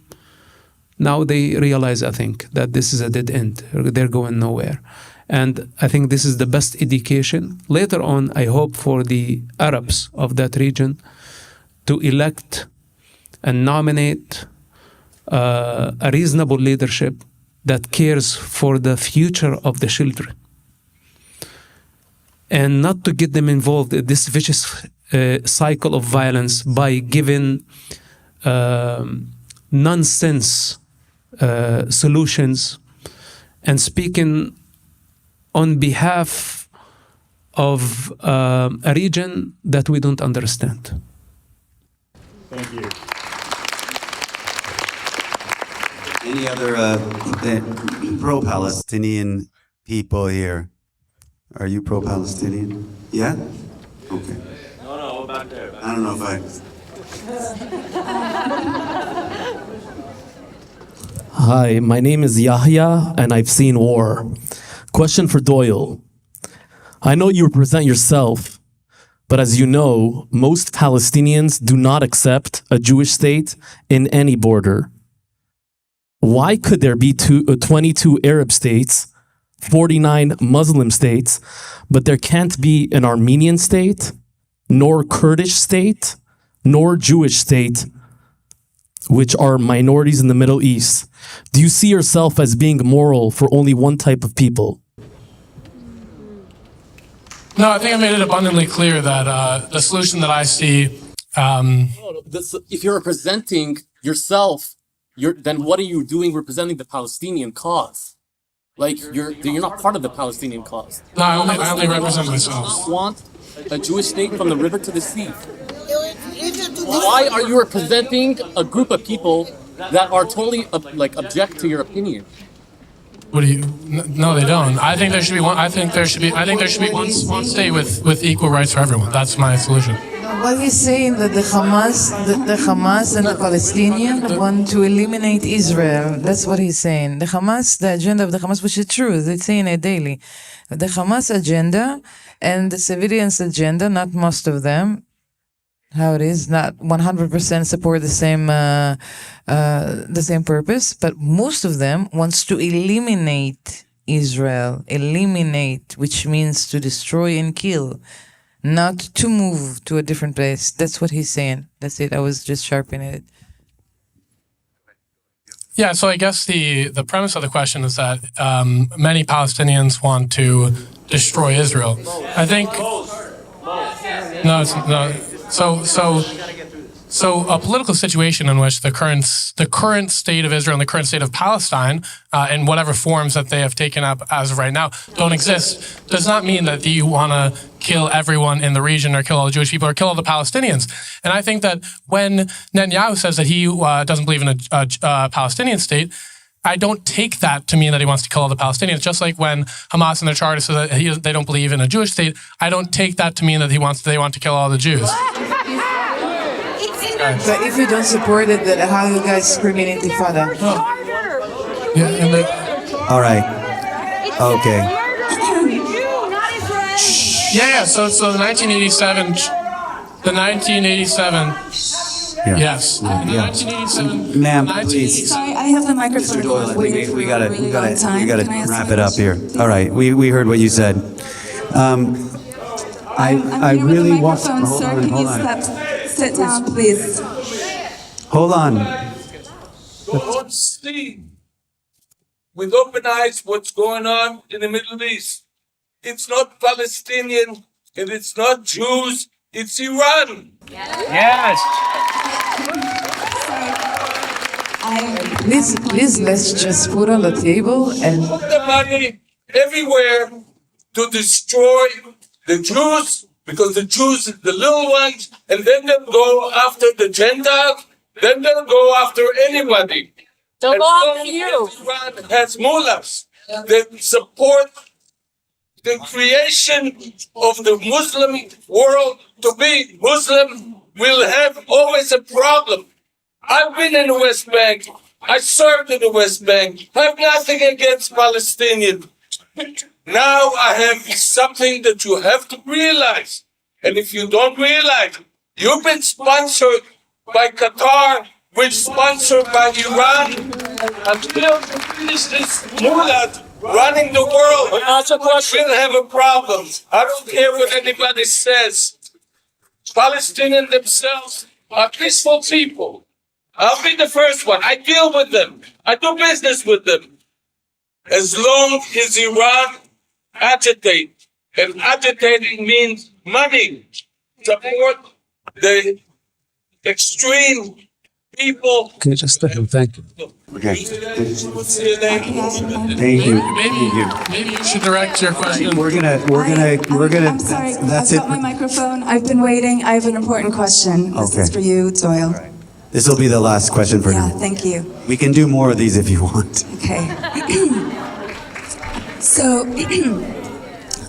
Now they realize, I think, that this is a dead end. They're going nowhere. And I think this is the best education. Later on, I hope for the Arabs of that region to elect and nominate a reasonable leadership that cares for the future of the children, and not to get them involved in this vicious cycle of violence by giving nonsense solutions and speaking on behalf of a region that we don't understand. Thank you. Any other pro-Palestinian people here? Are you pro-Palestinian? Yeah? Okay. No, back there. I don't know if Hi, my name is Yahya, and I've seen war. Question for Doyle. I know you represent yourself, but as you know, most Palestinians do not accept a Jewish state in any border. Why could there be 22 Arab states, 49 Muslim states, but there can't be an Armenian state, nor Kurdish state, nor Jewish state, which are minorities in the Middle East? Do you see yourself as being moral for only one type of people? No, I think I made it abundantly clear that the solution that I see. If you're representing yourself, then what are you doing representing the Palestinian cause? Like, you're not part of the Palestinian cause. No, I only represent myself. You want a Jewish state from the river to the sea. Why are you representing a group of people that are totally object to your opinion? What do you? No, they don't. I think there should be one. I think there should be one state with equal rights for everyone. That's my solution. What he's saying that the Hamas and the Palestinians want to eliminate Israel. That's what he's saying. The Hamas, the agenda of the Hamas, which is true, they say it daily. The Hamas agenda and the civilians' agenda, not most of them, how it is, not 100% support the same purpose, but most of them wants to eliminate Israel, which means to destroy and kill, not to move to a different place. That's what he's saying. That's it. I was just sharpening it. Yeah, so I guess the premise of the question is that many Palestinians want to destroy Israel. I think no, it's no. So a political situation in which the current state of Israel and the current state of Palestine, in whatever forms that they have taken up as of right now, don't exist, does not mean that you want to kill everyone in the region or kill all the Jewish people or kill all the Palestinians. And I think that when Netanyahu says that he doesn't believe in a Palestinian state, I don't take that to mean that he wants to kill all the Palestinians. Just like when Hamas in their charter says that they don't believe in a Jewish state, I don't take that to mean that they want to kill all the Jews. But if you don't support it, then how are you guys screaming intifada? All right. Okay. Yeah. So the 1987. Yeah. Yes. Yeah. 1987. Ma'am, please. Sorry, I have the microphone. Mr. Doyle, we gotta Can I ask wrap it up here. All right. We heard what you said. I really want. Hold on. Sit down, please. Hold on. Don't see with open eyes what's going on in the Middle East. It's not Palestinian and it's not Jews, it's Iran. Yes. Please, let's just put on the table and Put the money everywhere to destroy the Jews, because the Jews are the little ones, and then they'll go after the Gentiles, then they'll go after anybody. They'll go after you. Iran has mullahs that support the creation of the Muslim world. To be Muslim will have always a problem. I've been in the West Bank. I served in the West Bank. I have nothing against Palestinians. Now I have something that you have to realize. And if you don't realize, you've been sponsored by Qatar, which is sponsored by Iran. Until you finish this mullah running the world, we'll have a problem. I don't care what anybody says. Palestinians themselves are peaceful people. I'll be the first one. I deal with them. I do business with them. As long as Iran agitate, and agitating means money, support the extreme people. Can you just stay? Thank you. Okay. Thank you. Maybe you should direct your question. We're gonna. I'm sorry, That's I've it. got my microphone. I've been waiting. I have an important question. This Okay. is for you, Doyle. This will be the last question for Yeah, now. thank you. We can do more of these if you want. Okay. So,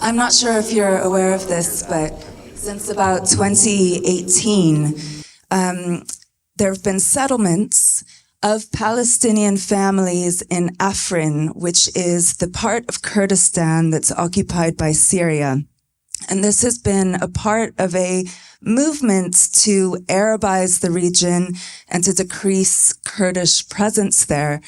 I'm not sure if you're aware of this, but since about 2018, there have been settlements of Palestinian families in Afrin, which is the part of Kurdistan that's occupied by Syria. And this has been a part of a movement to Arabize the region and to decrease Kurdish presence there.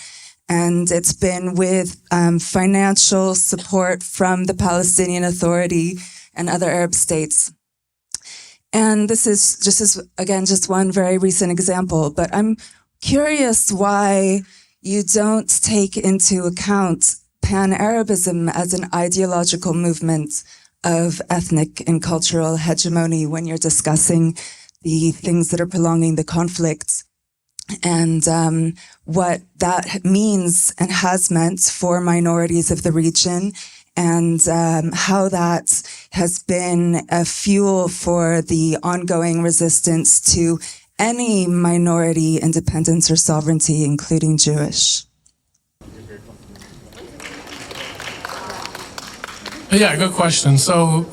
And it's been with financial support from the Palestinian Authority and other Arab states. And this is just one very recent example, but I'm curious why you don't take into account Pan-Arabism as an ideological movement of ethnic and cultural hegemony when you're discussing the things that are prolonging the conflict and what that means and has meant for minorities of the region, and how that has been a fuel for the ongoing resistance to any minority independence or sovereignty, including Jewish. Yeah, good question. So,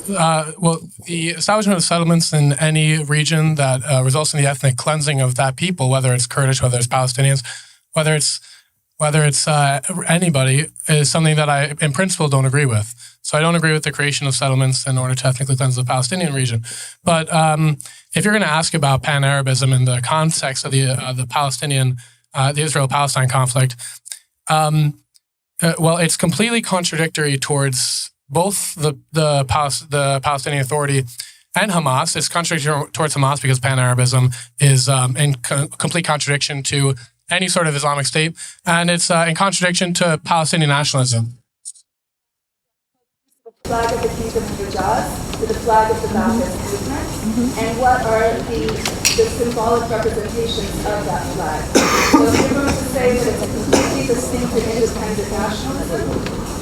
the establishment of settlements in any region that results in the ethnic cleansing of that people, whether it's Kurdish, whether it's Palestinians, whether it's anybody, is something that I, in principle, don't agree with. So I don't agree with the creation of settlements in order to ethnically cleanse the Palestinian region. But if you're going to ask about Pan-Arabism in the context of the Israel-Palestine conflict, well, it's completely contradictory towards both the Palestinian Authority and Hamas. It's contradictory towards Hamas because Pan-Arabism is in complete contradiction to any sort of Islamic state, and it's in contradiction to Palestinian nationalism. The flag of the Kingdom of Hijaz to the flag of the Ba'athist movement, and what are the symbolic representations of that flag. So if you're going to say that it's a completely distinct and independent nationalism,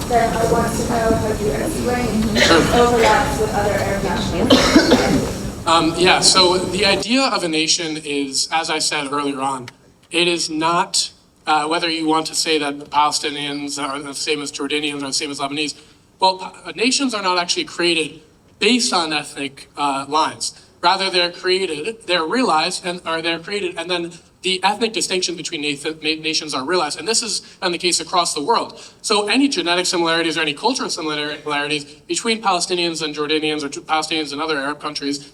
then I want to know how you explain overlaps with other Arab nationalism. Yeah, so the idea of a nation is, as I said earlier on, it is not whether you want to say that Palestinians are the same as Jordanians or the same as Lebanese. Well, nations are not actually created based on ethnic lines. Rather, they're realized, and then the ethnic distinction between nations are realized. And this is the case across the world. So any genetic similarities or any cultural similarities between Palestinians and Jordanians or Palestinians and other Arab countries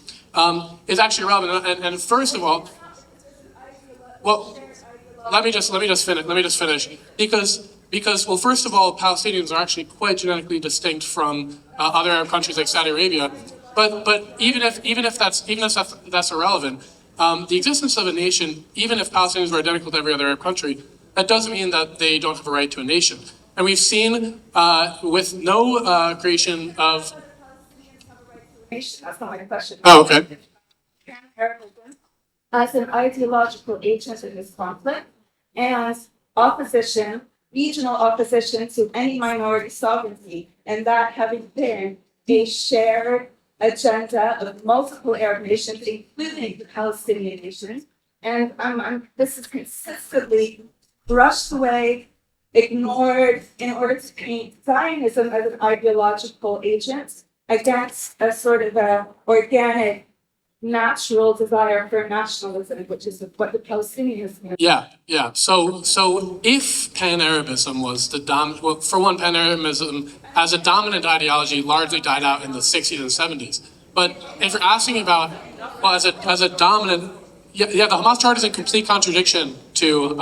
is actually relevant. And first of all, well, let me just finish. Because well, first of all, Palestinians are actually quite genetically distinct from other Arab countries like Saudi Arabia. But even if that's irrelevant, the existence of a nation, even if Palestinians were identical to every other Arab country, that doesn't mean that they don't have a right to a nation. And we've seen with no creation of. That's not my question. Oh, okay. As an ideological agent in this conflict, and opposition, regional opposition to any minority sovereignty, and that having been a shared agenda of multiple Arab nations, including the Palestinian nation. And this is consistently brushed away, ignored in order to paint Zionism as an ideological agent against a sort of a organic, natural desire for nationalism, which is what the Palestinians need. Yeah. So if Pan-Arabism was the dominant, well, for one, Pan-Arabism as a dominant ideology largely died out in the 60s and 70s. But if you're asking about, well, as a dominant, the Hamas chart is in complete contradiction to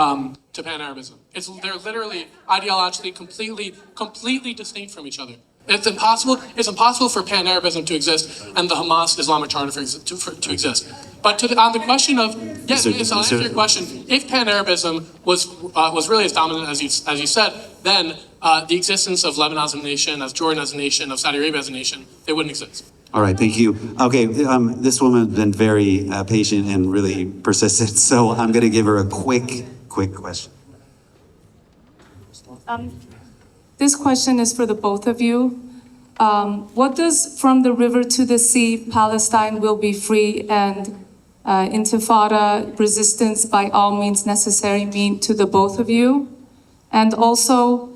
Pan-Arabism. They're literally ideologically completely distinct from each other. It's impossible for Pan-Arabism to exist and the Hamas Islamic Charter to exist. But on the question of, yes, I'll answer your question. If Pan-Arabism was really as dominant as you said, then the existence of Lebanon as a nation, as Jordan as a nation, of Saudi Arabia as a nation, they wouldn't exist. All right, thank you. Okay, this woman has been very patient and really persistent, so I'm going to give her a quick question. This question is for the both of you. What does from the river to the sea, Palestine will be free, and intifada, resistance by all means necessary, mean to the both of you? And also,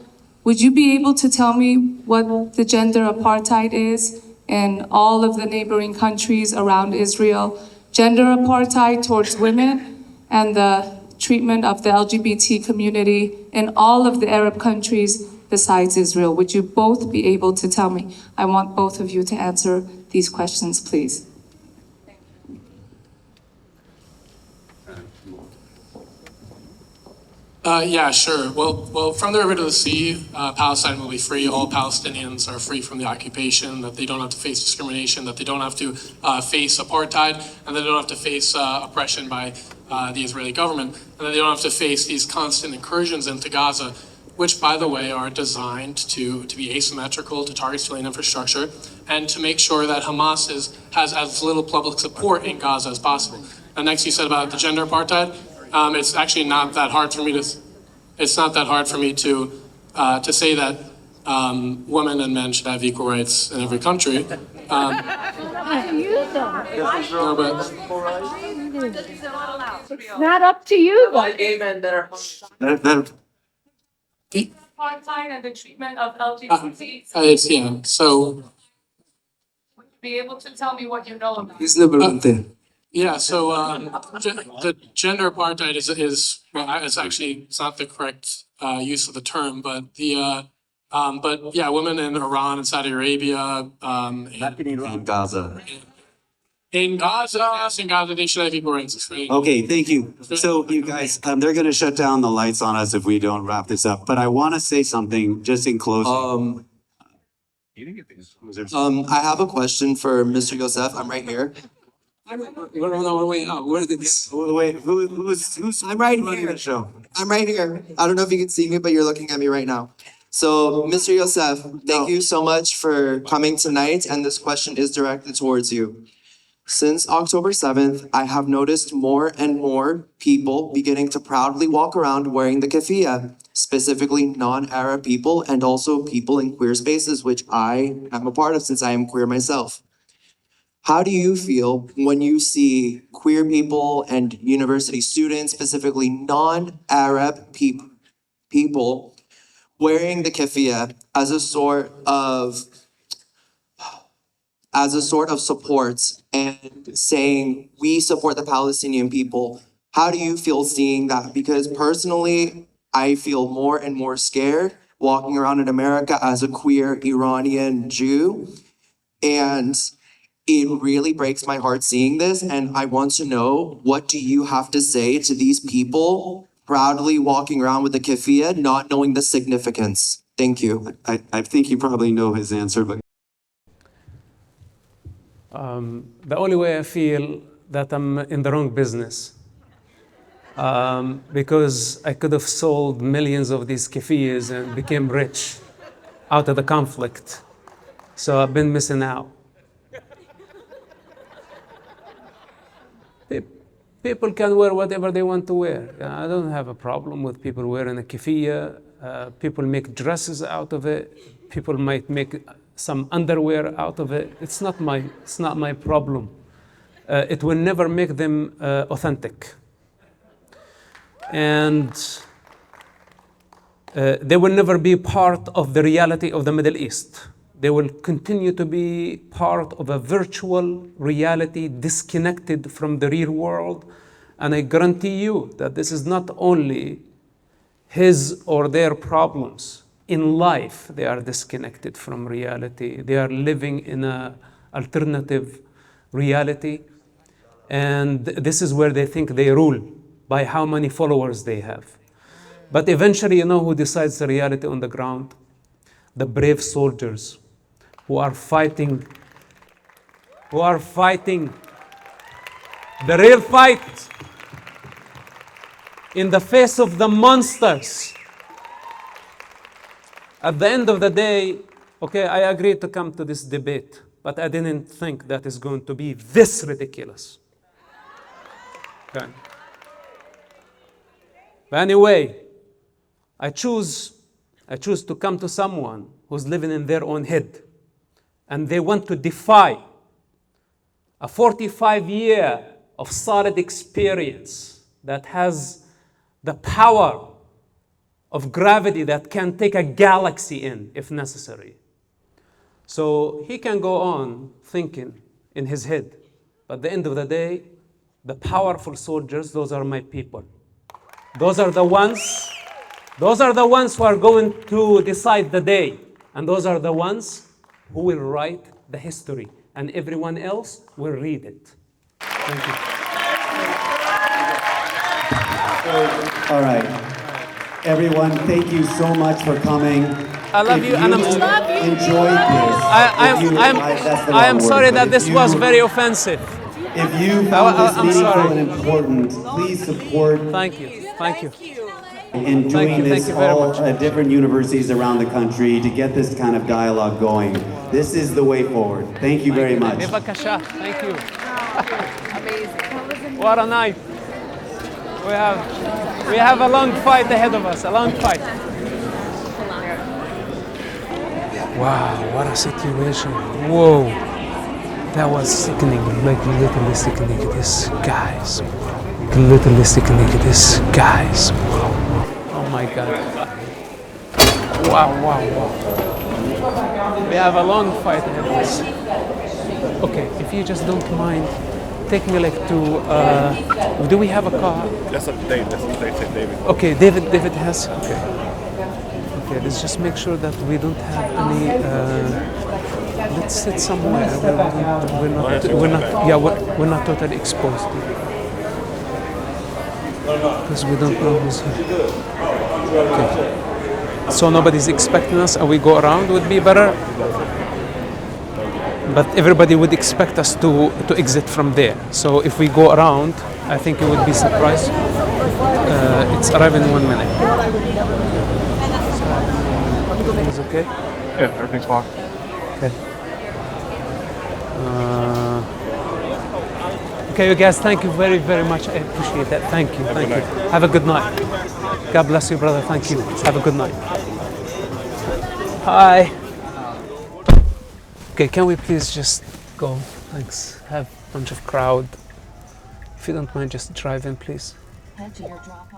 would you be able to tell me what the gender apartheid is in all of the neighboring countries around Israel? Gender apartheid towards women and the treatment of the LGBT community in all of the Arab countries besides Israel. Would you both be able to tell me? I want both of you to answer these questions, please. Yeah, sure. Well, from the river to the sea, Palestine will be free. All Palestinians are free from the occupation, that they don't have to face discrimination, that they don't have to face apartheid, and that they don't have to face oppression by the Israeli government, and that they don't have to face these constant incursions into Gaza, which, by the way, are designed to be asymmetrical, to target civilian infrastructure, and to make sure that Hamas has as little public support in Gaza as possible. And next, you said about the gender apartheid. It's actually not that hard for me to. It's not that hard for me to say that women and men should have equal rights in every country. It's not up to you. Gay men that are Apartheid and the treatment of LGBTs. It's, yeah. So. Would you be able to tell me what you know about? Yeah, so the gender apartheid is well, it's actually, it's not the correct use of the term, but yeah, women in Iran and Saudi Arabia, In Gaza. in Gaza, yes, in Gaza, they should have equal rights. Okay, thank you. So you guys, they're going to shut down the lights on us if we don't wrap this up. But I want to say something just in closing. I have a question for Mr. Yousef. I'm right here. Wait, who's I'm right here. the show? I'm right here. I don't know if you can see me, but you're looking at me right now. So, Mr. Yousef, thank you so much for coming tonight, and this question is directed towards you. Since October 7th, I have noticed more and more people beginning to proudly walk around wearing the keffiyeh, specifically non-Arab people and also people in queer spaces, which I am a part of since I am queer myself. How do you feel when you see queer people and university students, specifically non-Arab people, wearing the keffiyeh as a sort of support and saying we support the Palestinian people? How do you feel seeing that? Because personally, I feel more and more scared walking around in America as a queer Iranian Jew, and it really breaks my heart seeing this, and I want to know, what do you have to say to these people proudly walking around with the keffiyeh, not knowing the significance? Thank you. I think you probably know his answer, but. The only way I feel that I'm in the wrong business, because I could have sold millions of these keffiyehs and became rich out of the conflict. So I've been missing out. People can wear whatever they want to wear. I don't have a problem with people wearing a keffiyeh. People make dresses out of it. People might make some underwear out of it. It's not my problem. It will never make them authentic. And they will never be part of the reality of the Middle East. They will continue to be part of a virtual reality disconnected from the real world. And I guarantee you that this is not only his or their problems. In life, they are disconnected from reality. They are living in an alternative reality. And this is where they think they rule, by how many followers they have. But eventually, you know who decides the reality on the ground? The brave soldiers who are fighting the real fight in the face of the monsters. At the end of the day, okay, I agreed to come to this debate, but I didn't think that is going to be this ridiculous. Okay. But anyway, I choose to come to someone who's living in their own head, and they want to defy a 45-year of solid experience that has the power of gravity that can take a galaxy in if necessary. So he can go on thinking in his head, but at the end of the day, the powerful soldiers, those are my people. Those are the ones who are going to decide the day, and those are the ones who will write the history. and everyone else will read it. Thank you. All right. Everyone, thank you so much for coming. I love If you, and I'm enjoyed this. I am sorry that this was very offensive. If you found this I'm meaningful sorry. and important, please support. Thank you. Thank you. And doing this Thank you very all much. at different universities around the country to get this kind of dialogue going. This is the way forward. Thank you very much. Bevakasha. Thank you. Amazing. What a night. We have a long fight ahead of us. A long fight. Wow, what a situation. Whoa. That was sickening, like literally sickening. This guys. Literally sickening. This guys. Oh my God. Wow. We have a long fight ahead of us. Okay, if you just don't mind, take me like to, do we have a car? That's up to David. David. Okay, David has, okay. Okay, let's just make sure that we don't have any, let's sit somewhere where we're not totally exposed. Because we don't know who's here. Okay. So nobody's expecting us and we go around would be better. But everybody would expect us to exit from there. So if we go around, I think you would be surprised. It's arriving in 1 minute. Everything's okay? Yeah, everything's fine. Okay. Okay, you guys, thank you very, very much. I appreciate that. Thank you. Thank you. Have a good night. God bless you, brother. Thank you. Have a good night. Hi. Okay, can we please just go? Thanks. Have a bunch of crowd. If you don't mind, just drive in, please. Head to your drop